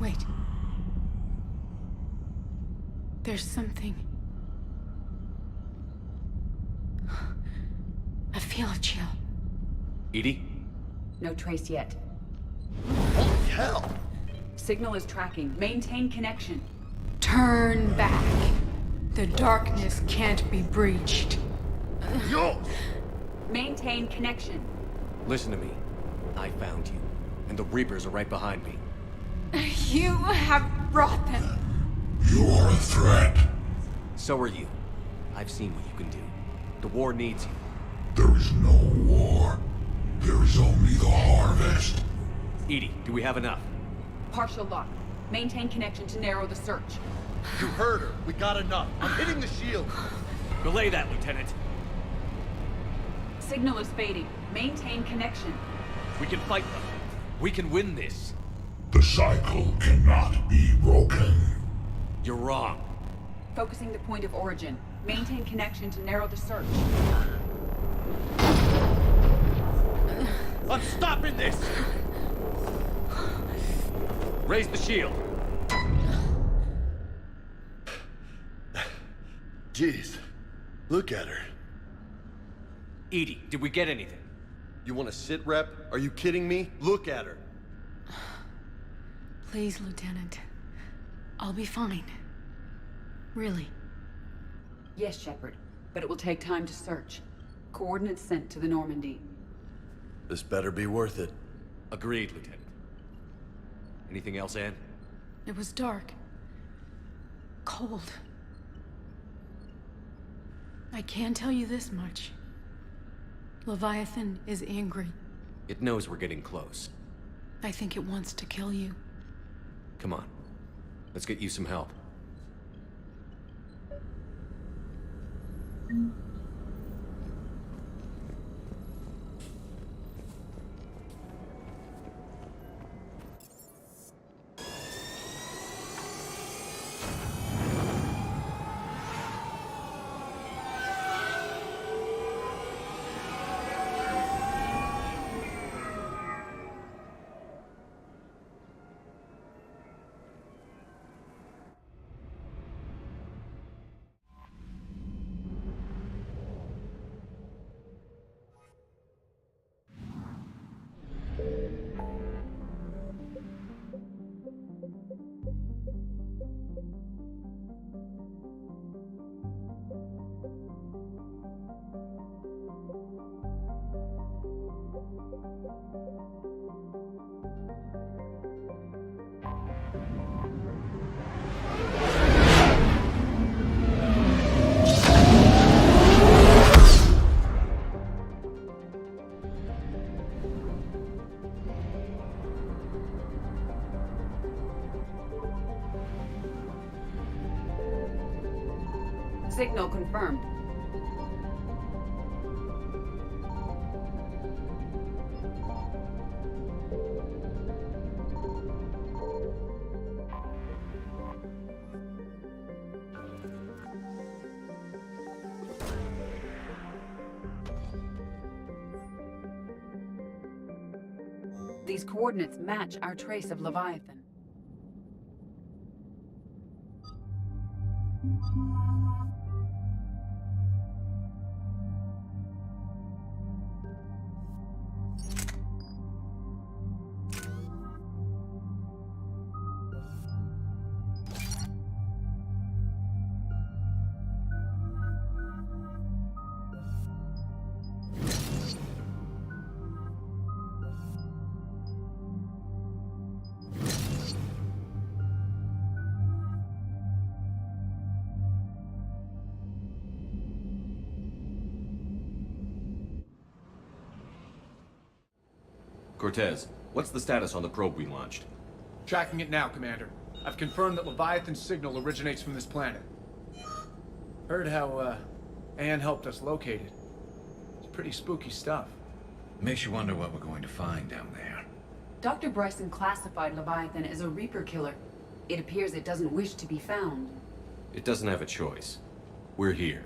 Wait. There's something. I feel a chill. Edie? No trace yet. Holy hell! Signal is tracking. Maintain connection. Turn back. The darkness can't be breached. Yo! Maintain connection. Listen to me. I found you, and the Reapers are right behind me. You have brought them. You are a threat. So are you. I've seen what you can do. The war needs you. There is no war. There is only the harvest. Edie, do we have enough? Partial lock. Maintain connection to narrow the search. You heard her. We got enough. I'm hitting the shield. Relay that, Lieutenant. Signal is fading. Maintain connection. We can fight them. We can win this. The cycle cannot be broken. You're wrong. Focusing the point of origin. Maintain connection to narrow the search. I'm stopping this! Raise the shield. Jeez. Look at her. Edie, did we get anything? You want to sit rep? Are you kidding me? Look at her. Please, Lieutenant. I'll be fine. Really. Yes, Shepard. But it will take time to search. Coordinates sent to the Normandy. This better be worth it. Agreed, Lieutenant. Anything else, Anne? It was dark. Cold. I can tell you this much. Leviathan is angry. It knows we're getting close. I think it wants to kill you. Come on. Let's get you some help. Signal confirmed. These coordinates match our trace of Leviathan. Cortez, what's the status on the probe we launched? Tracking it now, Commander. I've confirmed that Leviathan's signal originates from this planet. Heard how, Anne helped us locate it. It's pretty spooky stuff. Makes you wonder what we're going to find down there. Dr. Bryson classified Leviathan as a Reaper killer. It appears it doesn't wish to be found. It doesn't have a choice. We're here.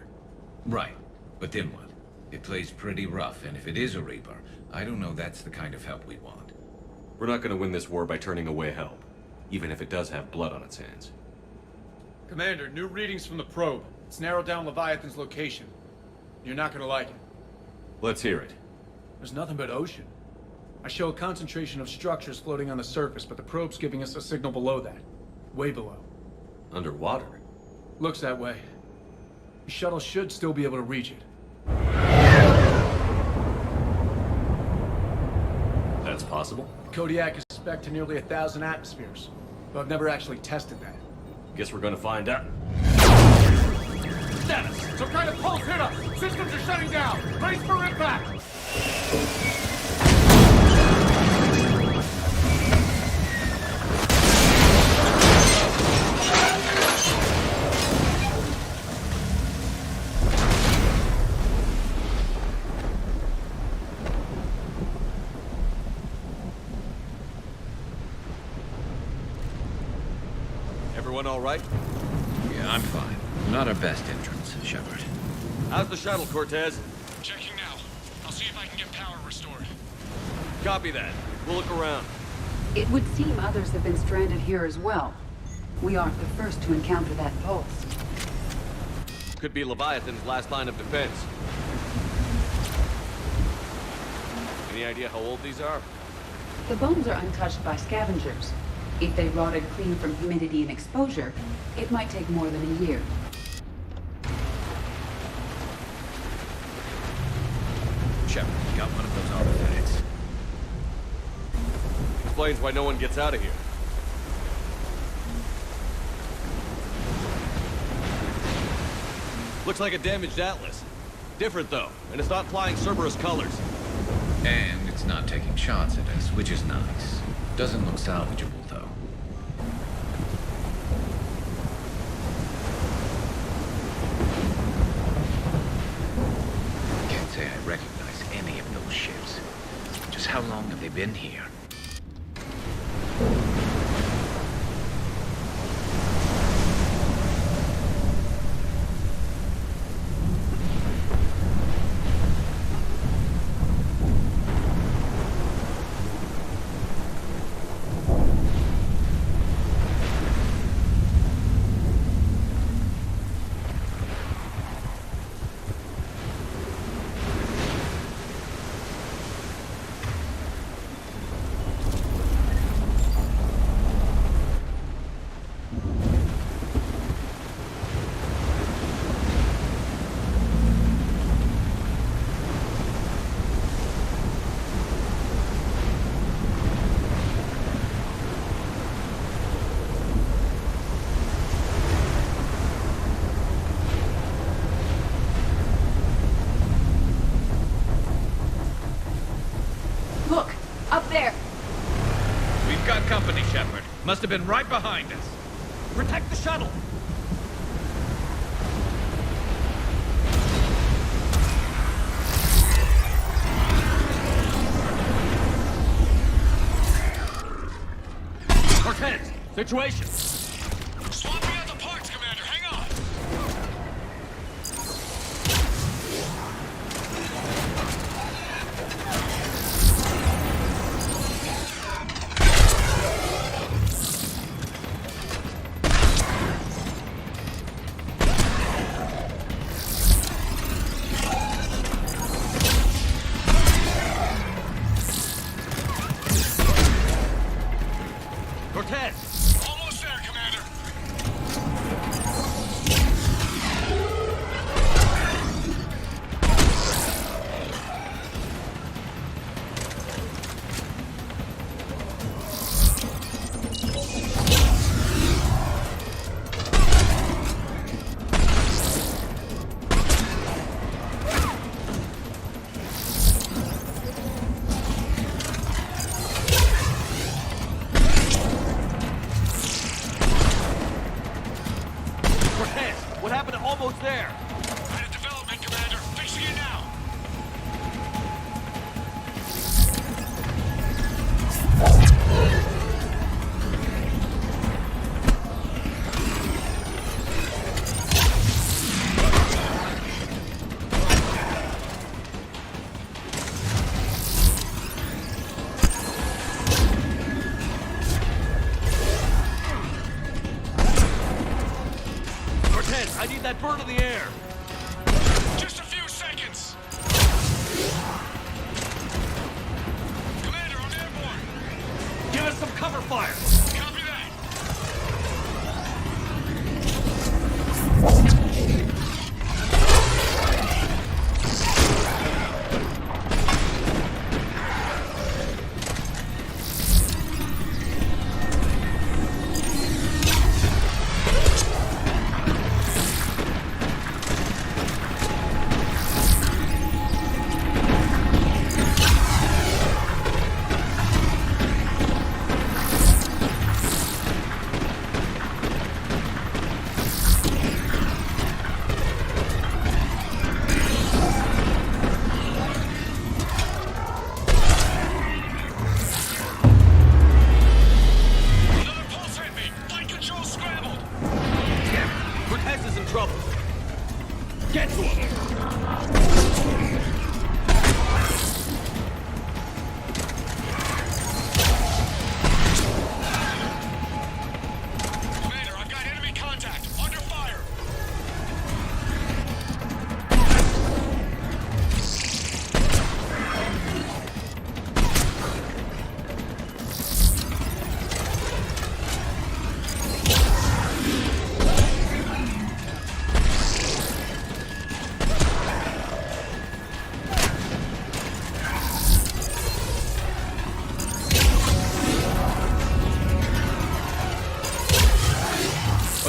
Right. But then what? It plays pretty rough, and if it is a Reaper, I don't know that's the kind of help we want. We're not gonna win this war by turning away help, even if it does have blood on its hands. Commander, new readings from the probe. It's narrowed down Leviathan's location. You're not gonna like it. Let's hear it. There's nothing but ocean. I show a concentration of structures floating on the surface, but the probe's giving us a signal below that. Way below. Underwater? Looks that way. The shuttle should still be able to reach it. That's possible? Kodiak is spec'd to nearly 1,000 atmospheres, but I've never actually tested that. Guess we're gonna find out. Status! Some kind of pulse hit us! Systems are shutting down! Brace for impact! Everyone all right? Yeah, I'm fine. Not our best entrance, Shepard. How's the shuttle, Cortez? Checking now. I'll see if I can get power restored. Copy that. We'll look around. It would seem others have been stranded here as well. We aren't the first to encounter that pulse. Could be Leviathan's last line of defense. Any idea how old these are? The bones are untouched by scavengers. If they rotted clean from humidity and exposure, it might take more than a year. Shepard, got one of those artifacts. Explains why no one gets out of here. Looks like a damaged Atlas. Different though, and it's not flying Cerberus colors. And it's not taking shots at us, which is nice. Doesn't look salvageable, though. Can't say I recognize any of those ships. Just how long have they been here? Must have been right behind us. Protect the shuttle! Cortez, situation! Swapping out the parts, Commander. Hang on! that bird in the air! Just a few seconds! Commander, I'm airborne! Give us some cover fire! Copy that!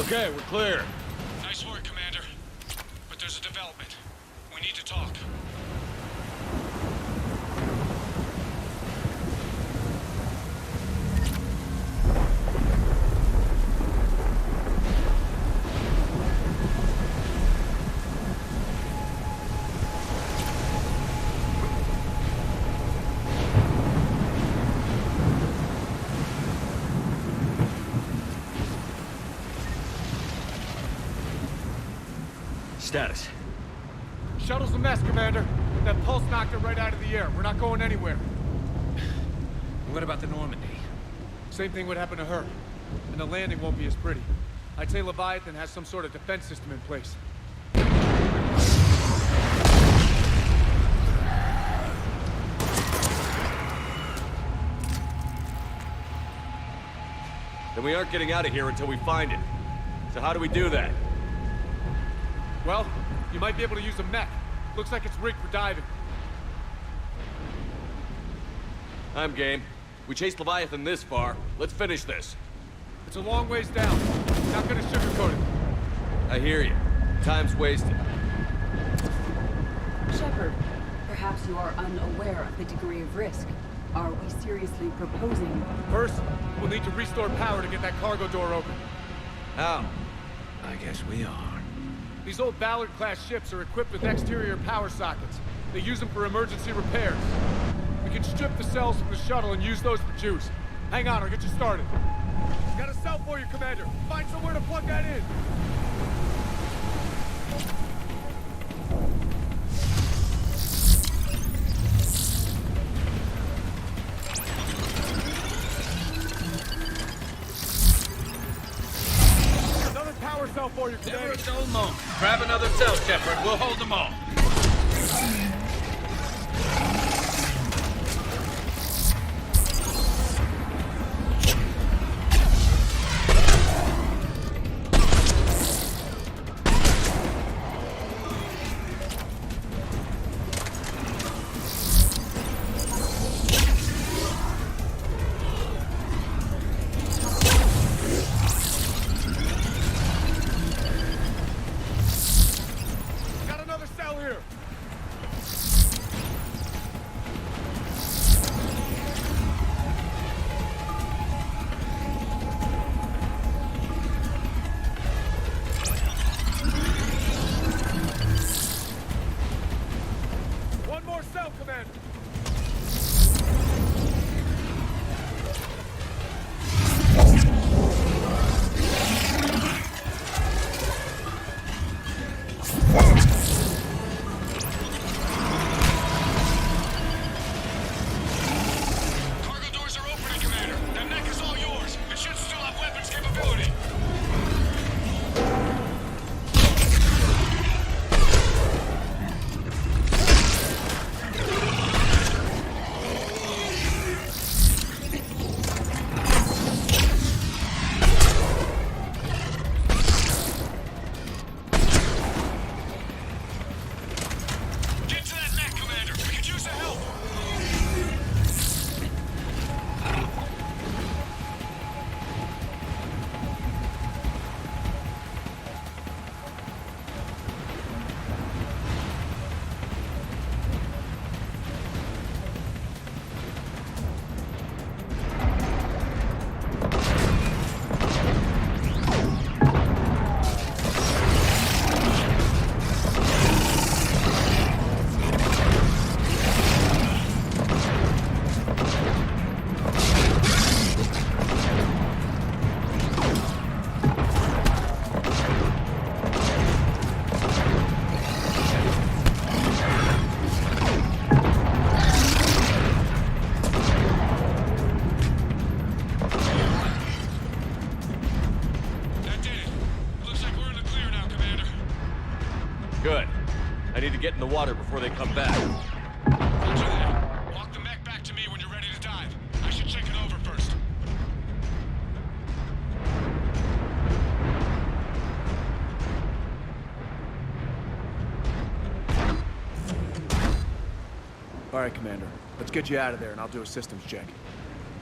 Okay, we're clear. Nice work, Commander. But there's a development. We need to talk. Status. Shuttle's a mess, Commander. That pulse knocked it right out of the air. We're not going anywhere. What about the Normandy? Same thing would happen to her. And the landing won't be as pretty. I'd say Leviathan has some sort of defense system in place. Then we aren't getting out of here until we find it. So how do we do that? Well, you might be able to use a mech. Looks like it's rigged for diving. I'm game. We chased Leviathan this far. Let's finish this. It's a long ways down. Not gonna sugarcoat it. I hear you. Time's wasted. Shepard, perhaps you are unaware of the degree of risk. Are we seriously proposing? First, we'll need to restore power to get that cargo door open. How? I guess we are. These old Ballard-class ships are equipped with exterior power sockets. They use them for emergency repairs. We can strip the cells from the shuttle and use those for juice. Hang on, I'll get you started. Got a cell for you, Commander. Find somewhere to plug that in. Another power cell for you, Commander. Never a dull moment. Grab another cell, Shepard. We'll hold them all. in the water before they come back. Roger that. Walk the mech back to me when you're ready to dive. I should check it over first. All right, Commander. Let's get you out of there, and I'll do a systems check.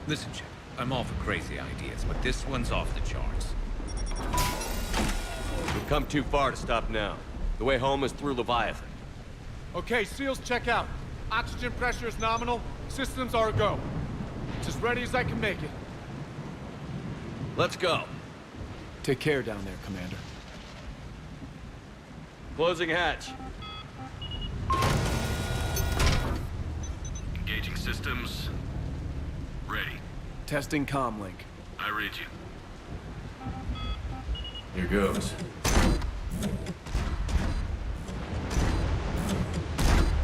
Listen, Chip, I'm all for crazy ideas, but this one's off the charts. We've come too far to stop now. The way home is through Leviathan. Okay, SEALs check out. Oxygen pressure is nominal. Systems are a go. It's as ready as I can make it. Let's go. Take care down there, Commander. Closing hatch. Engaging systems. Ready. Testing comm link. I read you. Here goes.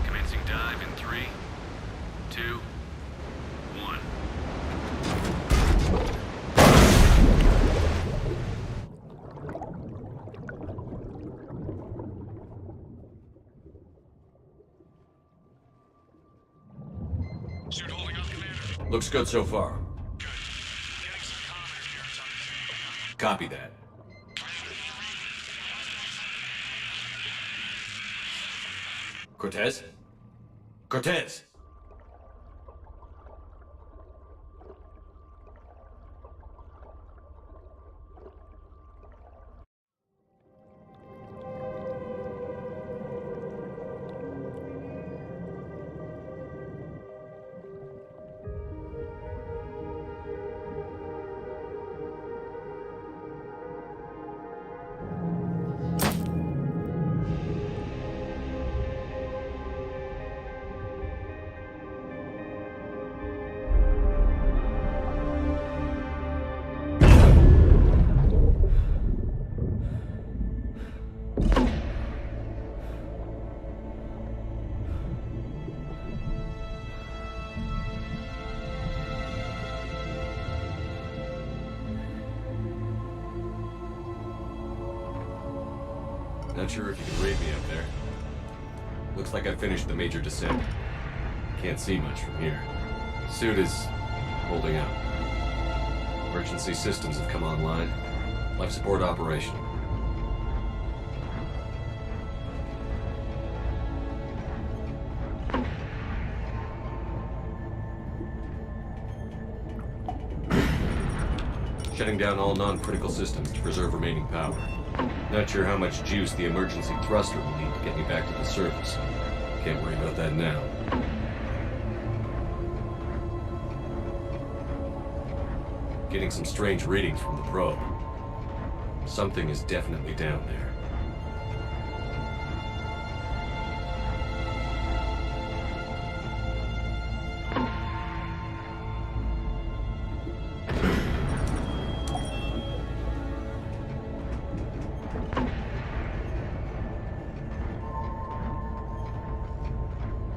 Commencing dive in 3, 2, 1. Suit holding up, Commander. Looks good so far. Copy that. Cortez? Cortez! Not sure if you can read me up there. Looks like I finished the major descent. Can't see much from here. Suit is holding out. Emergency systems have come online. Life support operation. Shutting down all non-critical systems to preserve remaining power. Not sure how much juice the emergency thruster will need to get me back to the surface. Can't worry about that now. Getting some strange readings from the probe. Something is definitely down there.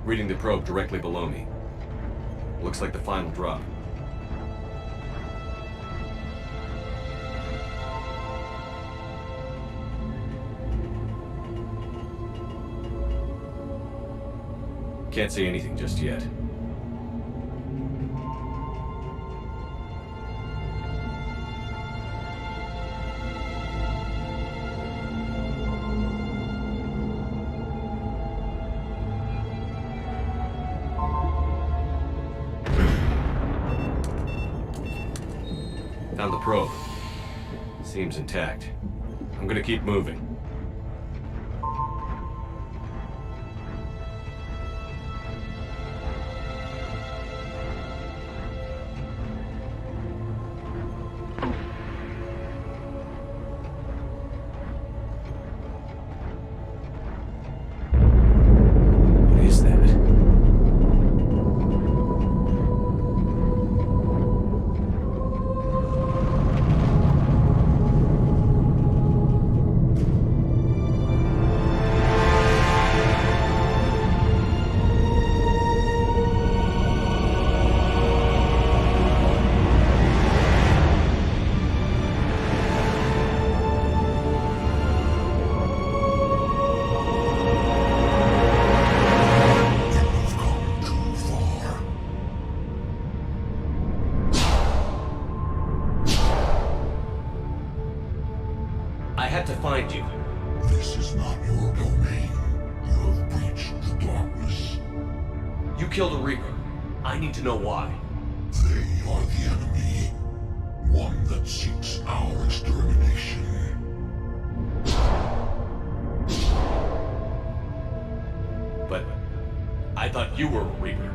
Reading the probe directly below me. Looks like the final drop. Can't see anything just yet. Found the probe. Seems intact. I'm gonna keep moving. had to find you. This is not your domain. You have breached the darkness. You killed a Reaper. I need to know why. They are the enemy. One that seeks our extermination. But I thought you were a Reaper.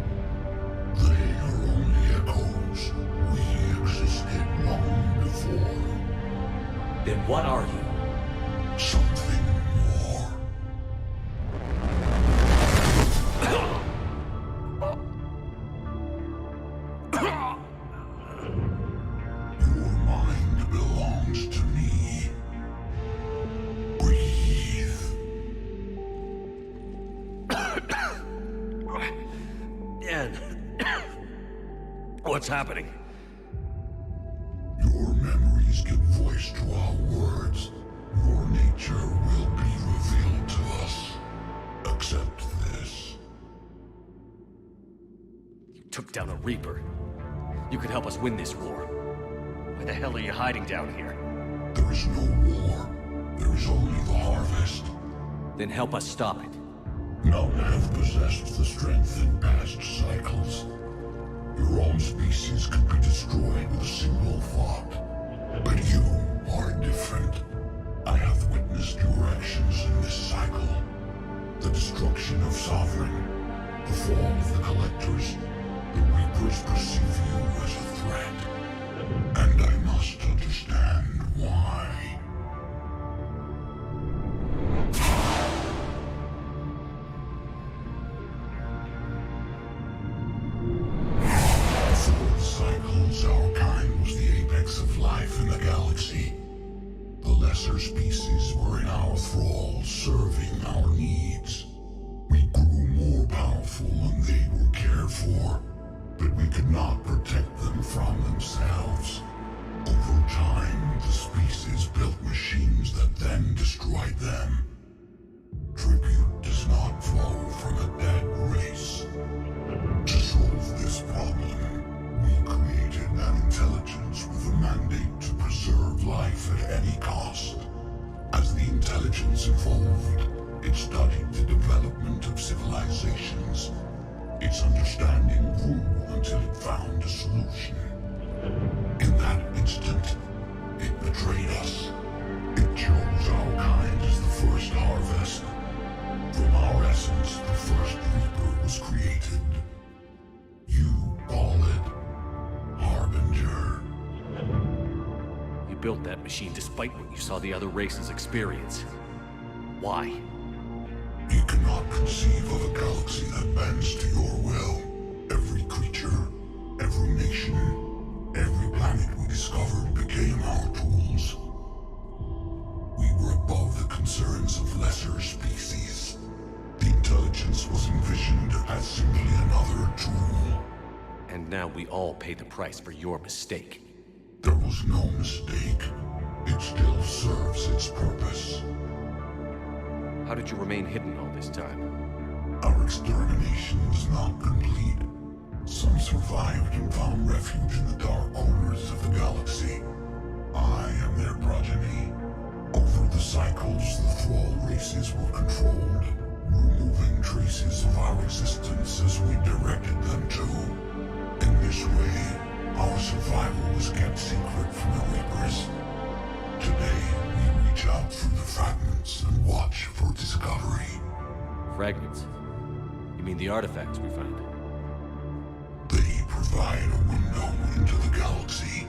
They are only echoes. We existed long before. Then what are you? Something more. Your mind belongs to me. Breathe. Dan, what's happening? Your memories give voice to our words. Your nature will be revealed to us. Accept this. You took down a Reaper. You could help us win this war. Why the hell are you hiding down here? There is no war. There is only the harvest. Then help us stop it. None have possessed the strength in past cycles. Your own species could be destroyed with a single thought. But you are different. I have witnessed your actions in this cycle. The destruction of Sovereign, the fall of the Collectors. The Reapers perceive you as a threat. And I must understand why. Our kind was the apex of life in the galaxy. The lesser species were in our thrall, serving our needs. We grew more powerful and they were cared for, but we could not protect them from themselves. Over time, the species built machines that then destroyed them. Tribute does not flow from a dead race. To solve this problem, we created an intelligence with a mandate to preserve life at any cost. As the intelligence evolved, it studied the development of civilizations. Its understanding grew until it found a solution. In that instant, it betrayed us. It chose our kind as the first harvest. From our essence, the first Reaper was created. You call it Harbinger. You built that machine despite what you saw the other races experience. Why? You cannot conceive of a galaxy that bends to your will. Every creature, every nation, every planet we discovered became our tools. We were above the concerns of lesser species. The intelligence was envisioned as simply another tool. And now we all pay the price for your mistake. There was no mistake. It still serves its purpose. How did you remain hidden all this time? Our extermination was not complete. Some survived and found refuge in the dark corners of the galaxy. I am their progeny. Over the cycles, the thrall races were controlled, removing traces of our existence as we directed them to. In this way, our survival was kept secret from the Reapers. Today, we reach out through the fragments and watch for discovery. Fragments? You mean the artifacts we found? They provide a window into the galaxy.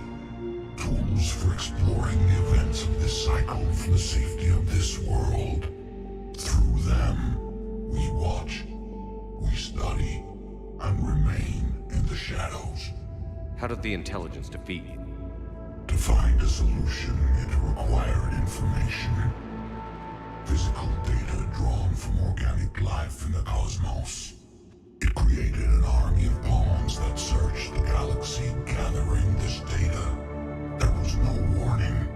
Tools for exploring the events of this cycle for the safety of this world. Through them, we watch, we study, and remain in the shadows. How did the intelligence defeat you? To find a solution, it required information. Physical data drawn from organic life in the cosmos. It created an army of pawns that searched the galaxy, gathering this data. There was no warning.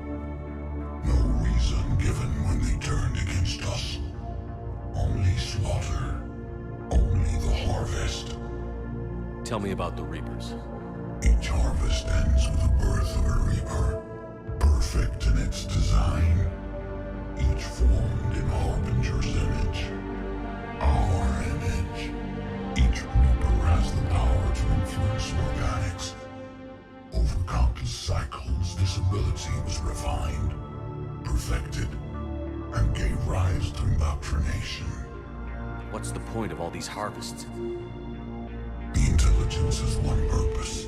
No reason given when they turned against us. Only slaughter. Only the harvest. Tell me about the Reapers. Each harvest ends with the birth of a Reaper. Perfect in its design. formed in Harbinger's image. Our image. Each Reaper has the power to influence organics. Over countless cycles, this ability was refined, perfected, and gave rise to indoctrination. What's the point of all these harvests? The intelligence has one purpose: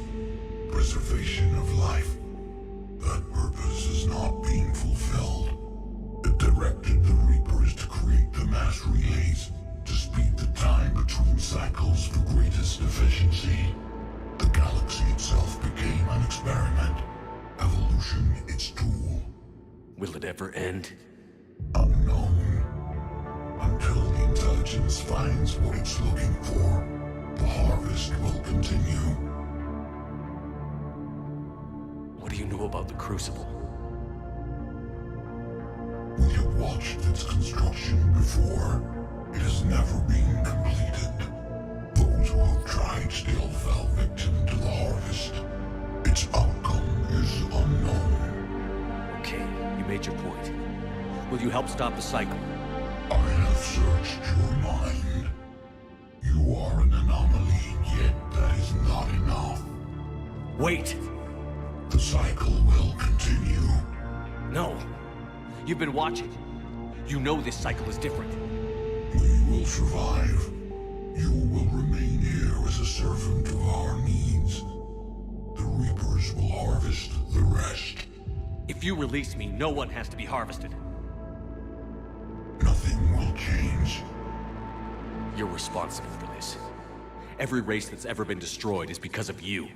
preservation of life. That purpose is not being fulfilled. The directed the Reapers to create the mass relays to speed the time between cycles for greatest efficiency. The galaxy itself became an experiment. Evolution its tool. Will it ever end? Unknown. Until the intelligence finds what it's looking for, the harvest will continue. What do you know about the Crucible? We have watched its construction before. It has never been completed. Those who have tried still fell victim to the harvest. Its outcome is unknown. Okay, you made your point. Will you help stop the cycle? I have searched your mind. You are an anomaly, yet that is not enough. Wait! The cycle will continue. No! You've been watching. You know this cycle is different. We will survive. You will remain here as a servant of our needs. The Reapers will harvest the rest. If you release me, no one has to be harvested. Nothing will change. You're responsible for this. Every race that's ever been destroyed is because of you.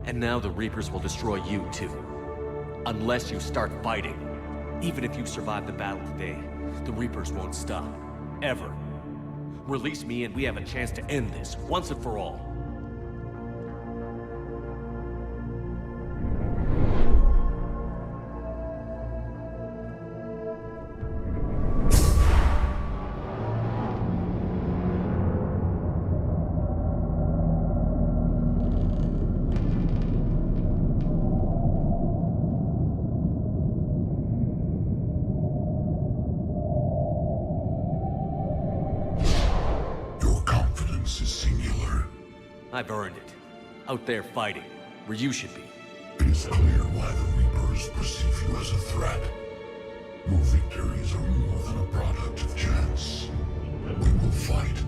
And now the Reapers will destroy you too. Unless you start fighting. Even if you survive the battle today, the Reapers won't stop. Ever. Release me and we have a chance to end this, once and for all. I've earned it. Out there fighting, where you should be. It is clear why the Reapers perceive you as a threat. Your victories are more than a product of chance. We will fight,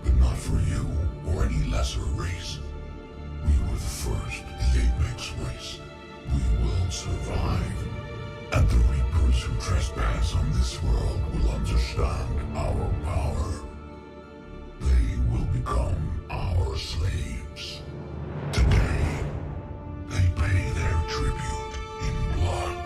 but not for you or any lesser race. We were the first, the Apex race. We will survive. And the Reapers who trespass on this world will understand our power. They will become our slaves. Today, they pay their tribute in blood.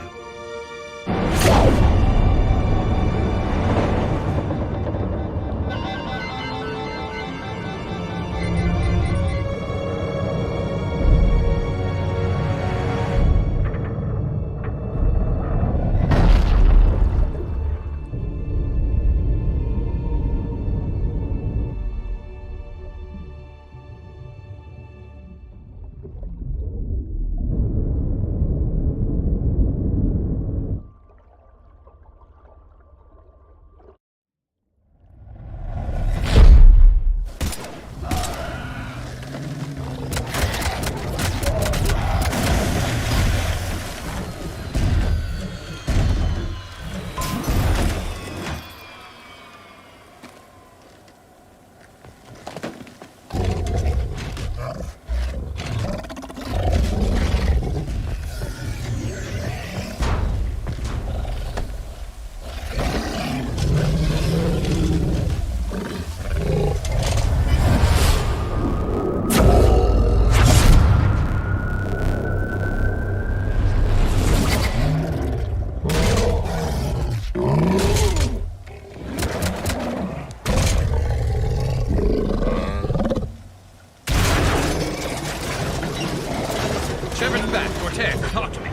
Talk to me.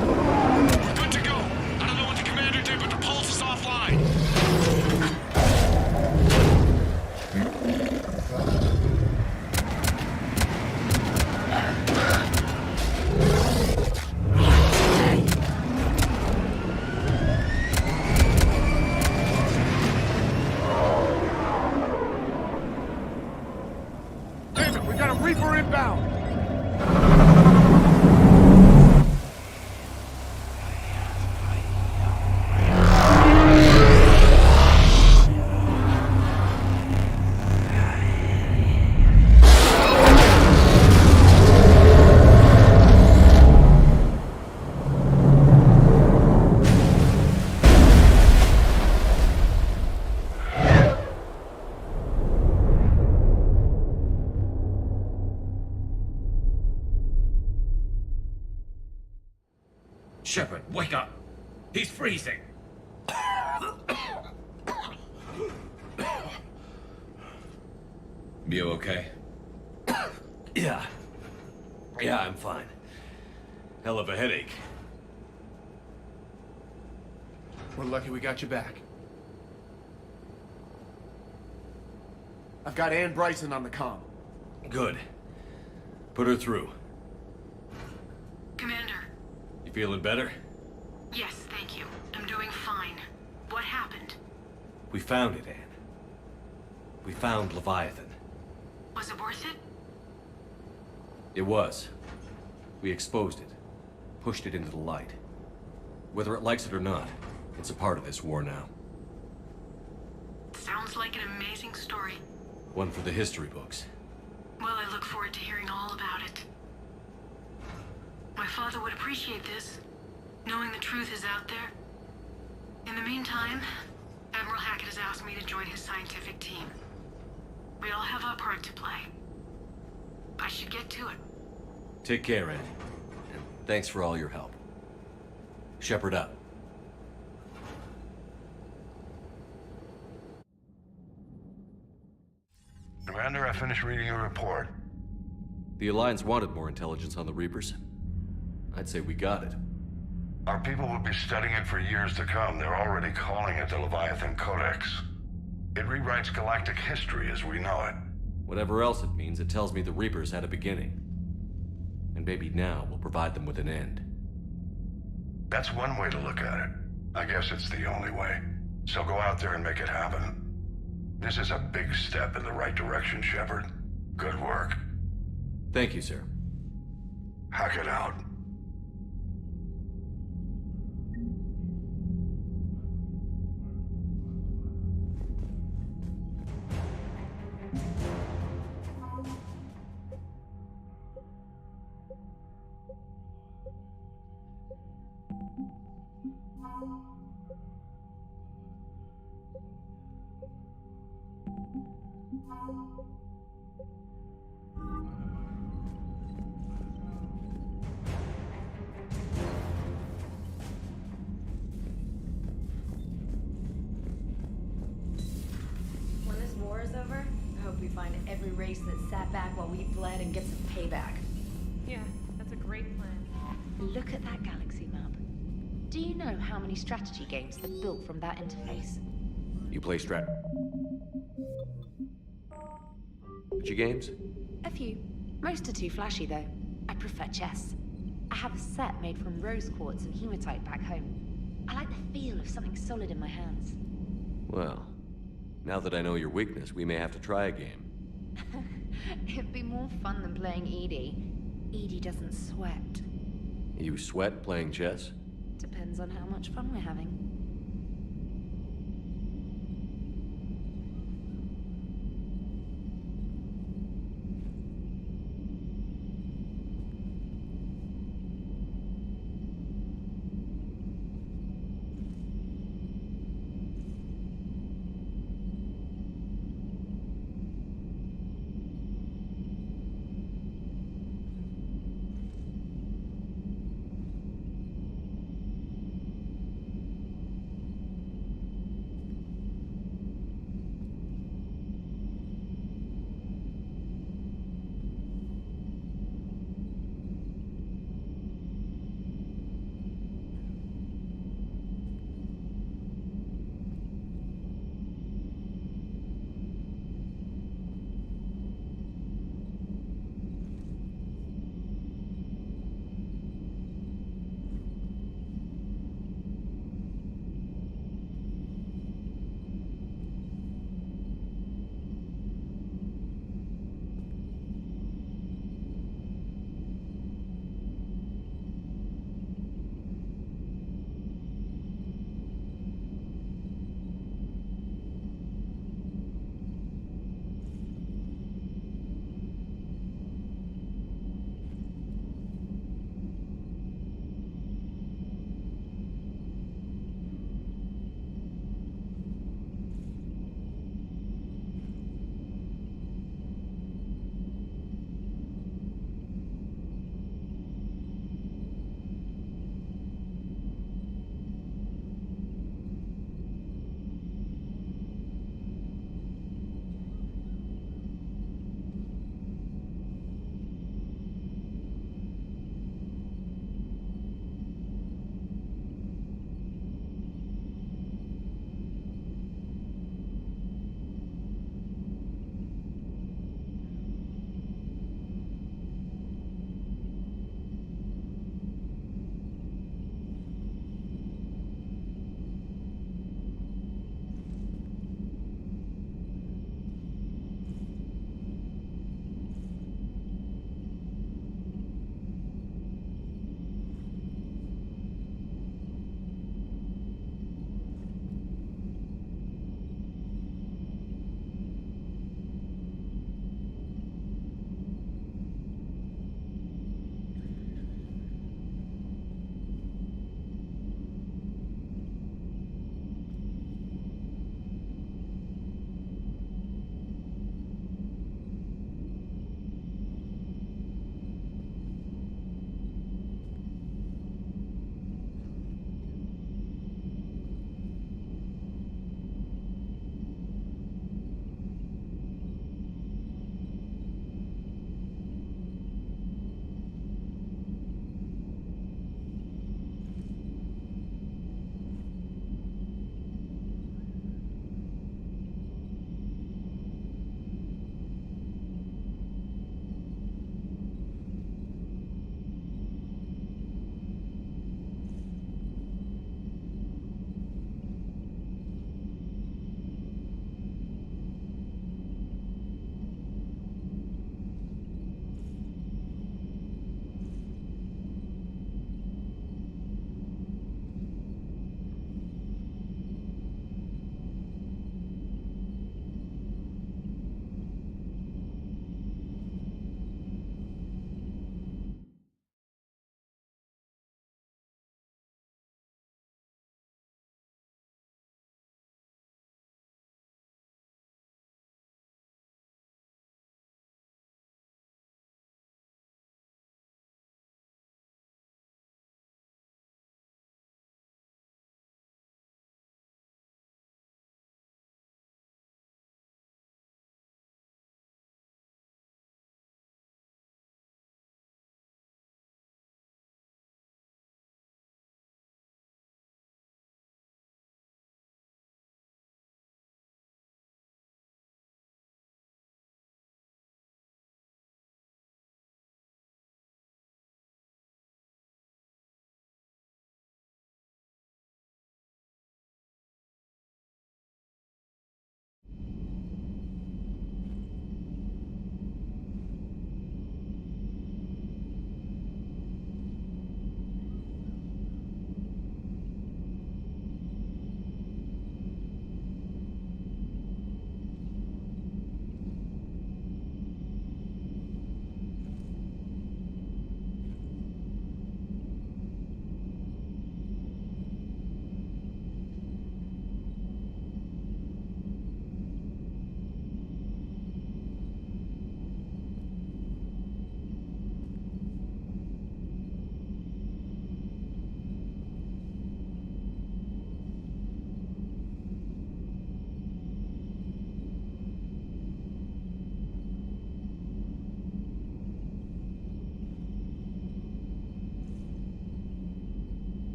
We're good to go. I don't know what the commander did, but the pulse is offline. Shepard, wake up! He's freezing! You okay? Yeah. Yeah, I'm fine. Hell of a headache. We're lucky we got you back. I've got Ann Bryson on the comm. Good. Put her through. Commander. You feeling better? Yes, thank you. I'm doing fine. What happened? We found it, Anne. We found Leviathan. Was it worth it? It was. We exposed it. Pushed it into the light. Whether it likes it or not, it's a part of this war now. Sounds like an amazing story. One for the history books. Well, I look forward to hearing all about it. My father would appreciate this, knowing the truth is out there. In the meantime, Admiral Hackett has asked me to join his scientific team. We all have our part to play. I should get to it. Take care, Annie. And thanks for all your help. Shepard up. Commander, I finished reading your report. The Alliance wanted more intelligence on the Reapers. I'd say we got it. Our people will be studying it for years to come. They're already calling it the Leviathan Codex. It rewrites galactic history as we know it. Whatever else it means, it tells me the Reapers had a beginning. And maybe now we'll provide them with an end. That's one way to look at it. I guess it's the only way. So go out there and make it happen. This is a big step in the right direction, Shepard. Good work. Thank you, sir. Hackett out. When this war is over, I hope we find every race that sat back while we bled and get some payback. Yeah, that's a great plan. Look at that galaxy map. Do you know how many strategy games are built from that interface? You play strategy games? A few. Most are too flashy, though. I prefer chess. I have a set made from rose quartz and hematite back home. I like the feel of something solid in my hands. Well, now that I know your weakness, we may have to try a game. It'd be more fun than playing Edie. Edie doesn't sweat. You sweat playing chess? Depends on how much fun we're having.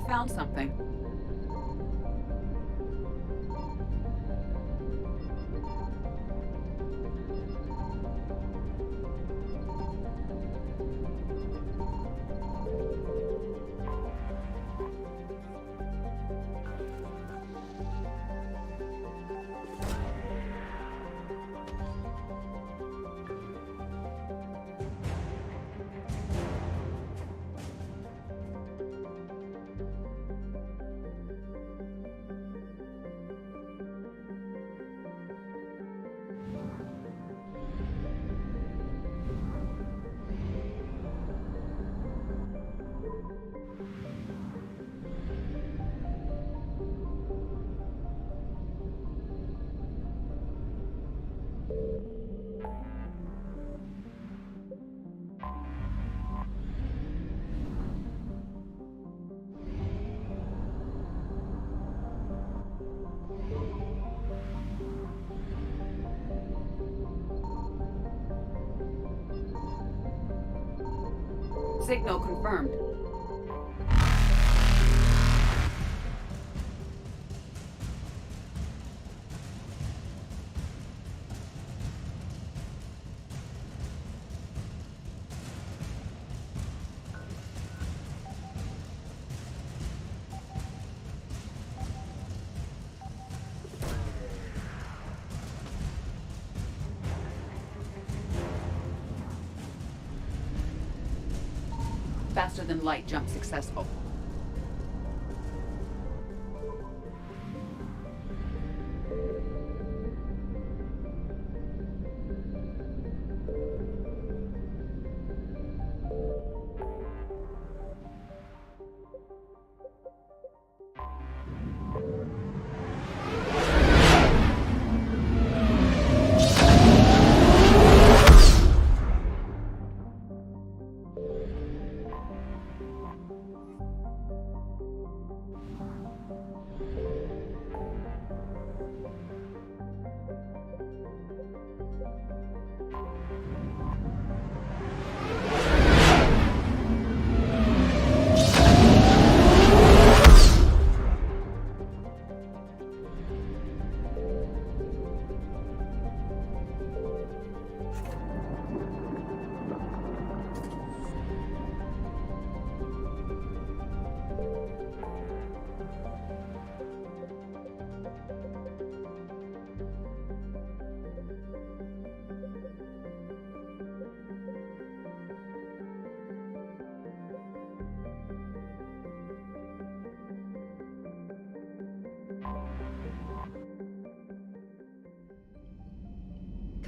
found something. Signal confirmed. Faster than light jump successful.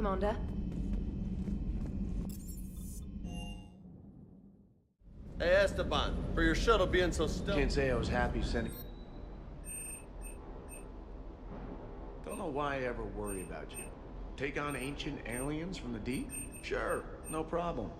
Commander? Hey, Esteban, for your shuttle being so stealthy. Can't say I was happy sending... Don't know why I ever worry about you. Take on ancient aliens from the deep? Sure, no problem.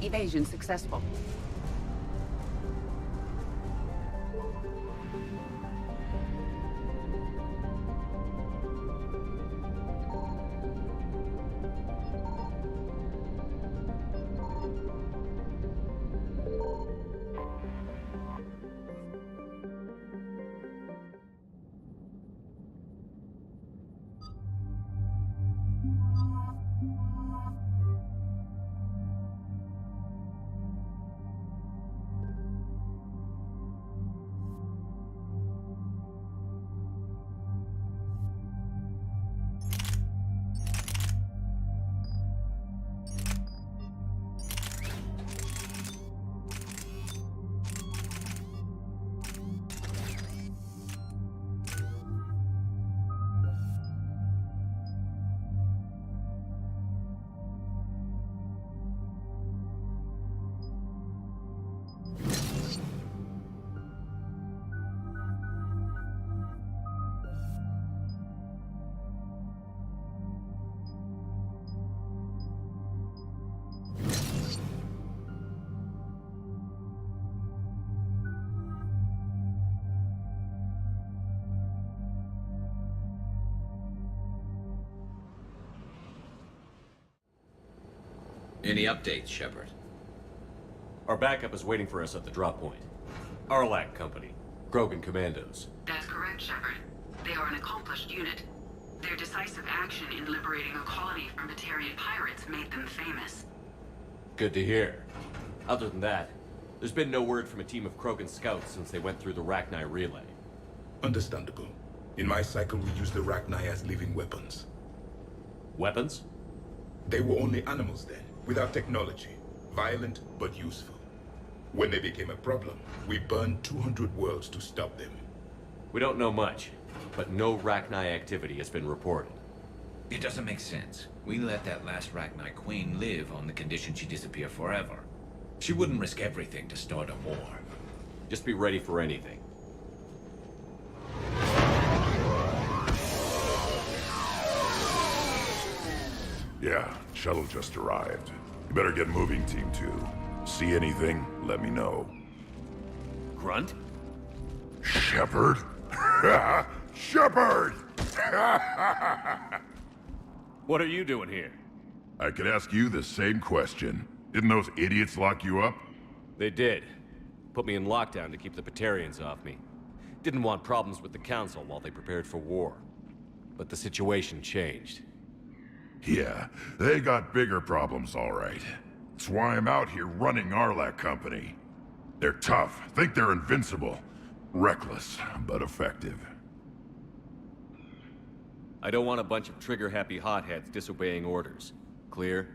Evasion successful. Any updates, Shepard? Our backup is waiting for us at the drop point. Arlac Company. Krogan Commandos. That's correct, Shepard. They are an accomplished unit. Their decisive action in liberating a colony from Batarian pirates made them famous. Good to hear. Other than that, there's been no word from a team of Krogan scouts since they went through the Rachni relay. Understandable. In my cycle, we use the Rachni as living weapons. Weapons? They were only animals then, without technology. Violent, but useful. When they became a problem, we burned 200 worlds to stop them. We don't know much, but no Rachni activity has been reported. It doesn't make sense. We let that last Rachni queen live on the condition she disappear forever. She wouldn't risk everything to start a war. Just be ready for anything. Yeah, shuttle just arrived. You better get moving, Team 2. See anything, let me know. Grunt? Shepard? Shepard! What are you doing here? I could ask you the same question. Didn't those idiots lock you up? They did. Put me in lockdown to keep the Batarians off me. Didn't want problems with the Council while they prepared for war. But the situation changed. Yeah, they got bigger problems, all right. That's why I'm out here running Arlac Company. They're tough, think they're invincible. Reckless, but effective. I don't want a bunch of trigger-happy hotheads disobeying orders. Clear?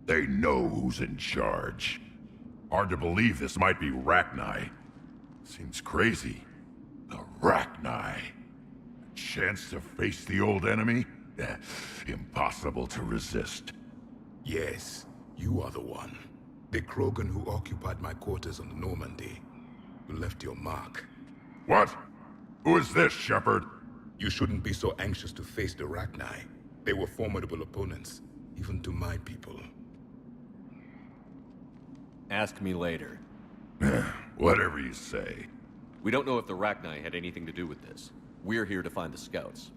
They know who's in charge. Hard to believe this might be Rachni. Seems crazy. The Rachni. Chance to face the old enemy? Impossible to resist. Yes, you are the one. The Krogan who occupied my quarters on Normandy. You left your mark. What? Who is this, Shepard? You shouldn't be so anxious to face the Rachni. They were formidable opponents, even to my people. Ask me later. Whatever you say. We don't know if the Rachni had anything to do with this. We're here to find the scouts.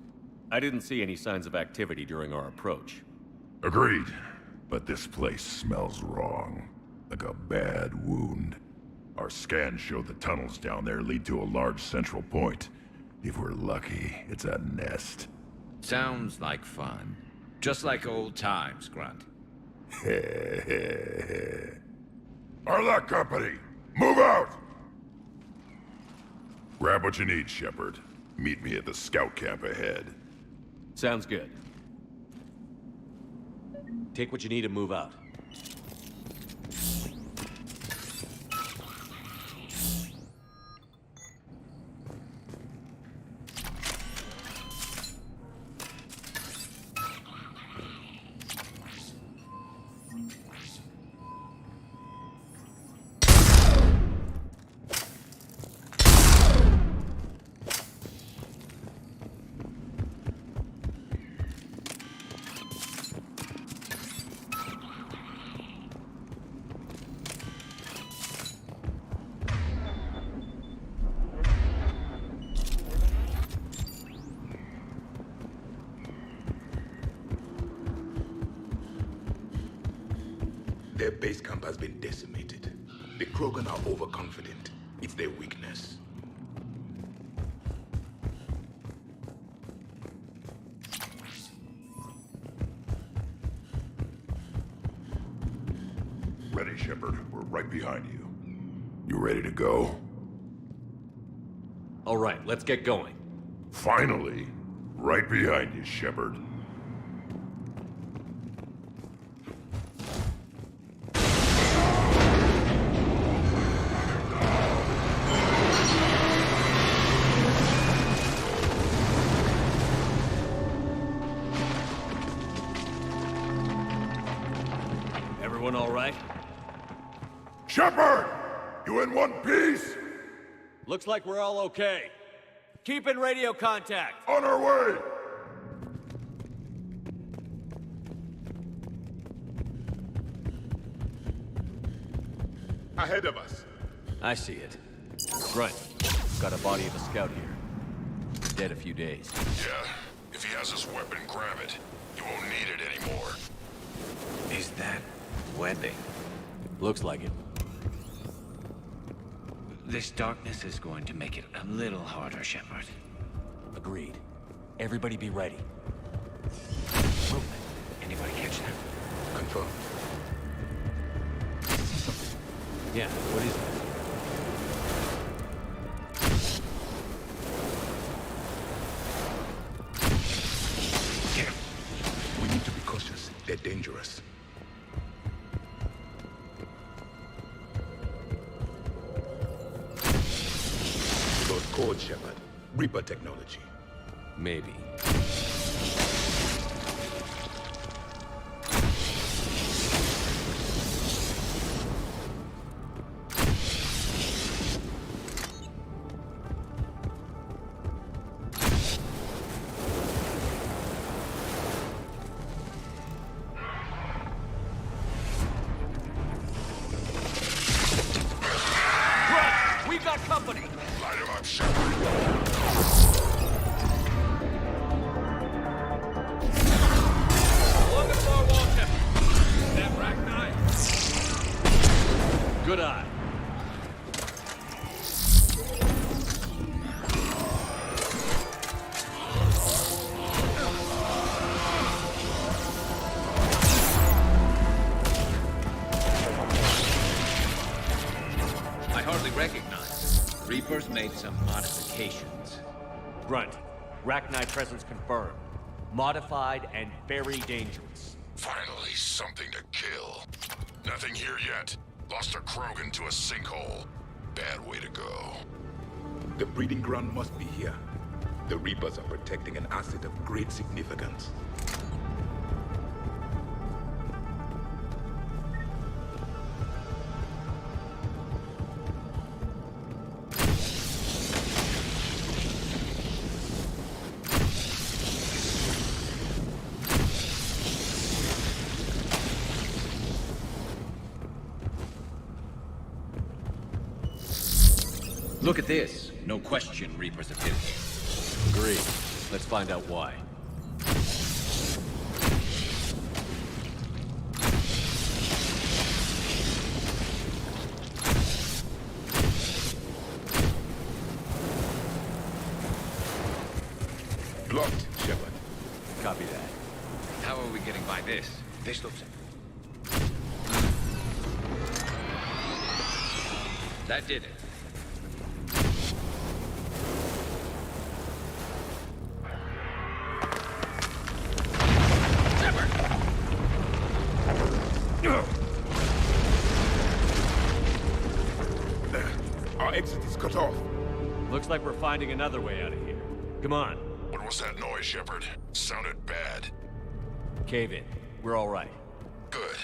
I didn't see any signs of activity during our approach. Agreed. But this place smells wrong. Like a bad wound. Our scans show the tunnels down there lead to a large central point. If we're lucky, it's a nest. Sounds like fun. Just like old times, Grunt. Arlac Company, move out! Grab what you need, Shepard. Meet me at the scout camp ahead. Sounds good. Take what you need and move out. Their base camp has been decimated. The Krogan are overconfident. It's their weakness. Ready, Shepard. We're right behind you. You ready to go? All right, let's get going. Finally. Right behind you, Shepard. Everyone all right? Shepard! You in one piece? Looks like we're all okay. Keep in radio contact. On our way! Ahead of us. I see it. Right. Got a body of a scout here. Dead a few days. Yeah. If he has his weapon, grab it. You won't need it anymore. Is that webbing? Looks like it. This darkness is going to make it a little harder, Shepard. Agreed. Everybody be ready. Movement. Anybody catch that? Confirmed. Yeah, what is that? We need to be cautious. They're dangerous. Those cords, Shepard. Reaper technology. Maybe. Good eye. I hardly recognize. Reapers made some modifications. Grunt. Rachni presence confirmed. Modified and very dangerous. Finally, something to kill. Nothing here yet. Lost a Krogan to a sinkhole. Bad way to go. The breeding ground must be here. The Reapers are protecting an asset of great significance. Look at this. No question Reapers have been here. Agreed. Let's find out why. Blocked, Shepard. Copy that. How are we getting by this? This looks... That did it. Our exit is cut off. Looks like we're finding another way out of here. Come on. What was that noise, Shepard? Sounded bad. Cave in. We're all right. Good.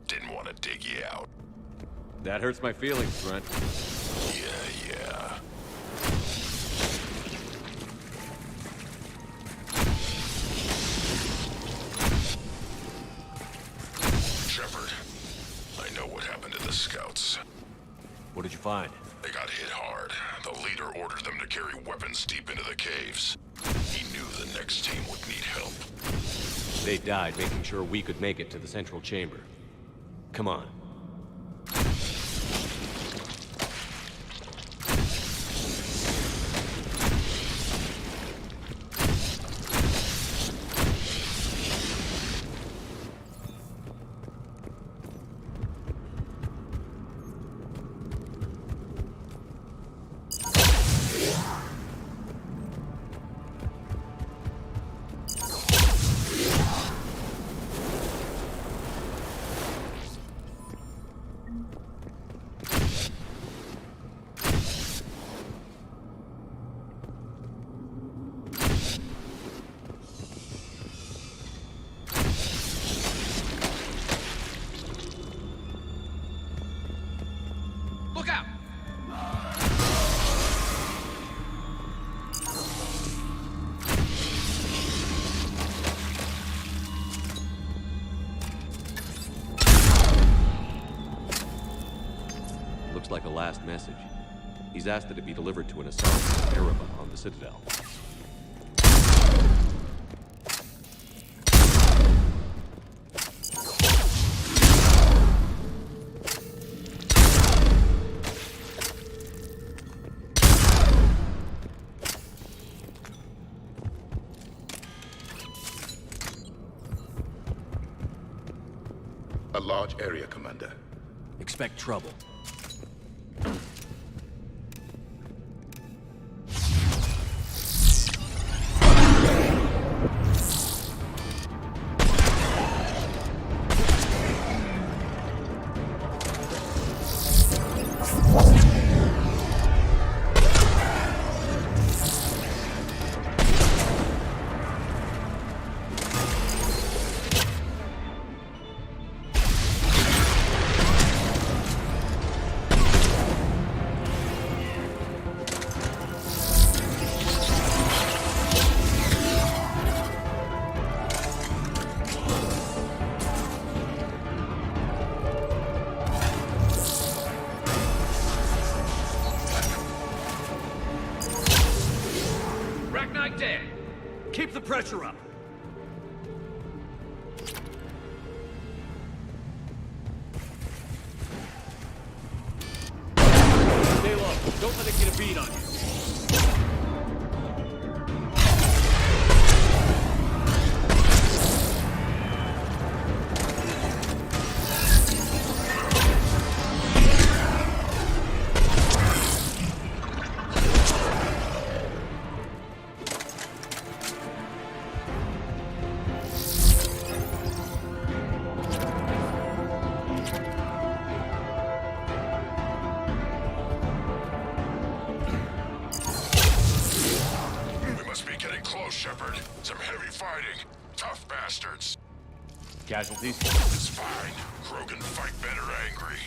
Didn't want to dig you out. That hurts my feelings, Grunt. Yeah. Shepard, I know what happened to the scouts. What did you find? They got hit hard. The leader ordered them to carry weapons deep into the caves. He knew the next team would need help. They died making sure we could make it to the central chamber. Come on, looks like a last message. He's asked that it be delivered to an assault Araba on the Citadel. A large area, Commander. Expect trouble. Keep the pressure up. Stay low. Don't let it get a beat on you. Casualties? It's fine. Krogan fight better angry.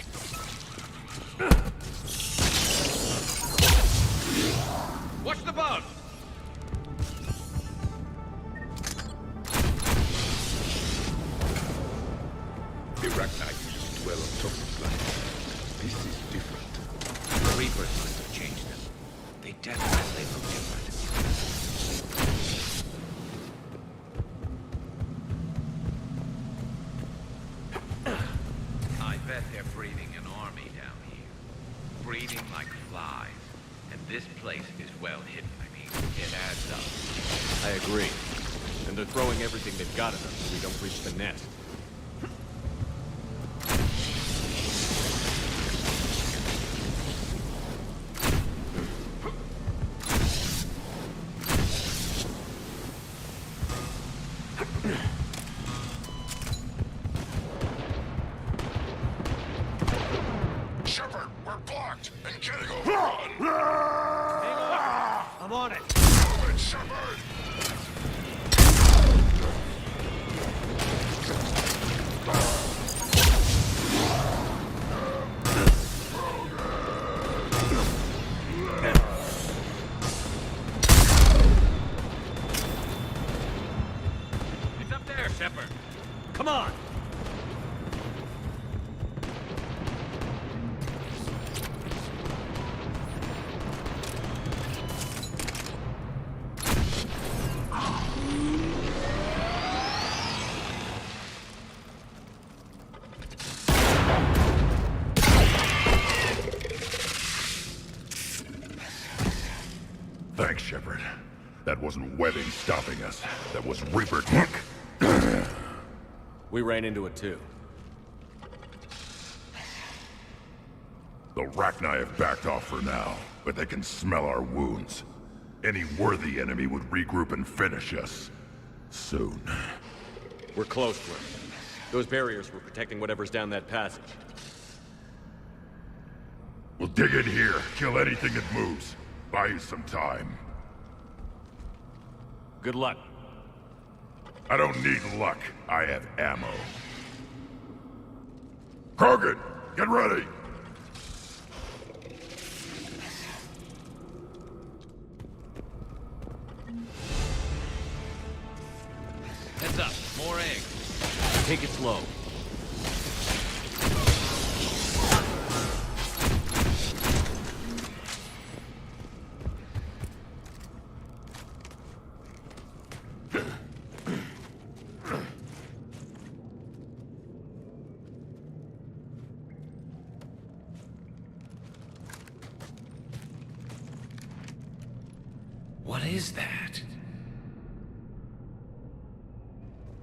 Watch the bug! The Arachnites used to dwell on top of planets. This is different. The Reapers must have changed them. They definitely look different. I bet they're breeding an army down here. Breeding like flies. And this place is well hidden. I mean, it adds up. I agree. And they're throwing everything they've got at us so we don't reach the nest. Come on! Thanks, Shepard. That wasn't webbing stopping us. That was Reaper tech. We ran into it too. The Rachni have backed off for now, but they can smell our wounds. Any worthy enemy would regroup and finish us. Soon. We're close to it. Those barriers were protecting whatever's down that passage. We'll dig in here, kill anything that moves. Buy you some time. Good luck. I don't need luck. I have ammo. Krogan, get ready! Heads up, more eggs. Take it slow. What is that?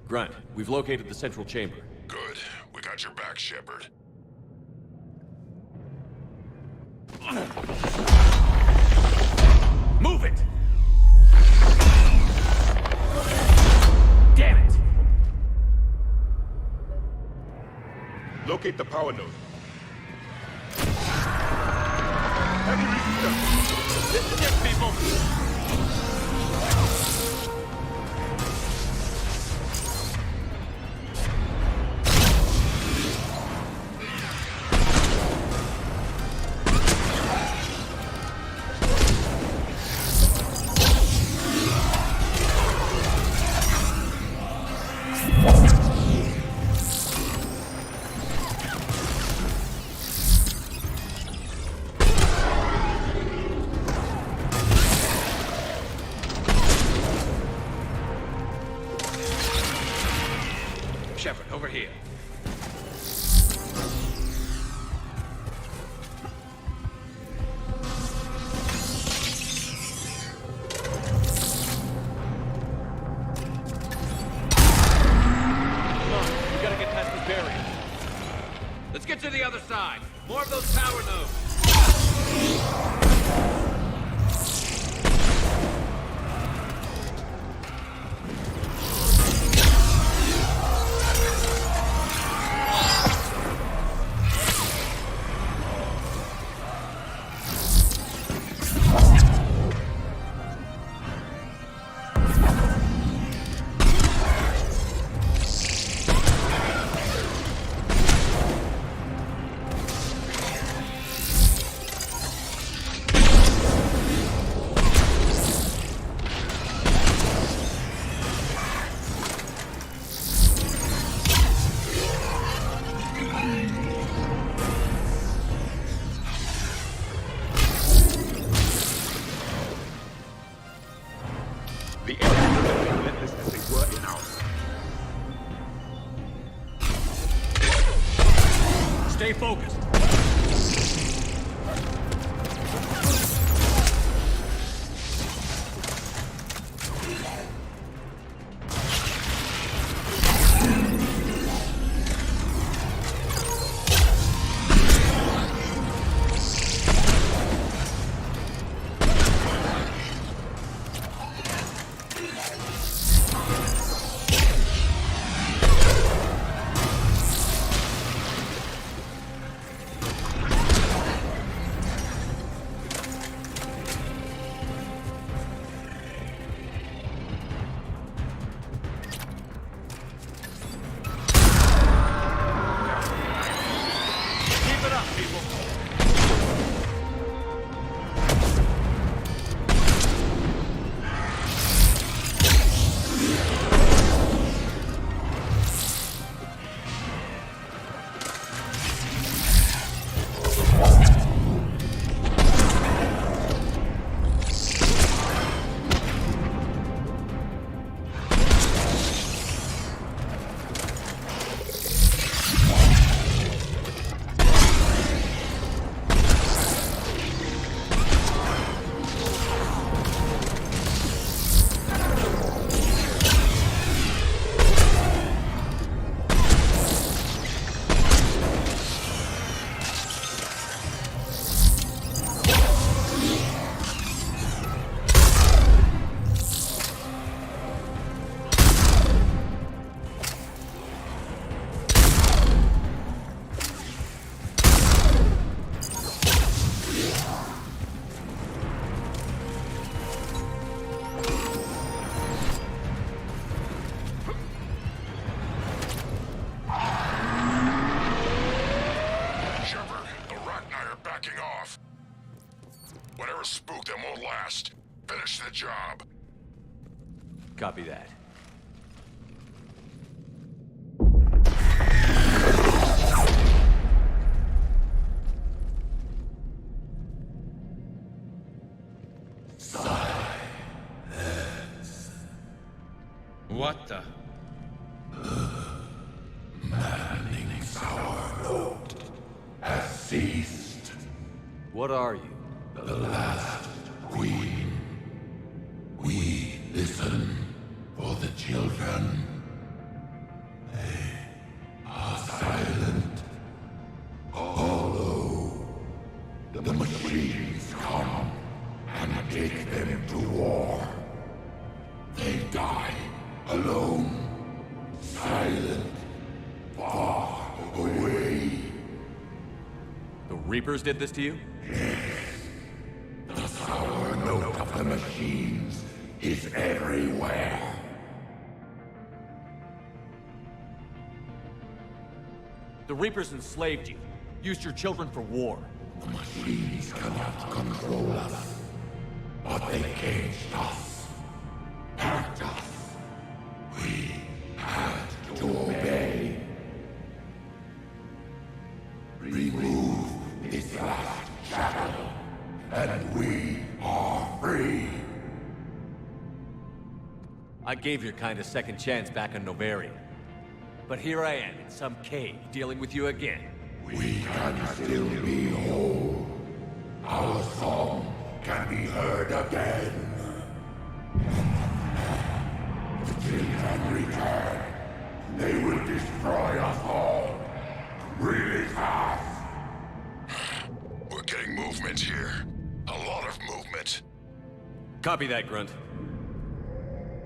Grunt, we've located the central chamber. Good. We got your back, Shepard. Move it! Damn it! Locate the power node. Heavy resistance! This is it, people! Shepard, over here. Let's get to the other side. More of those power nodes. The enemies are as relentless as they were in ours. Stay focused. Whatever spooked them won't last. Finish the job. Copy that. What the? Manning's our note has ceased. What are you? The last queen. We listen for the children. They are silent, hollow. The machines come and take them to war. They die alone, silent, far away. The Reapers did this to you? Yes. The sour note of the machines is everywhere. The Reapers enslaved you, used your children for war. The machines cannot control us, but they caged us, packed us. We had to obey. Remove this last shackle, and we are free. I gave your kind a second chance back in Novaria. But here I am in some cave dealing with you again. We can still be whole. Our song can be heard again. The children return. They will destroy us all. Really fast. We're getting movement here. A lot of movement. Copy that, Grunt.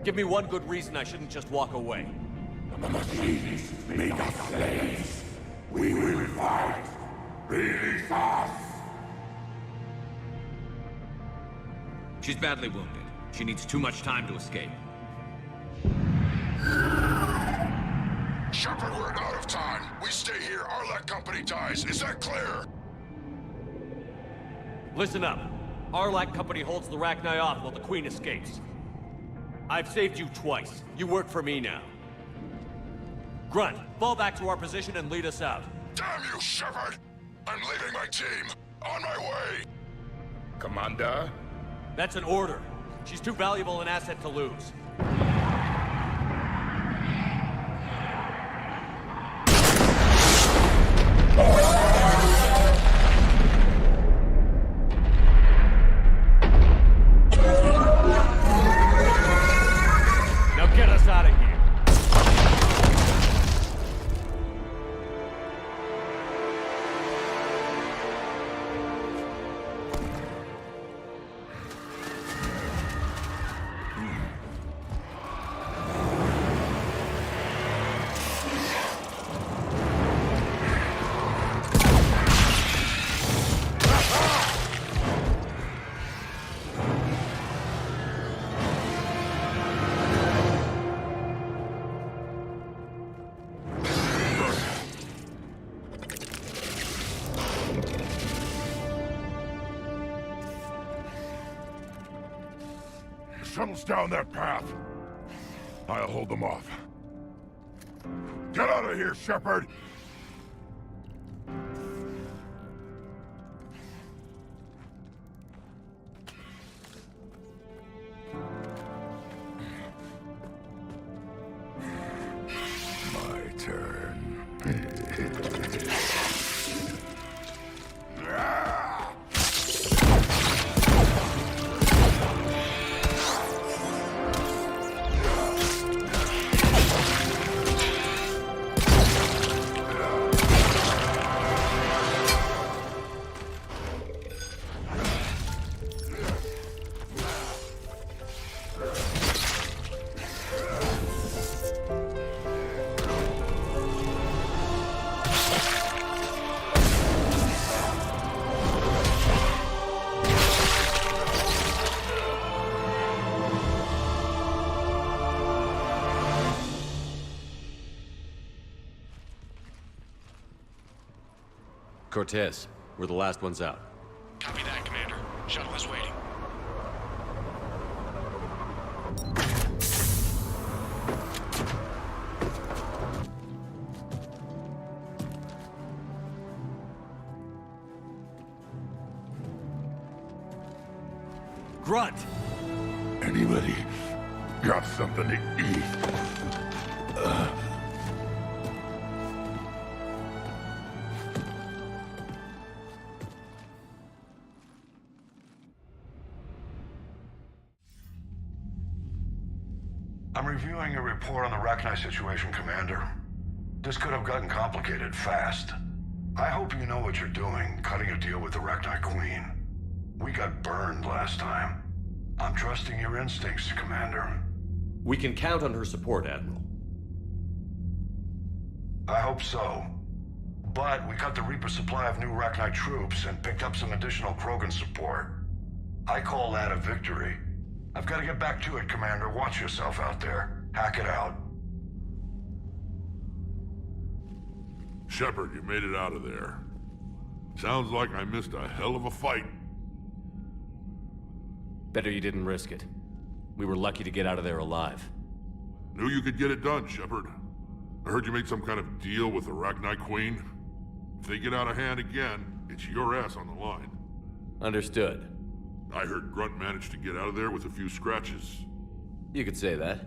Give me one good reason I shouldn't just walk away. The machines make us slaves. We will fight. Release us. She's badly wounded. She needs too much time to escape. Shepard, we're out of time. We stay here, our Let company dies. Is that clear? Listen up. Arlac Company holds the Rachni off while the Queen escapes. I've saved you twice. You work for me now. Grunt, fall back to our position and lead us out. Damn you, Shepard! I'm leaving my team. On my way! Commander? That's an order. She's too valuable an asset to lose. Now get us out of here. Shuttles down that path. I'll hold them off. Get out of here, Shepard! My turn. Cortez, we're the last ones out. Copy that, Commander. Shuttle is waiting. Grunt! Anybody Got something to eat. I'm reviewing your report on the Rachni situation, Commander. This could have gotten complicated fast. I hope you know what you're doing, cutting a deal with the Rachni Queen. We got burned last time. I'm trusting your instincts, Commander. We can count on her support, Admiral. I hope so. But we cut the Reaper supply of new Rachni troops and picked up some additional Krogan support. I call that a victory. I've got to get back to it, Commander. Watch yourself out there. Hack it out. Shepard, you made it out of there. Sounds like I missed a hell of a fight. Better you didn't risk it. We were lucky to get out of there alive. Knew you could get it done, Shepard. I heard you made some kind of deal with the Rachni Queen. If they get out of hand again, it's your ass on the line. Understood. I heard Grunt managed to get out of there with a few scratches. You could say that.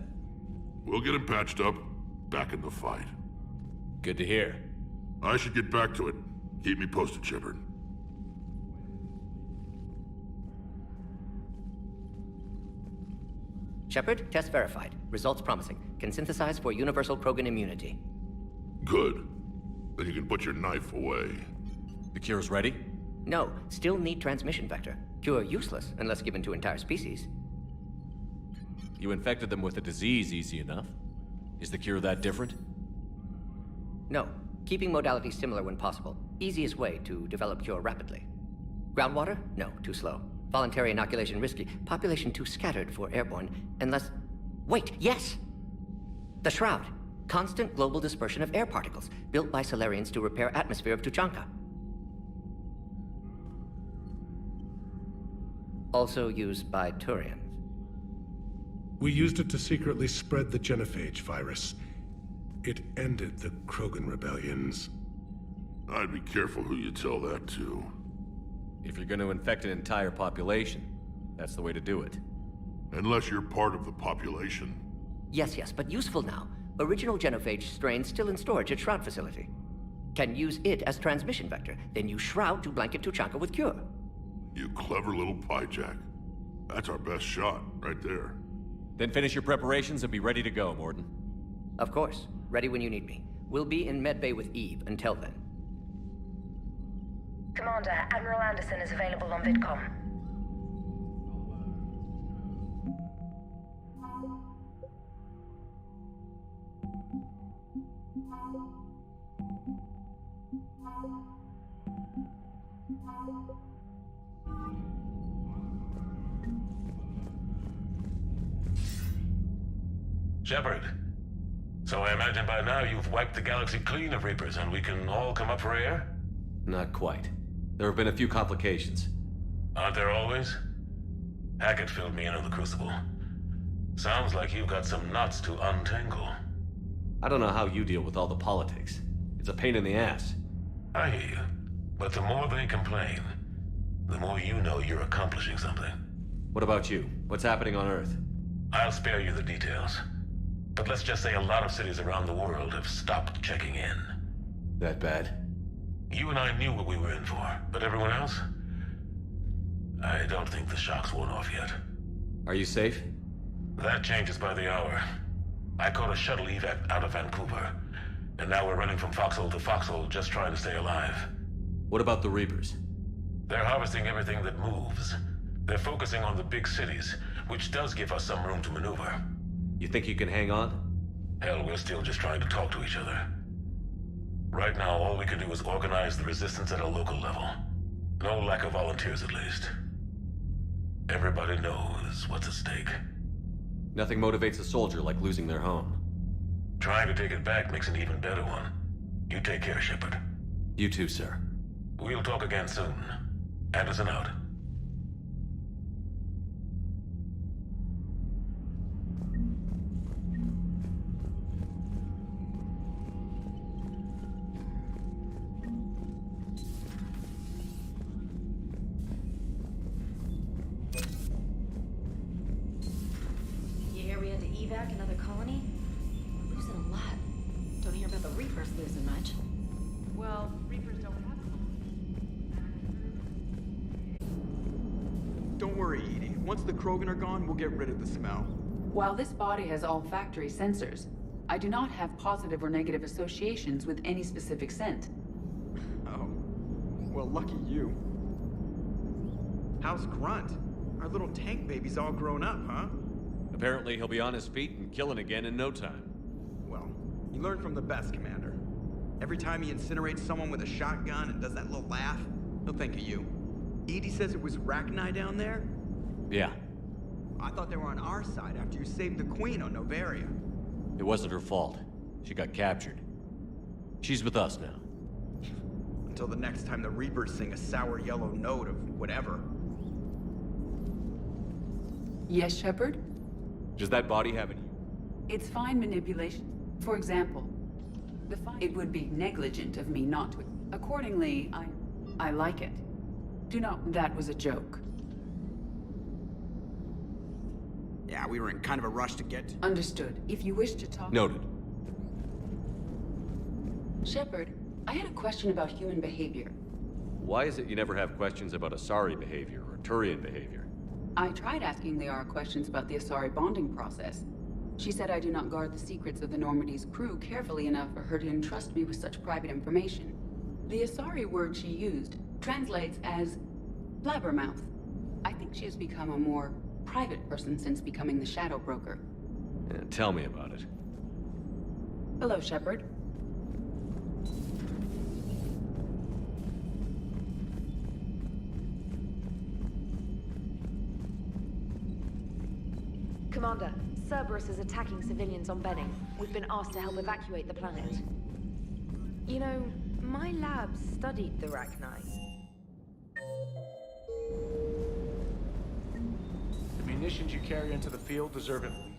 We'll get him patched up, back in the fight. Good to hear. I should get back to it. Keep me posted, Shepard. Shepard, test verified. Results promising. Can synthesize for universal Krogan immunity. Good. Then you can put your knife away. The cure's ready? No, still need transmission vector. Cure useless unless given to entire species. You infected them with a disease easy enough. Is the cure that different? No. Keeping modalities similar when possible. Easiest way to develop cure rapidly. Groundwater? No, too slow. Voluntary inoculation risky. Population too scattered for airborne, unless... Wait, yes! The Shroud. Constant global dispersion of air particles, built by Solarians to repair atmosphere of Tuchanka. Also used by Turians. We used it to secretly spread the genophage virus. It ended the Krogan rebellions. I'd be careful who you tell that to. If you're going to infect an entire population, that's the way to do it. Unless you're part of the population. Yes, but useful now. Original genophage strain still in storage at Shroud facility. Can use it as transmission vector, then use Shroud to blanket Tuchanka with cure. You clever little piejack. That's our best shot, right there. Then finish your preparations and be ready to go, Morden. Of course. Ready when you need me. We'll be in medbay with Eve until then. Commander, Admiral Anderson is available on VidCom. Shepard. So I imagine by now you've wiped the galaxy clean of Reapers and we can all come up for air? Not quite. There have been a few complications. Aren't there always? Hackett filled me in on the Crucible. Sounds like you've got some knots to untangle. I don't know how you deal with all the politics. It's a pain in the ass. I hear you. But the more they complain, the more you know you're accomplishing something. What about you? What's happening on Earth? I'll spare you the details. But let's just say a lot of cities around the world have stopped checking in. That bad? You and I knew what we were in for, but everyone else? I don't think the shock's worn off yet. Are you safe? That changes by the hour. I caught a shuttle evac out of Vancouver, and now we're running from foxhole to foxhole just trying to stay alive. What about the Reapers? They're harvesting everything that moves. They're focusing on the big cities, which does give us some room to maneuver. You think you can hang on? Hell, we're still just trying to talk to each other. Right now, all we can do is organize the resistance at a local level. No lack of volunteers, at least. Everybody knows what's at stake. Nothing motivates a soldier like losing their home. Trying to take it back makes an even better one. You take care, Shepard. You too, sir. We'll talk again soon. Anderson out. You hear me into other colony? We're losing a lot. Don't hear about the Reapers losing much. Well, Reapers don't have Don't worry, Edie. Once the Krogan are gone, we'll get rid of the smell. While this body has all factory sensors, I do not have positive or negative associations with any specific scent. Oh. Well, lucky you. How's Grunt? Our little tank baby's all grown up, huh? Apparently he'll be on his feet and killing again in no time. Well, you learn from the best, Commander. Every time he incinerates someone with a shotgun and does that little laugh, he'll think of you. Edie says it was Rachni down there? Yeah. I thought they were on our side after you saved the Queen on Novaria. It wasn't her fault. She got captured. She's with us now. Until the next time the Reapers sing a sour yellow note of whatever. Yes, Shepard? Does that body have any? It's fine manipulation. For example, it would be negligent of me not to. Accordingly, I like it. Do not. That was a joke. Yeah, we were in kind of a rush to get... Understood. If you wish to talk... Noted. Shepard, I had a question about human behavior. Why is it you never have questions about Asari behavior or Turian behavior? I tried asking Liara questions about the Asari bonding process. She said I do not guard the secrets of the Normandy's crew carefully enough for her to entrust me with such private information. The Asari word she used translates as blabbermouth. I think she has become a more private person since becoming the Shadow Broker. Yeah, tell me about it. Hello, Shepard. Commander, Cerberus is attacking civilians on Benning. We've been asked to help evacuate the planet. You know, my lab studied the Rachni. The munitions you carry into the field deserve at least.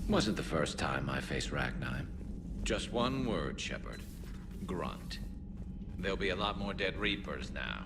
Wasn't the first time I faced Rachni. Just one word, Shepard. Grunt. There'll be a lot more dead Reapers now.